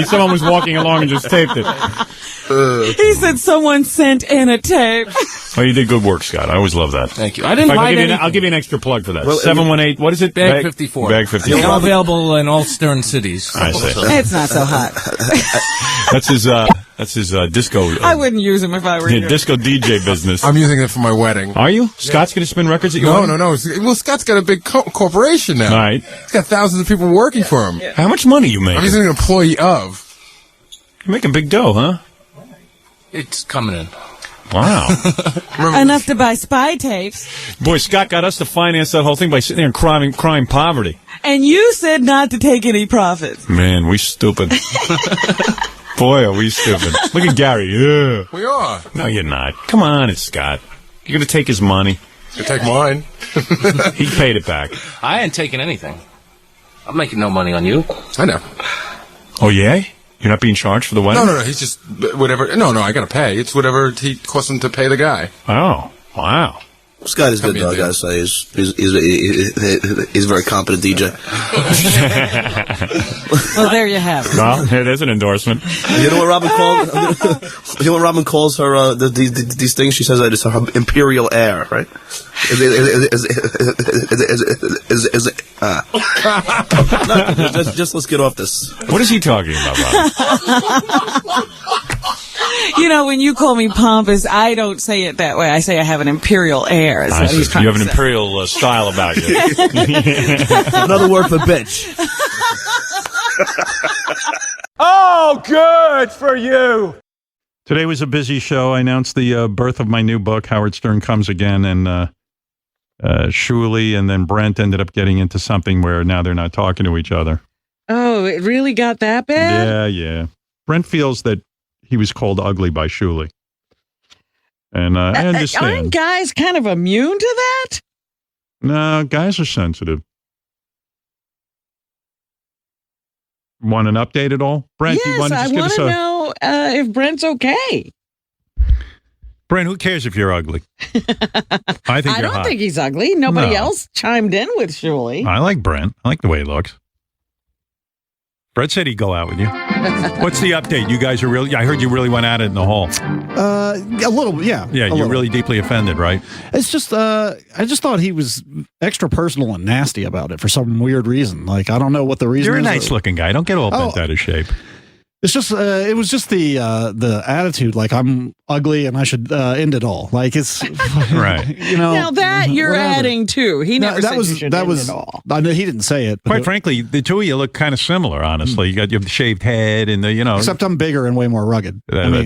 Someone was walking along and just taped it. He said someone sent in a tape. Well, you did good work, Scott. I always love that. Thank you. I didn't hide anything. I'll give you an extra plug for that. Well, 718, what is it? Bag 54. Bag 54. I'm available in all Stern cities. I see. It's not so hot. That's his disco. I wouldn't use him if I were you. Disco DJ business. I'm using it for my wedding. Are you? Scott's going to spin records at your wedding? No. Well, Scott's got a big corporation now. All right. He's got thousands of people working for him. How much money you making? I'm just an employee of. You're making big dough, huh? It's coming in. Wow. Enough to buy spy tapes. Boy, Scott got us to finance that whole thing by sitting there and crying poverty. And you said not to take any profits. Man, we stupid. Boy, are we stupid. Look at Gary. Yeah. We are. No, you're not. Come on, it's Scott. You're going to take his money. You take mine. He paid it back. I ain't taking anything. I'm making no money on you. I know. Oh, yeah? You're not being charged for the wedding? No. He's just whatever. No, I got to pay. It's whatever he costs him to pay the guy. Oh, wow. Scott is good, though, I gotta say. He's a very competent DJ. Well, there you have it. Well, there's an endorsement. You know what Robin calls? You know what Robin calls her? These things. She says that it's her imperial air, right? Just let's get off this. What is he talking about, Rob? You know, when you call me pompous, I don't say it that way. I say I have an imperial air. You have an imperial style about you. Another word for bitch. Oh, good for you. Today was a busy show. I announced the birth of my new book, Howard Stern Comes Again, and Shuli and then Brent ended up getting into something where now they're not talking to each other. Oh, it really got that bad? Yeah. Brent feels that he was called ugly by Shuli. And I understand. Aren't guys kind of immune to that? No, guys are sensitive. Want an update at all? Brent, yes, you want to just I want to know if Brent's okay. Brent, who cares if you're ugly? I don't think he's ugly. Nobody else chimed in with Shuli. I like Brent. I like the way he looks. Brett said he'd go out with you. What's the update? You guys are really... I heard you really went at it in the hall. A little, yeah. Yeah, you're really deeply offended, right? It's just, I just thought he was extra personal and nasty about it for some weird reason. Like, I don't know what the reason is. You're a nice-looking guy. Don't get all bent out of shape. It's just, it was just the attitude, like I'm ugly and I should end it all. Like it's right. You know, now that you're adding to, he never said you should end it all. I know he didn't say it. Quite frankly, the two of you look kind of similar. Honestly, you got your shaved head and Except I'm bigger and way more rugged. Yeah.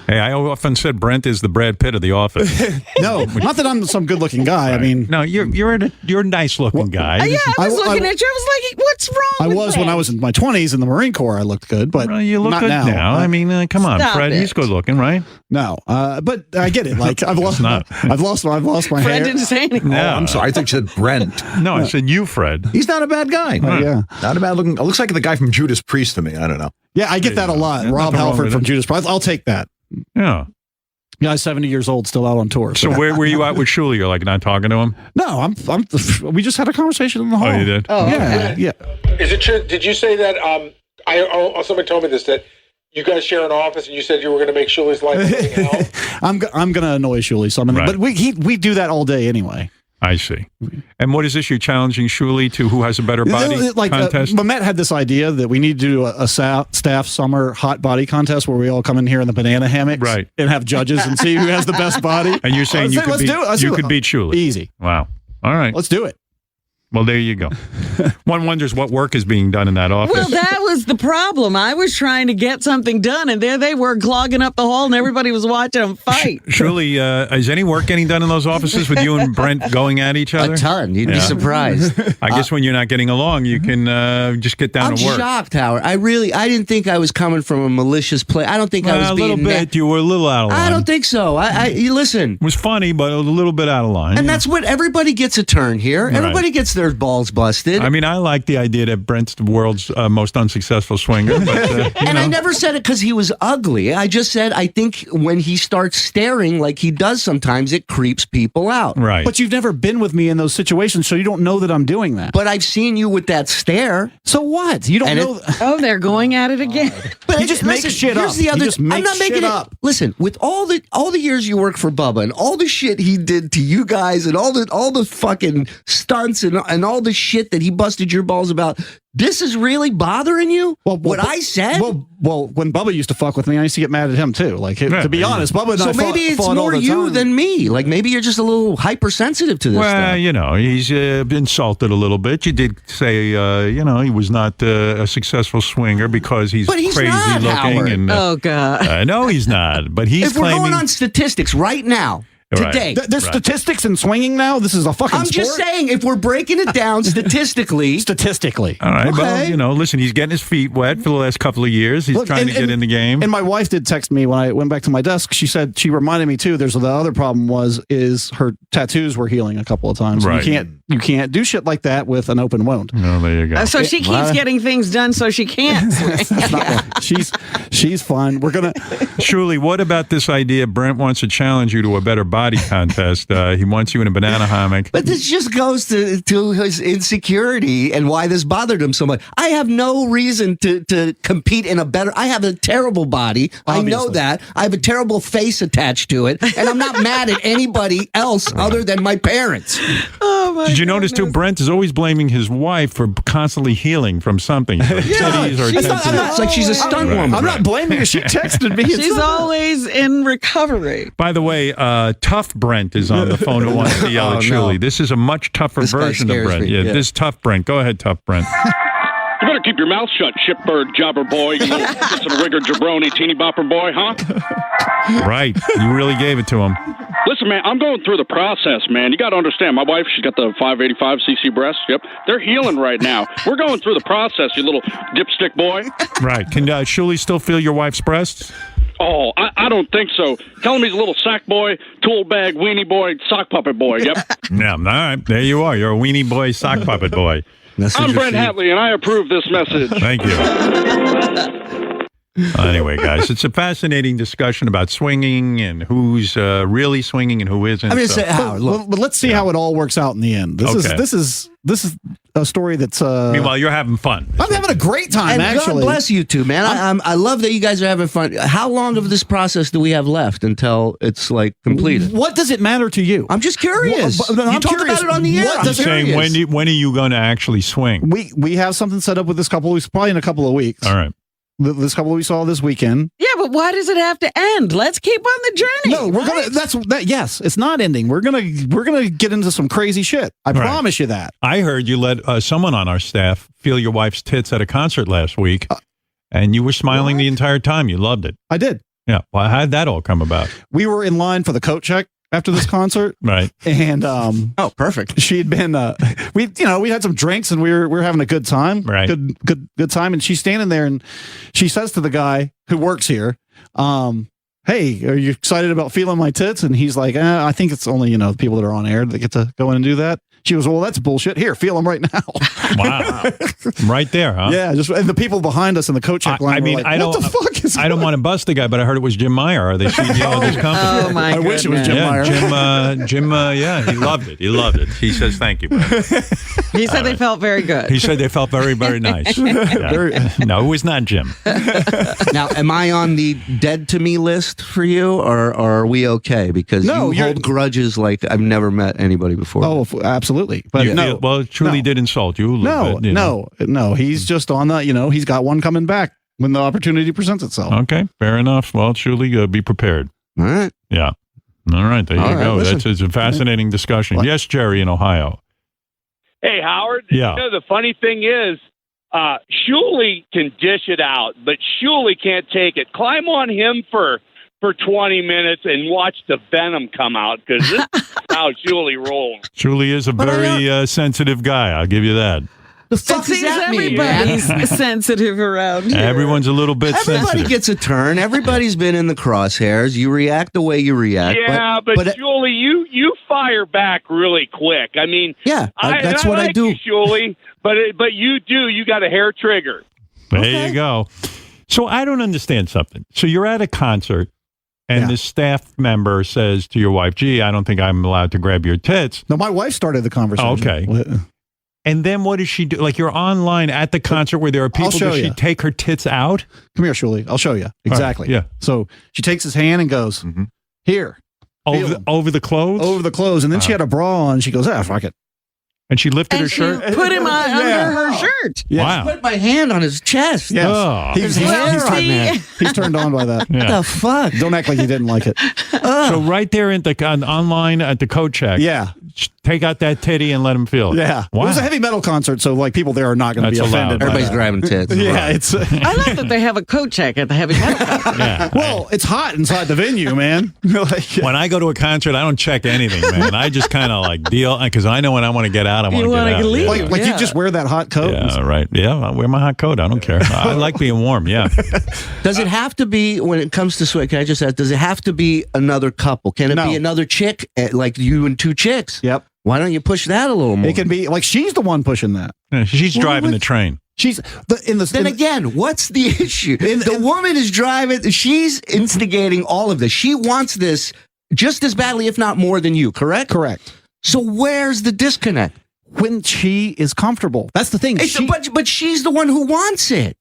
Hey, I often said Brent is the Brad Pitt of the office. No, not that I'm some good-looking guy. Right. I mean, no, you're a nice-looking guy. Yeah, I was looking at you. I was like, "What's wrong?" I was when I was in my 20s in the Marine Corps. I looked good, but you look not good now. I mean, come on, Fred. He's good-looking, right? No, but I get it. Like I've lost my Fred hair. didn't say anything. No, I'm sorry. I think you said Brent. No, I said you, Fred. He's not a bad guy. Yeah, not a bad looking. It looks like the guy from Judas Priest to me. I don't know. Yeah, I get that a lot. Rob Halford from Judas Priest. I'll take that. Yeah. Guy's 70 years old, still out on tour. So where were you at with Shuli? You're like not talking to him? No, we just had a conversation in the hall. Oh, you did? Oh, yeah. Is it true? Did you say that? Somebody told me this, that you guys share an office, and you said you were going to make Shuli's life a living hell. I'm going to annoy Shuli, so but we do that all day anyway. I see. And what is this? You're challenging Shuli to who has a better body contest? Mamet had this idea that we need to do a staff summer hot body contest where we all come in here in the banana hammocks and have judges and see who has the best body. And you're saying you could beat Shuli? Easy. Wow. All right. Let's do it. Well, there you go. One wonders what work is being done in that office. Well, that was the problem. I was trying to get something done, and there they were clogging up the hall, and everybody was watching them fight. Surely, is any work getting done in those offices with you and Brent going at each other? A ton. You'd be surprised. I guess when you're not getting along, you can just get down to work. I'm shocked, Howard. I didn't think I was coming from a malicious place. I don't think I was being... A little bit. You were a little out of line. I don't think so. You listen. It was funny, but a little bit out of line. And that's what everybody gets a turn here. Right. Everybody gets their balls busted. I mean, I like the idea that Brent's the world's most unsuccessful swinger. But, and I never said it because he was ugly. I just said I think when he starts staring like he does sometimes, it creeps people out. Right. But you've never been with me in those situations, so you don't know that I'm doing that. But I've seen you with that stare. So what? You don't know. Oh, they're going at it again. But you just make shit up. I'm not making it up. Listen, with all the years you work for Bubba and all the shit he did to you guys and all the fucking stunts and all the shit that he busted your balls about, this is really bothering you? What I said? Well, when Bubba used to fuck with me, I used to get mad at him too. Like, to be honest, Bubba and I maybe it's more you than me. Like, maybe you're just a little hypersensitive to this stuff. Well, he's insulted a little bit. You did say, he was not a successful swinger because he's crazy not, looking. Howard. And, oh, God. No, he's not. But he's claiming... If we're going on statistics right now, today. There's statistics in swinging now? This is a fucking I'm sport? just saying, if we're breaking it down statistically. All right, okay. Well, listen, he's getting his feet wet for the last couple of years. He's trying to get in the game. And my wife did text me when I went back to my desk. She said, she reminded me too, there's the other problem is her tattoos were healing a couple of times. Right. You can't do shit like that with an open wound. Oh, there you go. So she keeps getting things done so she can't swing. She's fine. We're going to... Shuli, what about this idea Brent wants to challenge you to a better body body contest. He wants you in a banana hammock. But this just goes to his insecurity and why this bothered him so much. I have no reason to compete in a better. I have a terrible body. Obviously. I know that. I have a terrible face attached to it, and I'm not mad at anybody else other than my parents. Did you notice too? Brent is always blaming his wife for constantly healing from something. It's like she's a stunt woman. I'm not blaming her. She texted me. She's always in recovery. By the way, Tough Brent is on the phone who wants to yell at Shuli. This is a much tougher version of Brent. Yeah, this Tough Brent. Go ahead, Tough Brent. You better keep your mouth shut, shipbird jobber boy, you little kissing rigger jabroni teeny bopper boy, huh? Right. You really gave it to him. Listen, man, I'm going through the process, man. You got to understand, my wife, she's got the 585cc breasts. Yep. They're healing right now. We're going through the process, you little dipstick boy. Right. Can Shuli still feel your wife's breasts? Oh, I don't think so. Tell him he's a little sack boy, tool bag, weenie boy, sock puppet boy. Yep. Yeah, all right. There you are. You're a weenie boy, sock puppet boy. I'm Brent Hatley, and I approve this message. Thank you. Anyway, guys, it's a fascinating discussion about swinging and who's really swinging and who isn't. I mean, but let's see how it all works out in the end. This is a story that's. Meanwhile, you're having fun. I'm having a great time. And actually, God bless you two, man. I love that you guys are having fun. How long of this process do we have left until it's like completed? What does it matter to you? I'm just curious. I'm you talked curious. about it on the air. I'm saying when are you going to actually swing? We have something set up with this couple weeks, probably in a couple of weeks. All right. This couple we saw this weekend. Yeah, but why does it have to end? Let's keep on the journey. No, we're gonna. Yes, it's not ending. We're gonna get into some crazy shit. I promise you that. I heard you let someone on our staff feel your wife's tits at a concert last week, and you were smiling the entire time. You loved it. I did. Yeah. Well, how did that all come about? We were in line for the coat check after this concert, right? And perfect. She had been we had some drinks and we were having a good time, right? Good time. And she's standing there and she says to the guy who works here, "Hey, are you excited about feeling my tits?" And he's like, "I think it's only the people that are on air that get to go in and do that." She goes, "Well, that's bullshit. Here, feel them right now." Wow, right there, huh? Yeah, and the people behind us in the coat check line. Were like, what the fuck is I don't want to bust the guy, but I heard it was Jim Meyer. Are they CEO of this company? Oh my I wish it was Jim Meyer. Jim, yeah, he loved it. He loved it. He says thank you. He said they felt very good. He said they felt very, very nice. Yeah. No, it was not Jim. Now, am I on the dead to me list for you, or are we okay? Because you hold grudges like I've never met anybody before. Oh, absolutely. But Shuli did insult you a little bit. No. He's just on the, he's got one coming back when the opportunity presents itself. Okay, fair enough. Well, Shuli, be prepared. All right. Yeah. All right, there you go. Listen. That's a fascinating discussion. What? Yes, Jerry in Ohio. Hey, Howard. Yeah. The funny thing is, Shuli can dish it out, but Shuli can't take it. Climb on him for 20 minutes and watch the venom come out, because this is how Shuli rolls. Shuli is a very sensitive guy. I'll give you that. The fuck does that mean, man? Everybody's sensitive around here. Everyone's a little bit sensitive. Everybody gets a turn. Everybody's been in the crosshairs. You react the way you react. Yeah, but Shuli, you fire back really quick. I mean, that's what I do. You, Shuli, but you do. You got a hair trigger. There you go. So I don't understand something. So you're at a concert, and the staff member says to your wife, "Gee, I don't think I'm allowed to grab your tits." No, my wife started the conversation. Okay. And then what does she do? Like, you're online at the concert where there are people. Does she take her tits out? Come here, Shuli. I'll show you. Exactly. Right, yeah. So she takes his hand and goes, "Here." Over the clothes? Over the clothes. And then she had a bra on. She goes, fuck it. And she lifted her shirt? Put him on under her shirt. Yeah. Wow. I put my hand on his chest. Yes. Oh. He's turned on by that. What the fuck? Don't act like you didn't like it. So right there online at the coat check. Yeah. Take out that titty and let him feel it. Yeah. Wow. It was a heavy metal concert, so like people there are not going to be offended. Everybody's grabbing tits. Yeah. It's. I love that they have a coat check at the heavy metal concert. Yeah. Well, it's hot inside the venue, man. When I go to a concert, I don't check anything, man. I just kind of like deal, because I know when I want to get out, I want to get out. Leave. Like you just wear that hot coat. Yeah, right. Yeah, I wear my hot coat. I don't care. I like being warm. Yeah. Does it have to be, when it comes to sweat, can I just ask, does it have to be another couple? Can it be another chick, like you and two chicks? Yep. Why don't you push that a little more? It can be like she's the one pushing that. Yeah, she's driving the train. She's again, what's the issue? The woman is driving. She's instigating all of this. She wants this just as badly, if not more than you, correct? Correct. So where's the disconnect? When she is comfortable. That's the thing. But she's the one who wants it.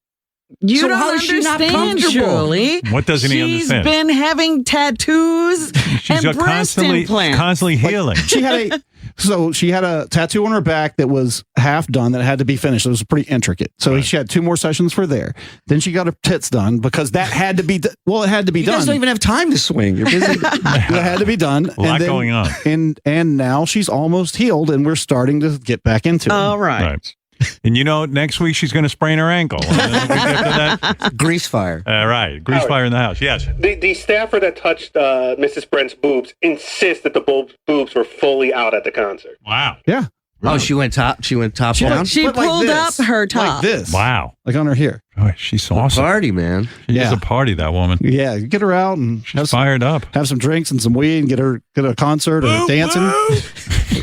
You So don't how is she not understand, comfortable? Julie. What doesn't he understand? She's been having tattoos She's and breast implants. constantly healing. She had a tattoo on her back that was half done that had to be finished. It was pretty intricate. So she had 2 more sessions for there. Then she got her tits done because that had to be it had to be You done. guys don't even have time to swing. You're busy. That had to be done. A lot going on. And now she's almost healed and we're starting to get back into it. All right. And next week she's going to sprain her ankle. And then the week after that, grease fire. Right. Grease fire in the house. Yes. The staffer that touched Mrs. Brent's boobs insists that the boobs were fully out at the concert. Wow. Yeah. Oh, she went top down? She pulled up her top. Like this. Wow. Like on her here. Oh, she's awesome. Party, man. She's a party, that woman. Yeah, get her out and she's fired up. Have some drinks and some weed and get a concert or dancing.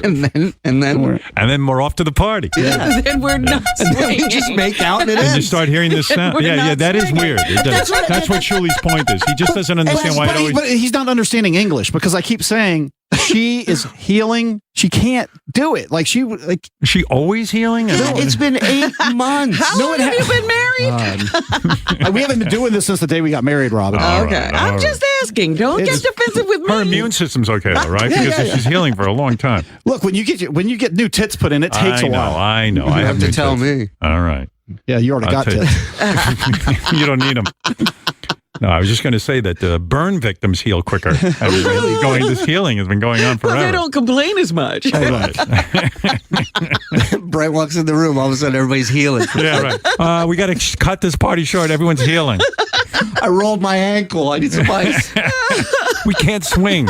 and then we're off to the party. Yeah. Then we're not swinging. Just make out and it And you ends. start hearing this sound. Yeah, that is weird. That's what Shuli's point is. He just doesn't understand why it always... But he's not understanding English because I keep saying she is healing. She can't do it. Like she Is she always healing? Yeah, it's been 8 months. How long have you been married? We haven't been doing this since the day we got married, Robin. Okay. I'm just asking. Don't get defensive with me. Her immune system's okay, though, right? Because she's healing for a long time. Look, when you get new tits put in, it takes a while. I know. You I have to new tell tits. me. All right. Yeah, you already got tits. You don't need them. No, I was just going to say that burn victims heal quicker. This healing has been going on forever. Well, they don't complain as much. Brent walks in the room. All of a sudden, everybody's healing. Yeah, right. We got to cut this party short. Everyone's healing. I rolled my ankle. I need some ice. We can't swing.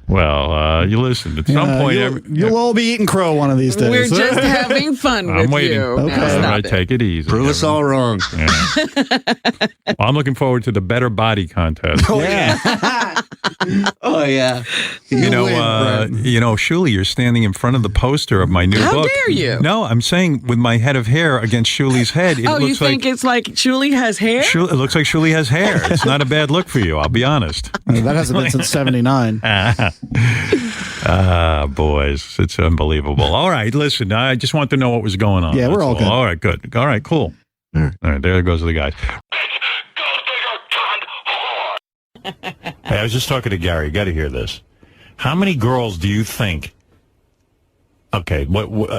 Well, you listen. At some point, you'll all be eating crow one of these days. We're just having fun with I'm waiting. you. Okay. All right, take it easy. Prove us all wrong. Yeah. Well, I'm looking forward to the better body contest. Oh yeah. Oh yeah. You know, Shuli, you're standing in front of the poster of my new book. How dare you? No, I'm saying with my head of hair against Shuli's head. It looks you think it's like Shuli has hair? It looks like Shuli has hair. It's not a bad look for you, I'll be honest. That hasn't been since '79. Boys, it's unbelievable. All right, listen, I just want to know what was going on. Yeah, we're all good. All right, good. All right, cool. All right, there goes the guys. Hey, I was just talking to Gary. You got to hear this. How many girls do you think? Okay,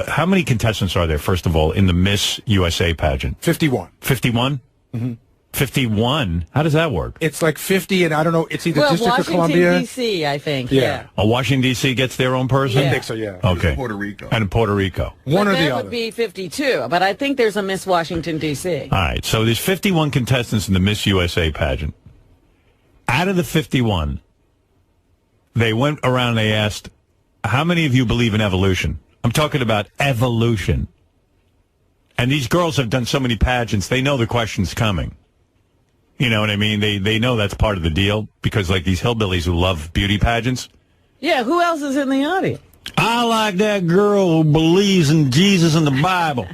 how many contestants are there, first of all, in the Miss USA pageant? 51. 51? Mm-hmm. 51? How does that work? It's like 50, and I don't know. It's either District Washington, of Columbia. D.C., I think. Yeah. Washington, D.C. gets their own person? I think so, yeah. Okay. Puerto Rico. And in Puerto Rico. One or the That other. would be 52, but I think there's a Miss Washington, D.C. All right, so there's 51 contestants in the Miss USA pageant. Out of the 51, they went around and they asked, how many of you believe in evolution? I'm talking about evolution. And these girls have done so many pageants, they know the question's coming. You know what I mean? They know that's part of the deal because, like, these hillbillies who love beauty pageants. Yeah, who else is in the audience? I like that girl who believes in Jesus and the Bible.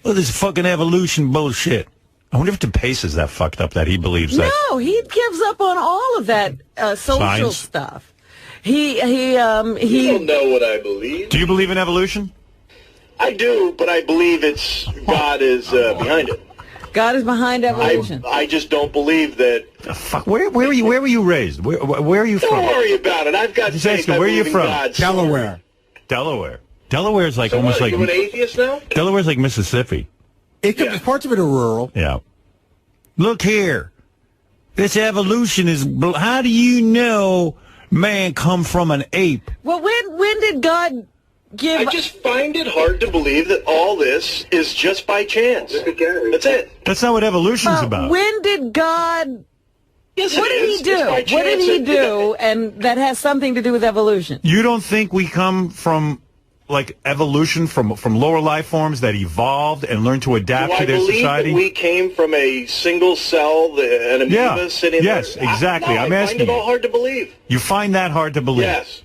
Look at this fucking evolution bullshit. I wonder if DePace is that fucked up that he believes that. No, he gives up on all of that social Science? stuff. He You don't know what I believe. Do you believe in evolution? I do, but I believe it's God is behind it. God is behind evolution. I just don't believe that. Fuck, where were you raised? Where are you from? Don't worry about it. I've got Just faith. asking, I where are you believe in from? God. Delaware. Delaware's like So almost what, like you an atheist now? Delaware's like Mississippi. Parts of it are rural. Yeah. Look here. This evolution is. How do you know man come from an ape? Well, when did God give? I just find it hard to believe that all this is just by chance. That's it. That's not what evolution's about. When did God? Yes, what it did is. he do? It's by What did chance. he do? And that has something to do with evolution. You don't think we come from like evolution from lower life forms that evolved and learned to adapt Do to I their believe society? that we came from a single cell, an amoeba sitting Yes, there? exactly. No, I'm I asking find it you. all hard to believe. You find that hard to believe? Yes.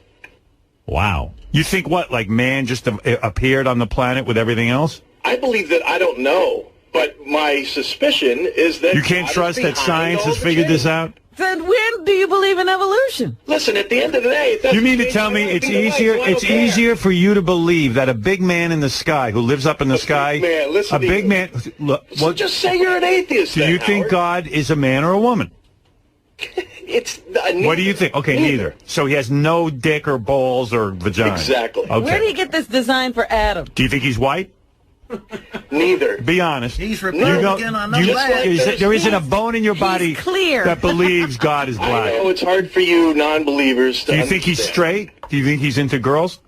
Wow. You think what? Like man just appeared on the planet with everything else? I believe that I don't know. But my suspicion is that You can't God trust is that behind science all has the figured this change. out? Then when do you believe in evolution? Listen, at the end of the day, it doesn't You mean to change tell my me life it's either way, easier? so I don't It's care. easier for you to believe that a big man in the sky who lives up in the sky, man, listen a to big you. man. Look, So what, just say you're an atheist. do then, you think Howard. God is a man or a woman? It's What do you think? Okay, neither. So he has no dick or balls or vagina. Exactly. Where Okay. did he get this design for Adam? Do you think he's white? Neither. Be honest. He's You Republican on the left. there isn't a bone in your body clear. that believes God is I black. know it's hard for you non-believers to Do you think he's understand. straight? Do you think he's into girls?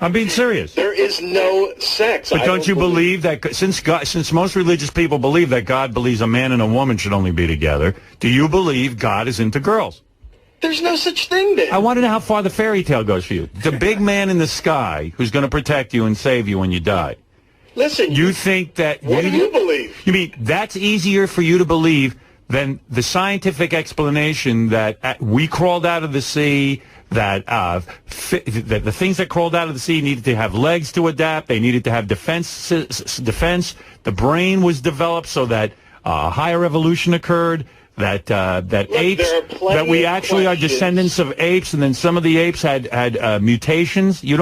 I'm being serious. There is no sex. But I don't you believe that since most religious people believe that God believes a man and a woman should only be together, do you believe God is into girls? There's no such thing then. I want to know how far the fairy tale goes for you. The big man in the sky who's going to protect you and save you when you die. Listen, You think that... what do you believe? You mean that's easier for you to believe than the scientific explanation that we crawled out of the sea, that that the things that crawled out of the sea needed to have legs to adapt, they needed to have defense. The brain was developed so that higher evolution occurred. That apes, there are plenty that we of actually are questions. descendants of apes, and then some of the apes had mutations. You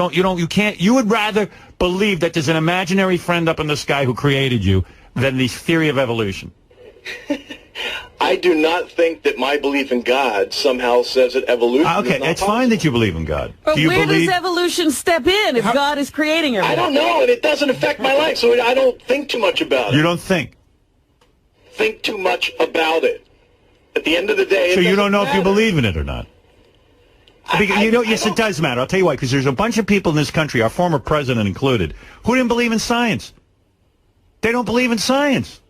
would rather believe that there's an imaginary friend up in the sky who created you than the theory of evolution. I do not think that my belief in God somehow says that evolution is Okay, not it's fine that you believe in God. But Do you where believe? does evolution step in if God is creating everything? I don't know, and it doesn't affect my life, so I don't think too much about it. You don't think. Think too much about it. At the end of the day, So it you don't doesn't know if you matter. believe in it or not. Yes, it does matter. I'll tell you why. Because there's a bunch of people in this country, our former president included, who didn't believe in science. They don't believe in science.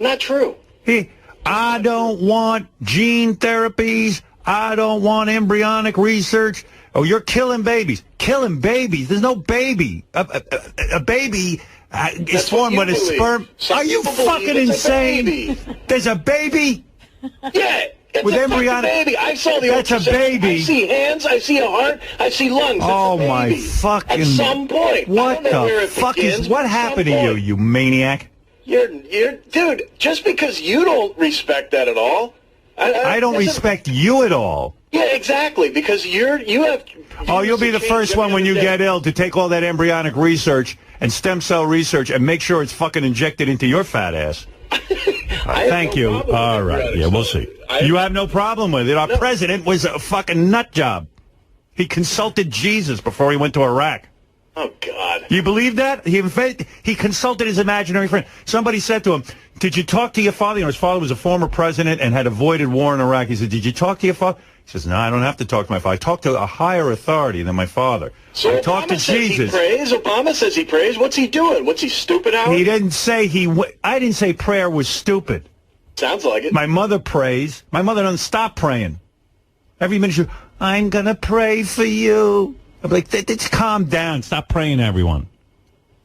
Not true. I don't want gene therapies. I don't want embryonic research. Oh, you're killing babies. Killing babies. There's no baby. A baby is formed when a sperm. Are you fucking insane? There's a baby? Yeah. It's With a embryonic. fucking baby. I saw the That's a ultrasound. baby. I see hands. I see a heart. I see lungs. Oh It's a my baby. fucking! At some point. What I don't know where the it fuck begins, is? What but at happened some to you, point. you maniac? You're, dude. Just because you don't respect that at all, I don't respect you at all. Yeah, exactly. Because you have. Oh, you'll be the first one when you get ill to take all that embryonic research and stem cell research and make sure it's fucking injected into your fat ass. Thank you. All right. Yeah, we'll see. You have no problem with it. Our president was a fucking nut job. He consulted Jesus before he went to Iraq. Oh, God. You believe that? He consulted his imaginary friend. Somebody said to him, did you talk to your father? You know, his father was a former president and had avoided war in Iraq. He said, did you talk to your father? He says, no, I don't have to talk to my father. I talked to a higher authority than my father. So I talked to Obama says Jesus. He prays. Obama says he prays. What's he doing? What's he stupid out? He didn't say I didn't say prayer was stupid. Sounds like it. My mother prays. My mother doesn't stop praying. Every minute I'm going to pray for you. I'm like, calm down. Stop praying, everyone.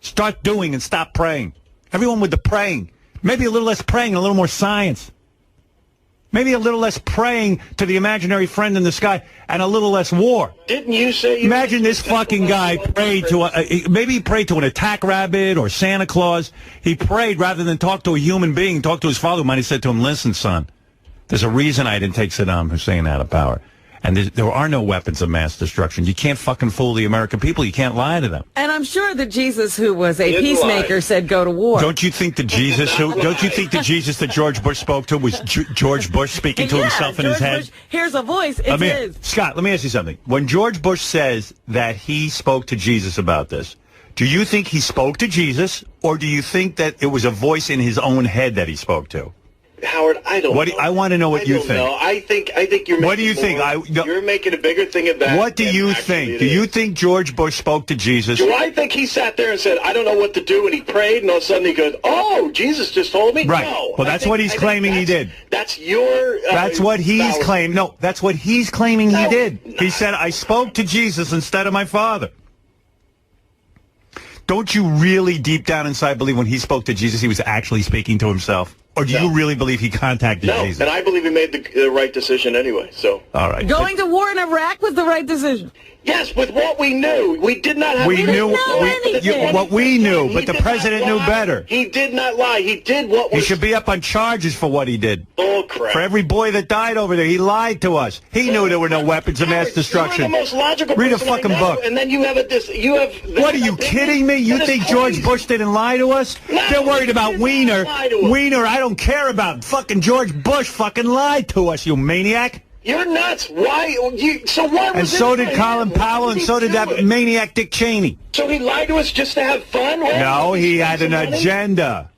Start doing and stop praying. Everyone with the praying. Maybe a little less praying and a little more science. Maybe a little less praying to the imaginary friend in the sky and a little less war. Didn't you say... Imagine this fucking guy prayed to maybe he prayed to an attack rabbit or Santa Claus. He prayed rather than talk to a human being, talk to his father who might have said to him, listen, son, there's a reason I didn't take Saddam Hussein out of power. And there are no weapons of mass destruction. You can't fucking fool the American people. You can't lie to them. And I'm sure that Jesus, who was a peacemaker, said go to war. Don't you think the Jesus that George Bush spoke to was George Bush speaking to himself in his head? Bush, here's a voice. It's his. Scott, let me ask you something. When George Bush says that he spoke to Jesus about this, do you think he spoke to Jesus, or do you think that it was a voice in his own head that he spoke to? Howard, I don't know. I want to know what you think. No, I think you're making What do you think? You're making a bigger thing of that. What do you think? Do you think George Bush spoke to Jesus? Do I think he sat there and said, I don't know what to do, and he prayed, and all of a sudden he goes, oh, Jesus just told me? Right. No. Well, that's what he's claiming he did. That's your... That's what he's claiming. No, that's what he's claiming he did. He said, I spoke to Jesus instead of my father. Don't you really deep down inside believe when he spoke to Jesus, he was actually speaking to himself? Or do you really believe he contacted Jesus? And I believe he made the right decision anyway. So, all right. Going to war in Iraq was the right decision. Yes, with what we knew. We did not have... We knew what we knew, but the president knew better. He did not lie. He did what was... He should be up on charges for what he did. Oh, crap. For every boy that died over there, he lied to us. He knew there were no weapons of mass destruction. You're the most logical Read a person I fucking know, book. And then you have What, are you kidding me? You think George Bush didn't lie to us? They're worried about Wiener. Wiener, I don't care about. Fucking George Bush fucking lied to us, you maniac. You're nuts. Why? So why was And so did Colin Powell, and so did that maniac Dick Cheney. So he lied to us just to have fun? No, he had an agenda.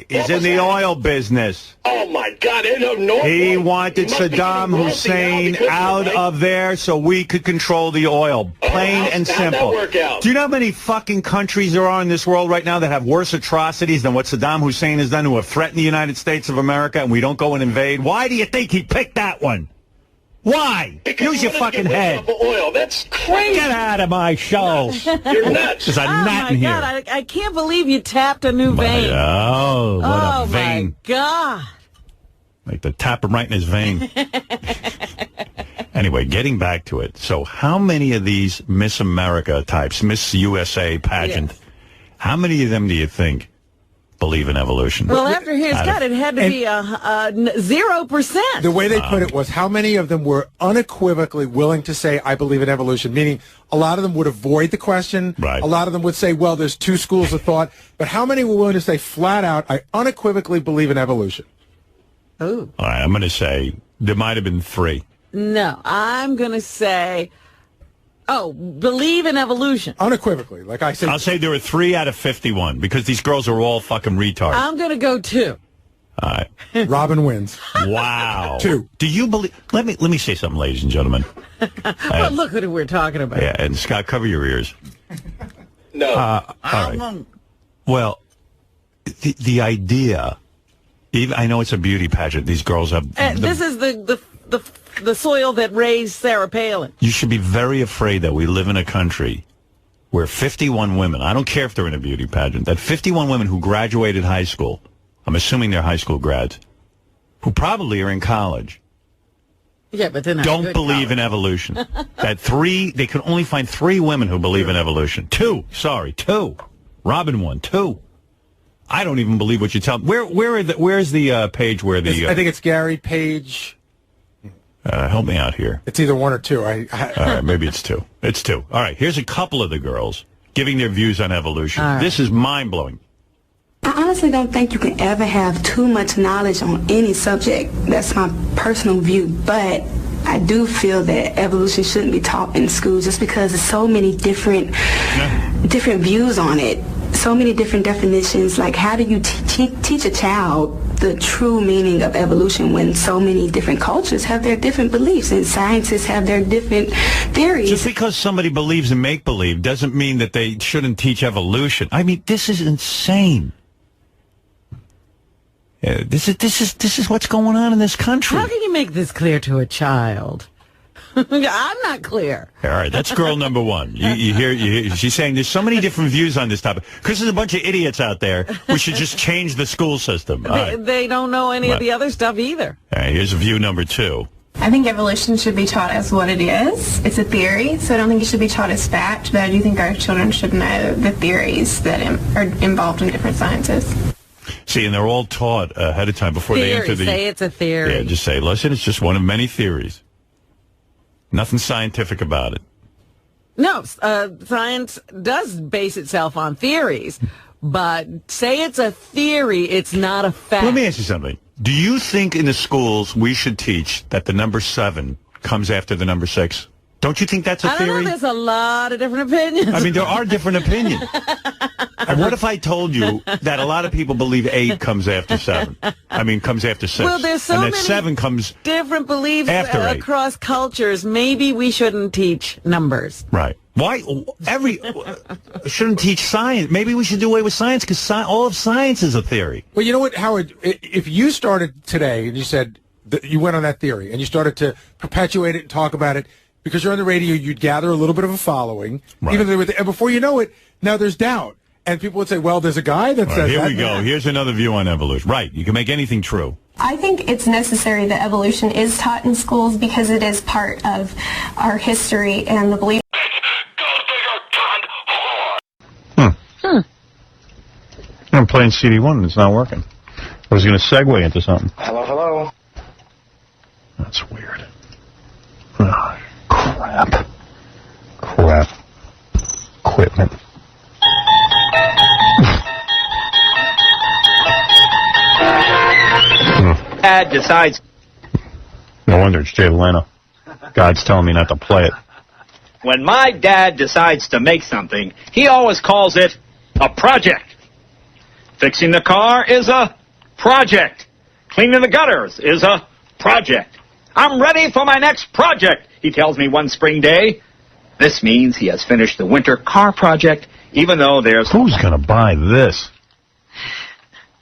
He's in the oil business. Oh, my God. He wanted Saddam Hussein out of there so we could control the oil. Plain and simple. How'd that work out? Do you know how many fucking countries there are in this world right now that have worse atrocities than what Saddam Hussein has done, who have threatened the United States of America, and we don't go and invade? Why do you think he picked that one? Why? Use your fucking head. Oil. That's crazy. Get out of my show. You're nuts. There's a gnat in here. Oh, my God. I can't believe you tapped a new vein. Oh, what a vein. My God. Like to tap him right in his vein. Anyway, getting back to it. So how many of these Miss America types, Miss USA pageant, how many of them do you think believe in evolution? Well, after his cut, it had to be 0%. The way they put it was how many of them were unequivocally willing to say, I believe in evolution, meaning a lot of them would avoid the question. Right. A lot of them would say, well, there's two schools of thought. But how many were willing to say flat out, I unequivocally believe in evolution? Oh. All right, I'm going to say there might have been 3. No, I'm going to say... Oh, believe in evolution. Unequivocally, like I said. I'll say there were 3 out of 51 because these girls are all fucking retards. I'm going to go 2. All right. Robin wins. Wow. 2. Do you believe? Let me say something, ladies and gentlemen. Well, look who we're talking about. Yeah, and Scott, cover your ears. No. All right. Well, the idea. Even I know it's a beauty pageant. These girls have. This is the soil that raised Sarah Palin. You should be very afraid that we live in a country where 51 women, I don't care if they're in a beauty pageant, that 51 women who graduated high school, I'm assuming they're high school grads, who probably are in college, yeah, but they're not don't believe in evolution. They can only find 3 women who believe in evolution. 2. Robin won. 2. I don't even believe what you tell me. Where's the page where the... I think it's Gary Page... help me out here. It's either 1 or 2. All right, maybe it's 2. It's 2. All right, here's a couple of the girls giving their views on evolution. All right. This is mind-blowing. I honestly don't think you can ever have too much knowledge on any subject. That's my personal view. But I do feel that evolution shouldn't be taught in school just because there's so many different views on it. So many different definitions. Like, how do you teach a child the true meaning of evolution when so many different cultures have their different beliefs and scientists have their different theories? Just because somebody believes in make-believe doesn't mean that they shouldn't teach evolution. I mean, this is insane. This is what's going on in this country. How can you make this clear to a child? I'm not clear. All right, that's girl number 1. You hear, she's saying there's so many different views on this topic. Because there's a bunch of idiots out there. We should just change the school system. They don't know any of the other stuff either. All right, here's view number 2. I think evolution should be taught as what it is. It's a theory, so I don't think it should be taught as fact, but I do think our children should know the theories that are involved in different sciences. See, and they're all taught ahead of time before they enter the... Say it's a theory. Yeah, just say, listen, it's just one of many theories. Nothing scientific about it. No, science does base itself on theories, but say it's a theory, it's not a fact. Let me ask you something. Do you think in the schools we should teach that the number 7 comes after the number 6? Don't you think that's a theory? I don't know, there's a lot of different opinions. I mean, there are different opinions. And what if I told you that a lot of people believe 8 comes after 7? I mean, comes after 6. Well, there's so and that many 7 comes different beliefs after 8. Across cultures. Maybe we shouldn't teach numbers. Right. Why? Shouldn't teach science. Maybe we should do away with science because all of science is a theory. Well, you know what, Howard? If you started today and you said that you went on that theory and you started to perpetuate it and talk about it, because you're on the radio, you'd gather a little bit of a following. Right. And before you know it, now there's doubt. And people would say, well, there's a guy that says Here that. we go. Here's another view on evolution. Right. You can make anything true. I think it's necessary that evolution is taught in schools because it is part of our history and the belief. I'm playing CD1 and it's not working. I was going to segue into something. Hello, hello. That's weird. Oh, crap. Equipment. Dad decides. No wonder it's Jay Leno. God's telling me not to play it. When my dad decides to make something, he always calls it a project. Fixing the car is a project. Cleaning the gutters is a project. I'm ready for my next project, he tells me one spring day. This means he has finished the winter car project, even though there's... Who's going to buy this?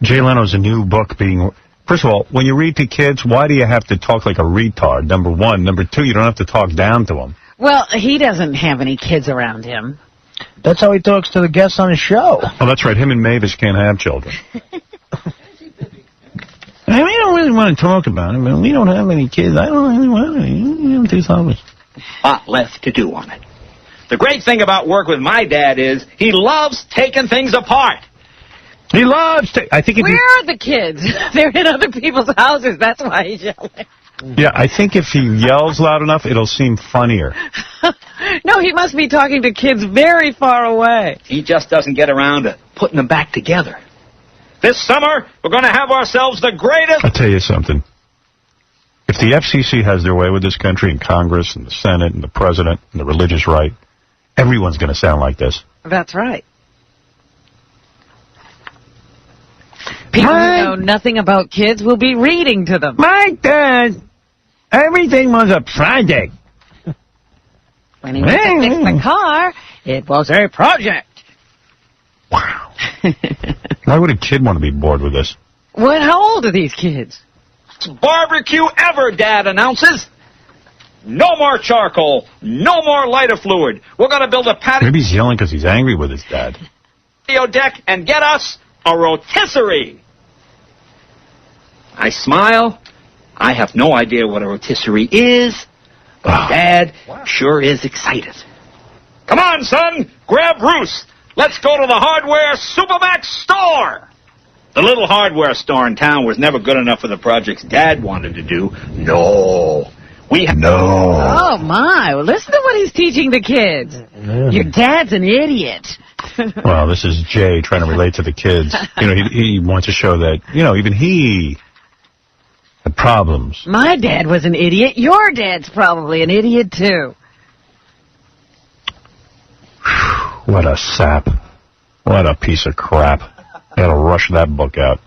Jay Leno's a new book being... First of all, when you read to kids, why do you have to talk like a retard? Number one. Number two, you don't have to talk down to them. Well, he doesn't have any kids around him. That's how he talks to the guests on his show. Oh, that's right. Him and Mavis can't have children. I mean, we don't really want to talk about it. I mean, we don't have any kids. I don't really want to. Too selfish. Lot left to do on it. The great thing about work with my dad is he loves taking things apart. He loves to... I think Where are the kids? They're in other people's houses. That's why he's yelling. Yeah, I think if he yells loud enough, it'll seem funnier. No, he must be talking to kids very far away. He just doesn't get around to putting them back together. This summer, we're going to have ourselves the greatest... I'll tell you something. If the FCC has their way with this country, and Congress, and the Senate, and the President, and the religious right, everyone's going to sound like this. That's right. People who know nothing about kids will be reading to them. My dad, everything was a project. When he went to fix the car, it was a project. Wow. Why would a kid want to be bored with this? What? How old are these kids? Barbecue ever, Dad announces. No more charcoal. No more lighter fluid. We're going to build a patio Maybe he's yelling because he's angry with his dad. deck and get us a rotisserie. I smile. I have no idea what a rotisserie is, but Dad sure is excited. Come on, son. Grab Bruce. Let's go to the hardware Supermax store. The little hardware store in town was never good enough for the projects Dad wanted to do. No. Oh, my. Well, listen to what he's teaching the kids. Your dad's an idiot. Well, this is Jay trying to relate to the kids. You know, he wants to show that, you know, even he had problems. My dad was an idiot. Your dad's probably an idiot, too. What a sap. What a piece of crap. I gotta rush that book out.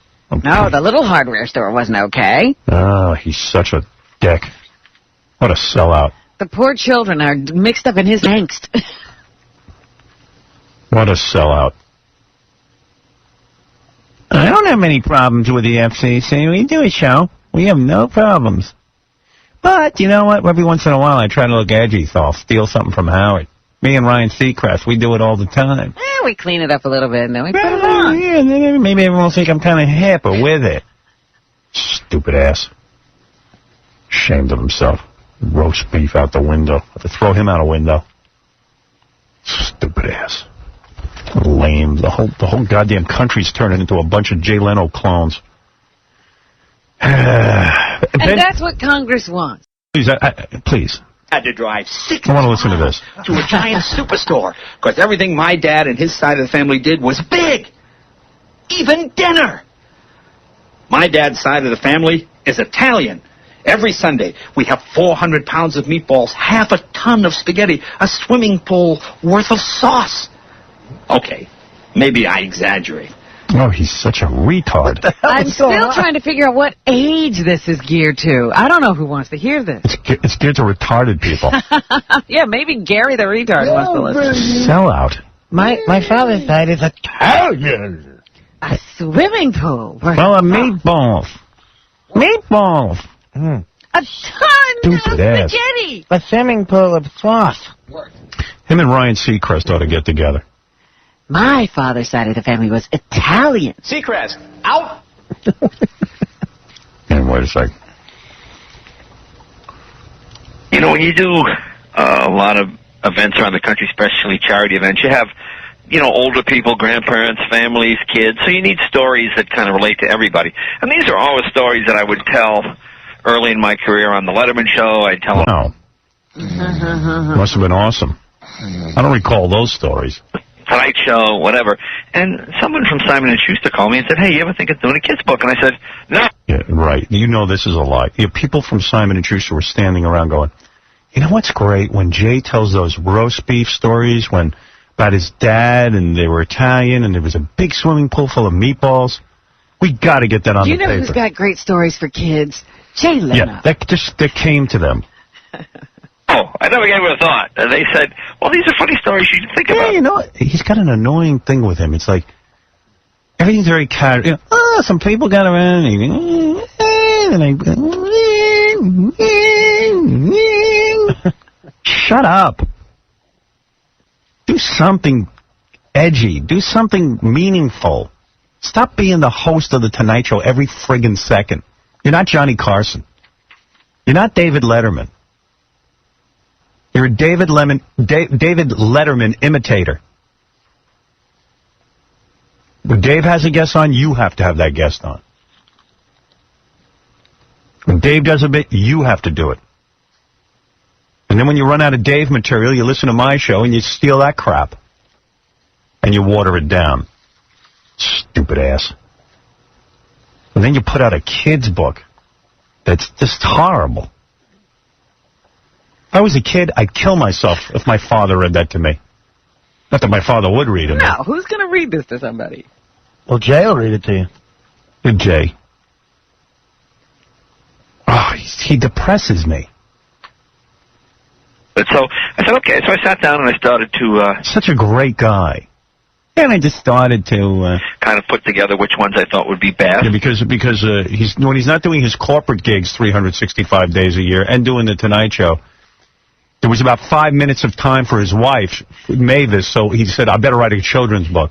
No, the little hardware store wasn't okay. Oh, he's such a dick. What a sellout. The poor children are mixed up in his angst. What a sellout. I don't have any problems with the FCC. We do a show. We have no problems. But, you know what? Every once in a while I try to look edgy, so I'll steal something from Howard. Me and Ryan Seacrest, we do it all the time. We clean it up a little bit, and then we put it on. Yeah, and then maybe everyone will think I'm kind of hipper with it. Stupid ass. Ashamed of himself. Roast beef out the window. Have to throw him out a window. Stupid ass. Lame. The whole goddamn country's turning into a bunch of Jay Leno clones. And that's what Congress wants. Please, please. Had to drive 6 I want to listen to this. to a giant superstore, because everything my dad and his side of the family did was big. Even dinner. My dad's side of the family is Italian. Every Sunday, we have 400 pounds of meatballs, half a ton of spaghetti, a swimming pool worth of sauce. Okay, maybe I exaggerate. Oh, he's such a retard. I'm still trying to figure out what age this is geared to. I don't know who wants to hear this. It's geared to retarded people. Yeah, maybe Gary the retard wants to listen. Sellout. My father's side is Italian. A swimming pool. Well, a meatballs. Meatballs. A ton of ass. spaghetti. A swimming pool of sauce. Him and Ryan Seacrest ought to get together. My father's side of the family was Italian. Seacrest, out! And wait a sec. You know, when you do a lot of events around the country, especially charity events, you have, older people, grandparents, families, kids, so you need stories that kind of relate to everybody. And these are always stories that I would tell early in my career on the Letterman show. I'd tell Wow. Must have been awesome. I don't recall those stories. Tonight Show, whatever. And someone from Simon & Schuster called me and said, hey, you ever think of doing a kid's book? And I said, no. Yeah, right. You know this is a lie. People from Simon & Schuster were standing around going, you know what's great? When Jay tells those roast beef stories about his dad and they were Italian and there was a big swimming pool full of meatballs, we got to get that on the paper. You know who's got great stories for kids? Jay Leno. Yeah, that came to them. Oh, I never gave it a thought. And they said, well, these are funny stories you should think about. Yeah, you know, he's got an annoying thing with him. It's like, everything's very casual. Some people got around and shut up. Do something edgy. Do something meaningful. Stop being the host of the Tonight Show every friggin' second. You're not Johnny Carson. You're not David Letterman. You're a David Letterman imitator. When Dave has a guest on, you have to have that guest on. When Dave does a bit, you have to do it. And then when you run out of Dave material, you listen to my show and you steal that crap. And you water it down. Stupid ass. And then you put out a kid's book that's just horrible. If I was a kid, I'd kill myself if my father read that to me. Not that my father would read it. No, who's going to read this to somebody? Well, Jay will read it to you. Good Jay. Oh, he depresses me. But so I said, okay. So I sat down and I started to... Such a great guy. And I just started to... kind of put together which ones I thought would be best. Yeah, because when he's not doing his corporate gigs 365 days a year and doing the Tonight Show, there was about 5 minutes of time for his wife, Mavis, so he said, I better write a children's book.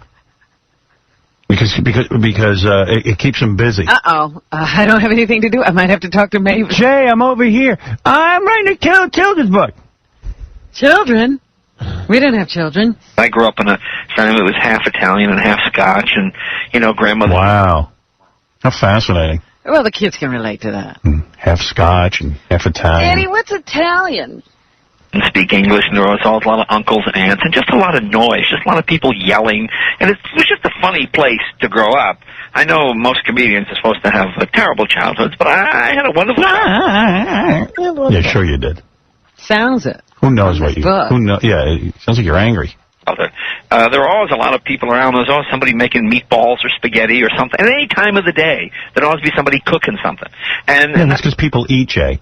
Because it keeps him busy. Uh-oh. I don't have anything to do. I might have to talk to Mavis. Jay, I'm over here. I'm writing a children's book. Children? We didn't have children. I grew up in a family that was half Italian and half Scotch, and, grandmother... Wow. How fascinating. Well, the kids can relate to that. Half Scotch and half Italian. Eddie, what's Italian? And speak English, and there was always a lot of uncles and aunts, and just a lot of noise, just a lot of people yelling, and it was just a funny place to grow up. I know most comedians are supposed to have terrible childhoods, but I had a wonderful childhood. Yeah, sure you did. Sounds it. Who knows what you... Who knows? Yeah, it sounds like you're angry. There were always a lot of people around. There was always somebody making meatballs or spaghetti or something. At any time of the day, there'd always be somebody cooking something. And that's because people eat, Jay.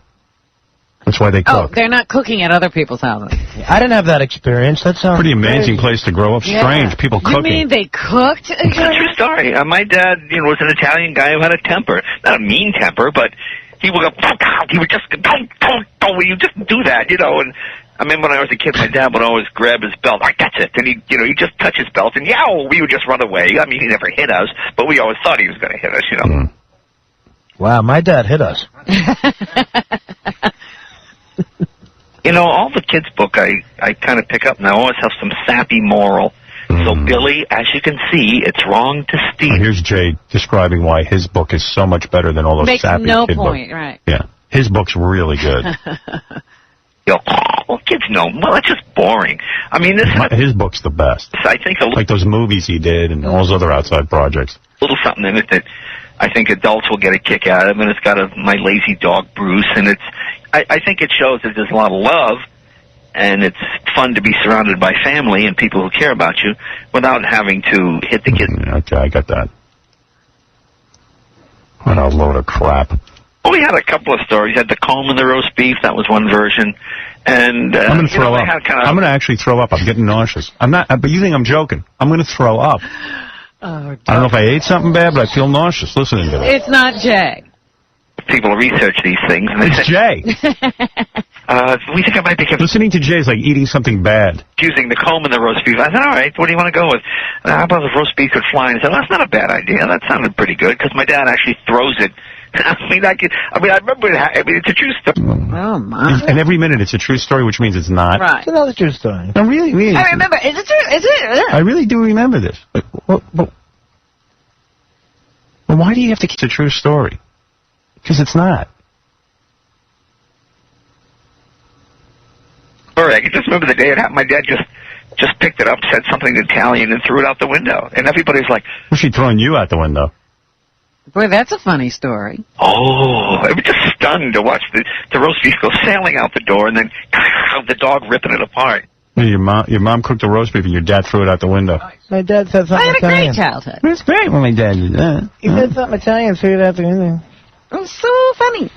That's why they cook. Oh, they're not cooking at other people's houses. I didn't have that experience. That sounds pretty amazing place to grow up. Strange, people cooking. You mean they cooked? It's a true story. My dad, was an Italian guy who had a temper. Not a mean temper, but he would go, he would just, don't, you just do that, And I remember when I was a kid, my dad would always grab his belt. Like, that's it. And he'd just touch his belt, and we would just run away. I mean, he never hit us, but we always thought he was going to hit us, Wow, my dad hit us. All the kids' book I kind of pick up, and I always have some sappy moral. So, Billy, as you can see, it's wrong to steal. Here's Jay describing why his book is so much better than all those Makes sappy no kid point, books. Right. Yeah, his book's really good. Well, kids know. Well, that's just boring. I mean, his book's the best. I think like those movies he did and all those other outside projects. A little something in it that I think adults will get a kick out of, and it's got my lazy dog Bruce, and I think it shows that there's a lot of love, and it's fun to be surrounded by family and people who care about you without having to hit the kids. Okay, I got that. What a load of crap. Well, we had a couple of stories. We had the comb and the roast beef. That was one version. And I'm going to throw up. I'm going to actually throw up. I'm getting nauseous. I'm not, but you think I'm joking. I'm going to throw up. Oh, I don't know if I ate something bad, but I feel nauseous listening to that. It's not Jay. people research these things. And It's Jay. We think I might be Listening to Jay is like eating something bad. confusing the comb and the roast beef. I said, all right, what do you want to go with? How about if roast beef could fly? And he said, well, that's not a bad idea. That sounded pretty good because my dad actually throws it. I remember it's a true story. Oh, my. And every minute it's a true story, which means it's not. Right. It's another true story. No, really. I remember. Is it true? Is it? I really do remember this. Well, why do you have to keep it a true story? Because it's not. Sorry, I can just remember the day it happened. My dad just picked it up, said something in Italian, and threw it out the window. And everybody's like, Was she throwing you out the window? Boy, that's a funny story. oh, I was just stunned to watch the roast beef go sailing out the door, and then the dog ripping it apart. Your mom cooked a roast beef and your dad threw it out the window. My dad said something I had a Italian. great childhood. It was great when my dad did that. He said something Italian, threw it out the window. It was so funny.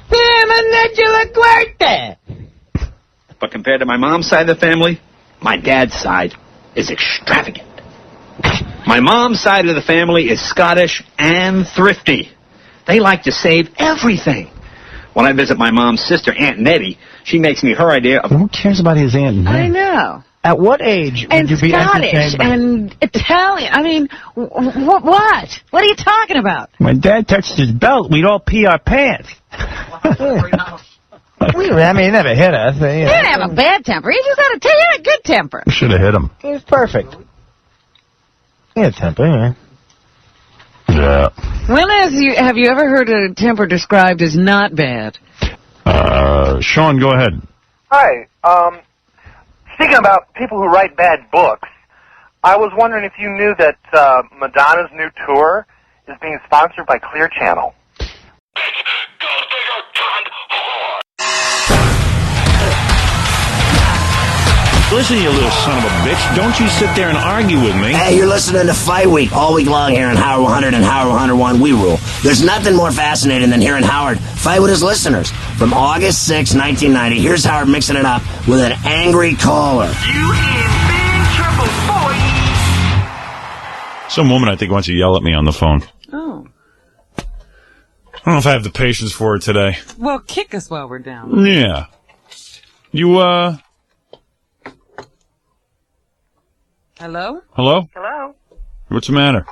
But compared to my mom's side of the family, my dad's side is extravagant. My mom's side of the family is Scottish and thrifty. They like to save everything. When I visit my mom's sister, Aunt Nettie, she makes me her idea of... Who cares about his aunt and I dad? know. At what age And would you be Scottish entertained by... and Italian. I mean, what? What are you talking about? When Dad touched his belt, we'd all pee our pants. he never hit us. He didn't have a bad temper. He just had a good temper. We should have hit him. He was perfect. He had temper, yeah. Yeah. When have you ever heard a temper described as not bad? Sean, go ahead. Hi. Speaking about people who write bad books, I was wondering if you knew that Madonna's new tour is being sponsored by Clear Channel. Listen, you little son of a bitch. Don't you sit there and argue with me. Hey, you're listening to Fight Week all week long here on Howard 100 and Howard 101 We Rule. There's nothing more fascinating than hearing Howard fight with his listeners. From August 6, 1990, here's Howard mixing it up with an angry caller. Some woman, I think, wants to yell at me on the phone. Oh. I don't know if I have the patience for it today. Well, kick us while we're down. Yeah. You, Hello? Hello? Hello? What's the matter?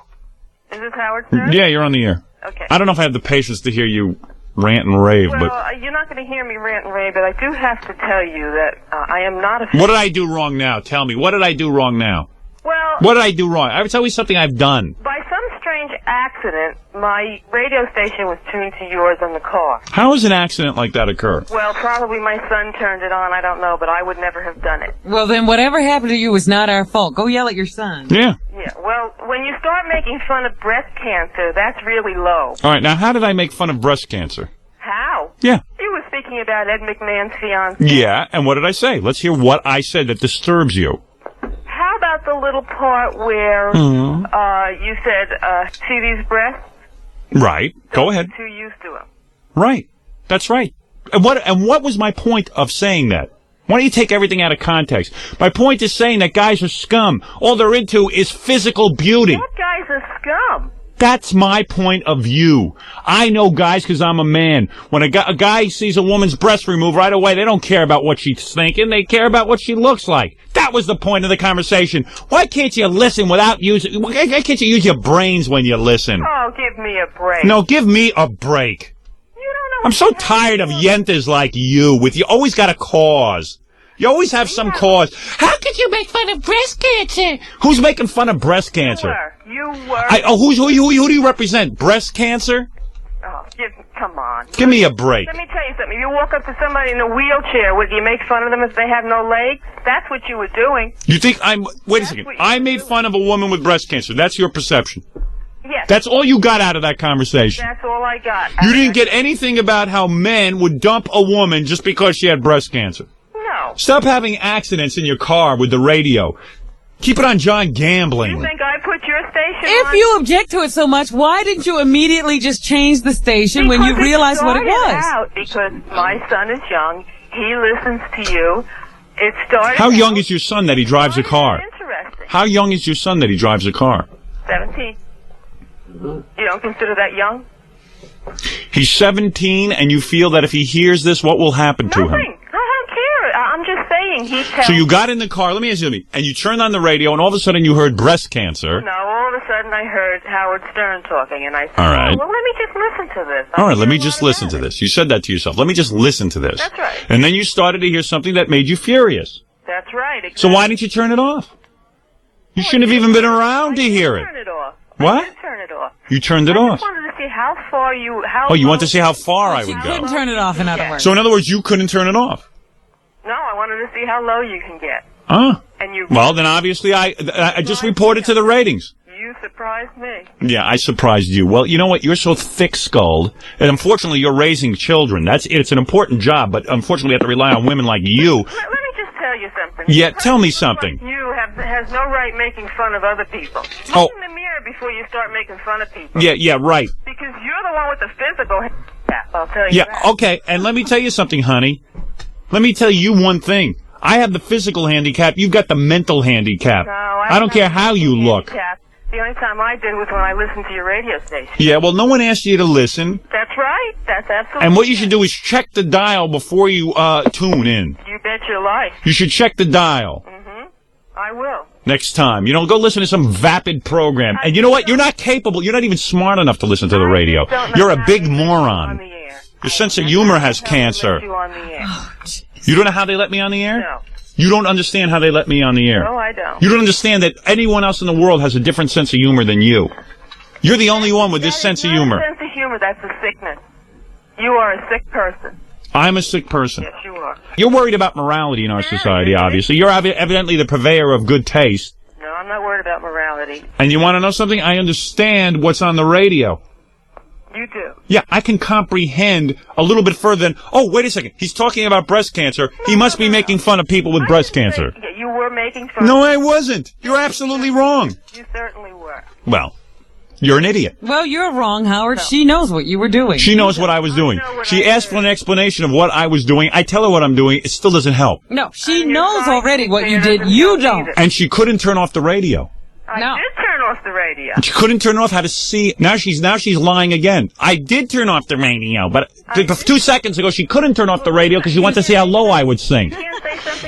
Is this Howard, sir? Yeah, you're on the air. Okay. I don't know if I have the patience to hear you rant and rave, Well, but... you're not going to hear me rant and rave, but I do have to tell you that I am not a... What did I do wrong now? Tell me. What did I do wrong now? Well... What did I do wrong? It's always something I've done. By some strange accident, my radio station was tuned to yours in the car. How does an accident like that occur? Well, probably my son turned it on, I don't know, but I would never have done it. Well, then whatever happened to you was not our fault. Go yell at your son. Yeah. Yeah, well, when you start making fun of breast cancer, that's really low. All right, now how did I make fun of breast cancer? How? Yeah. You were speaking about Ed McMahon's fiancé. Yeah, and what did I say? Let's hear what I said that disturbs you. How about the little part where you said, see these breasts? Right. Go ahead. Too used to them. Right. That's right. And what was my point of saying that? Why don't you take everything out of context? My point is saying that guys are scum. All they're into is physical beauty. That guy's a scum. That's my point of view. I know guys because I'm a man. When a guy sees a woman's breast removed right away, they don't care about what she's thinking. They care about what she looks like. That was the point of the conversation. Why can't you listen without using... Why can't you use your brains when you listen? Oh, give me a break. No, give me a break. I'm so tired of yentas like you. You always got a cause. You always have some cause. How could you make fun of breast cancer? Who's making fun of breast cancer? You were. Who do you represent? Breast cancer? Oh, come on. Give me a break. Let me tell you something. If you walk up to somebody in a wheelchair, would you make fun of them if they have no legs? That's what you were doing. You think wait a second. I made fun of a woman with breast cancer. That's your perception. Yes. That's all you got out of that conversation. That's all I got. You didn't get anything about how men would dump a woman just because she had breast cancer. No. Stop having accidents in your car with the radio. Keep it on John Gambling. You think I put your station If on? you object to it so much, why didn't you immediately just change the station when you realized what it was? Out because my son is young. He listens to you. It started. How young is your son that he drives a car? Interesting. How young is your son that he drives a car? 17. You don't consider that young? He's 17, and you feel that if he hears this, what will happen to him? Nothing. I don't care. I'm just saying. He tells So you got in the car, let me ask you something, and you turned on the radio, and all of a sudden you heard breast cancer. No, all of a sudden I heard Howard Stern talking, and I said, All right. well, let me just listen to this. All right, let me just listen to this. You said that to yourself. Let me just listen to this. That's right. And then you started to hear something that made you furious. That's right. Exactly. So why didn't you turn it off? You shouldn't have even been around to hear it. Turn it off. What? I did turn it off. You turned it I off. just wanted to see how far you... Oh, you want to see how far I would You go. couldn't turn it off, in other words. So in other words, you couldn't turn it off. No, I wanted to see how low you can get. Huh? And you... Well, then obviously I just reported to the ratings. You surprised me. Yeah, I surprised you. Well, you know what? You're so thick-skulled, and unfortunately you're raising children. That's it. It's an important job, but unfortunately you have to rely on women like you. Let me just tell you something. Yeah, tell me something. You has no right making fun of other people. Look Oh. in the mirror before you start making fun of people. Yeah, right. Because you're the one with the physical handicap, I'll tell you Yeah, that. okay, and let me tell you something, honey. Let me tell you one thing. I have the physical handicap. You've got the mental handicap. No, I don't care how you look. Handicap. The only time I did was when I listened to your radio station. Yeah, well, no one asked you to listen. That's right. That's absolutely And what you should do is check the dial before you tune in. You bet your life. You should check the dial I will. next time. You know, go listen to some vapid program. And you know what? You're not capable. You're not even smart enough to listen to the radio. You're a big moron. Your sense of humor has cancer. You on the air. You don't know how they let me on the air? No. You don't understand how they let me on the air. No, I don't. You don't understand that anyone else in the world has a different sense of humor than you. You're the only one with this sense of humor. Sense of humor, that's a sickness. You are a sick person. I'm a sick person. Yes, you are. You're worried about morality in our society, obviously. You're evidently the purveyor of good taste. No, I'm not worried about morality. And you want to know something? I understand what's on the radio. You do. Yeah, I can comprehend a little bit further than, oh, wait a second, he's talking about breast cancer. He must be making fun of people with breast cancer. Yeah, you were making fun. No, I wasn't. You're absolutely wrong. You certainly were. Well, you're an idiot. Well, you're wrong, Howard. She knows what you were doing. She knows what I was doing. She asked for an explanation of what I was doing. I tell her what I'm doing. It still doesn't help. No, she knows already what you did. You don't. And she couldn't turn off the radio. I did turn off the radio. She couldn't turn off how to see. Now she's lying again. I did turn off the radio, but 2 seconds ago she couldn't turn off the radio because she wanted to see how low I would sing.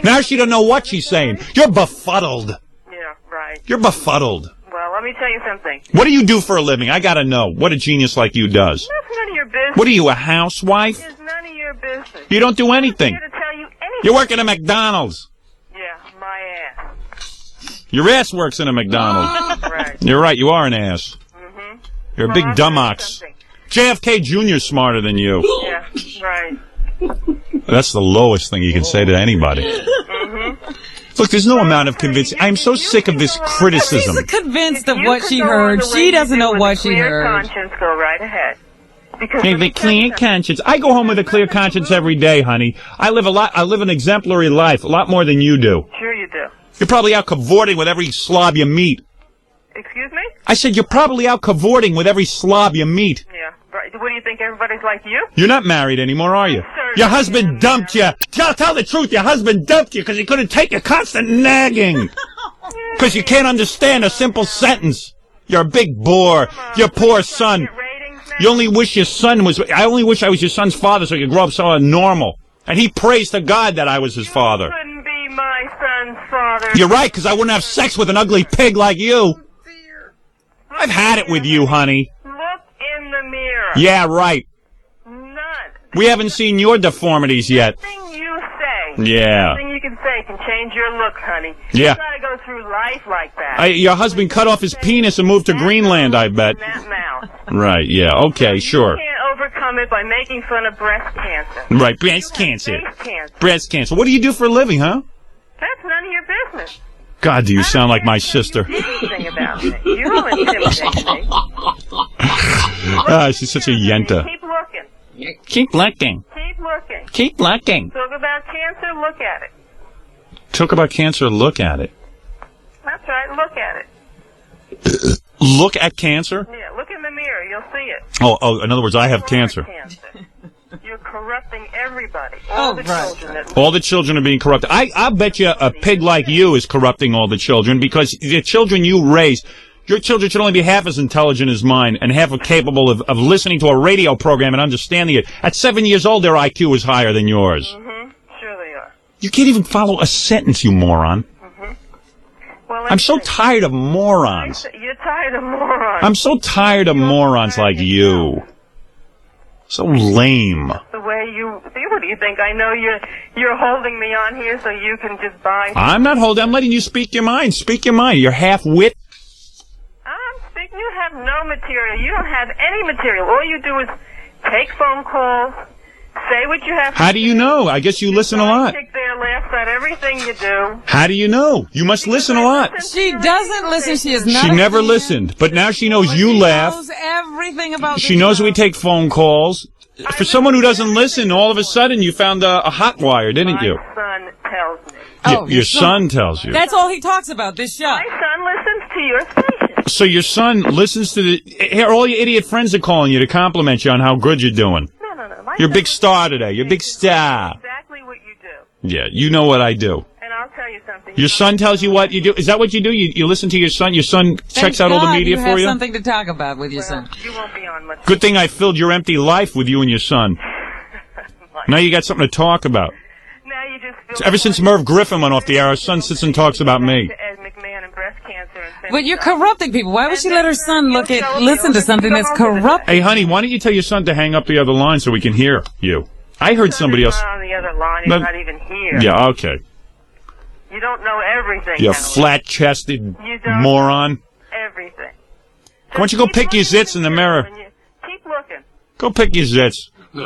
Now she don't know what she's saying. You're befuddled. Yeah, right. You're befuddled. Well, let me tell you something. What do you do for a living? I gotta know. What a genius like you does. That's none of your business. What are you, a housewife? It's none of your business. You don't do anything. I'm here to tell you anything. You're working at McDonald's. Yeah, my ass. Your ass works in a McDonald's. Right. You're right, you are an ass. You're a big dumbox. JFK Jr.'s smarter than you. Yeah, right. That's the lowest thing you can say to anybody. Look, there's no amount of convincing. I'm so sick of this criticism. She's convinced of what she heard. She doesn't know what she heard. Conscience, go right ahead. Because Hey, the clear conscience. I go home with a clear conscience every day, honey. I live an exemplary life, a lot more than you do. Sure you do. You're probably out cavorting with every slob you meet. Excuse me? I said you're probably out cavorting with every slob you meet. Yeah, right. What do you think, everybody's like you? You're not married anymore, are you? Your husband dumped you. Tell the truth, your husband dumped you because he couldn't take your constant nagging. Because you can't understand a simple sentence. You're a big bore. Your poor son. You only wish your son was... I only wish I was your son's father so you could grow up so normal. And he prays to God that I was his father. You couldn't be my son's father. You're right, because I wouldn't have sex with an ugly pig like you. I've had it with you, honey. Look in the mirror. Yeah, right. None. We haven't seen your deformities yet. Nothing you say. Yeah. Nothing you can say can change your look, honey. Yeah. You gotta go through life like that. Your husband cut off his penis and moved to Greenland, I bet. That mouth. Right, yeah, okay, sure. You can't overcome it by making fun of breast cancer. Right, breast cancer. Face cancer. Breast cancer. What do you do for a living, huh? That's none of your business. God, do you sound like my sister. Anything about me. You don't intimidate me. She's such a yenta. Keep looking. Keep looking. Keep looking. Keep looking. Talk about cancer, look at it. Talk about cancer, look at it. That's right, look at it. Look at cancer? Yeah, look in the mirror, you'll see it. Oh, in other words, I have cancer. You're corrupting everybody. All the children. That All the children are being corrupted. I bet you a pig like you is corrupting all the children because the children you raise, Your children should only be half as intelligent as mine and half capable of listening to a radio program and understanding it. At 7 years old, their IQ is higher than yours. Mm-hmm. Sure they are. You can't even follow a sentence, you moron. Mm-hmm. Well, I'm so tired of morons. You're tired of morons. I'm so tired of morons like you. So lame. The way you... What do you think? I know you're holding me on here so you can just buy... I'm not holding. I'm letting you speak your mind. Speak your mind. You're half-wit. I'm speaking. You have no material. You don't have any material. All you do is take phone calls, say what you have to How do you know? I guess you listen a lot. Sit there, laughs at everything you do. How do you know? You must listen a lot. She doesn't listen. She is not. She never listened, but now she knows you laugh. She knows everything about She knows we take phone calls. For someone who doesn't listen, all of a sudden you found a hot wire, didn't you? My son tells me. Oh, your son tells you. That's all he talks about, this show. My son listens to your station. So your son listens to the... Here, all your idiot friends are calling you to compliment you on how good you're doing. No. You're a big star today. You're a big star. Exactly what you do. Yeah, you know what I do. And I'll tell you something. Your son tells you what you do. Is that what you do? You listen to your son? Your son checks out all the media for you have you? something to talk about with your son. You won't be on much. Good thing I filled your empty life with you and your son. Now you got something to talk about. Now you just Ever since Merv Griffin went off the air, our son sits and talks about me. But you're corrupting people. Why would she let her son listen to something that's corrupt? Hey, honey, why don't you tell your son to hang up the other line so we can hear you? I heard somebody else. On the other line, he's not even here. Yeah, okay. You don't know everything. You now. flat-chested You don't moron. know everything. Why don't you go pick your zits in the mirror? Keep looking. Go pick your zits. Go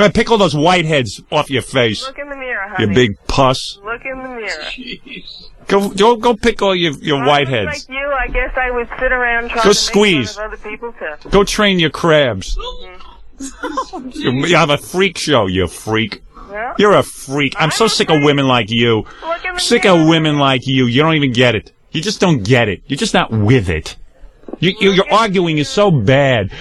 ahead, pick all those whiteheads off your face. Look in the mirror, honey. You big puss. Look in the mirror. Go pick all your whiteheads. Like you, I guess I would sit around trying Go to squeeze. make fun of other people too. Go train your crabs. Mm-hmm. You have a freak show, you freak. Well, You're a freak. I'm so sick of women like you. Sick of women like you. You don't even get it. You just don't get it. You're just not with it. Your arguing is so bad.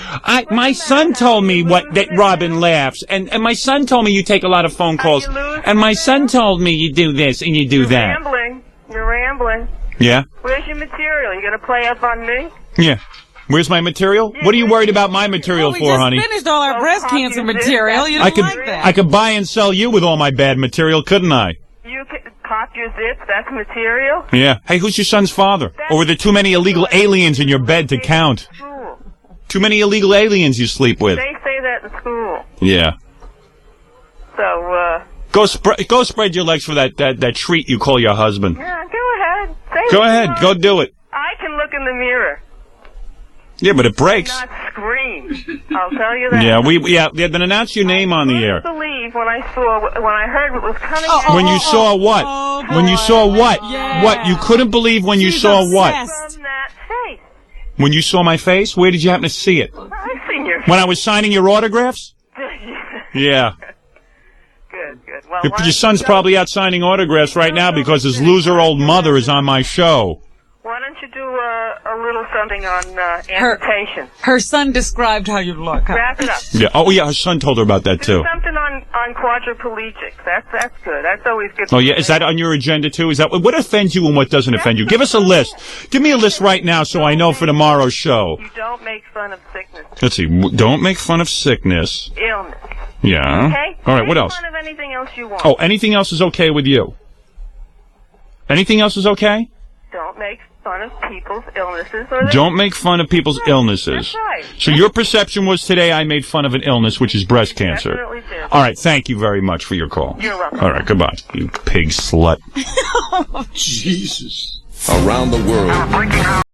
My son told me that Robin laughs, and my son told me you take a lot of phone calls, and my son told me you do this and you do that. You're rambling. Yeah? Where's your material? You gonna play up on me? Yeah. Where's my material? What are you worried about my material for, honey? We just finished all our breast cancer material. You don't like that. I could buy and sell you with all my bad material, couldn't I? You can pop your zips. That's material. Yeah. Hey, who's your son's father? Or were there too many illegal aliens in your bed to count? Too many illegal aliens you sleep with. They say that in school. Yeah. So, Go spread your legs for that treat you call your husband. yeah, go ahead. Say Go what you ahead. want. Go do it. I can look in the mirror. Yeah, but it breaks. Not scream. I'll tell you that. Yeah, then announce your name on the air. I believe when I heard what was coming out. When you saw what? When you saw what? Yeah. What? You couldn't believe when you saw what? From that face. When you saw my face? Where did you happen to see it? I've seen your When I was signing your autographs? Yeah. Good. Well, Your son's probably out signing autographs right now because his loser old mother is on my show. why don't you do a little something on amputation? Her son described how you look. Huh? Wrap it up. Yeah. Oh, yeah. Her son told her about that too. Something on quadriplegics. That's good. That's always good. Oh, yeah. Is that on your agenda too? Is that what offends you and what doesn't offend you? Give us a list. Give me a list right now so I know for tomorrow's show. You don't make fun of sickness. Let's see. Don't make fun of sickness. Illness. Yeah. Okay? All right. What else? Make fun of anything else you want. Oh, anything else is okay with you? Anything else is okay? Don't make fun of people's illnesses. Or Don't make fun of people's illnesses. That's right. So your perception was today I made fun of an illness, which is breast cancer. Definitely did. All right. Thank you very much for your call. You're welcome. All right. Goodbye, you pig slut. Jesus. Around the world.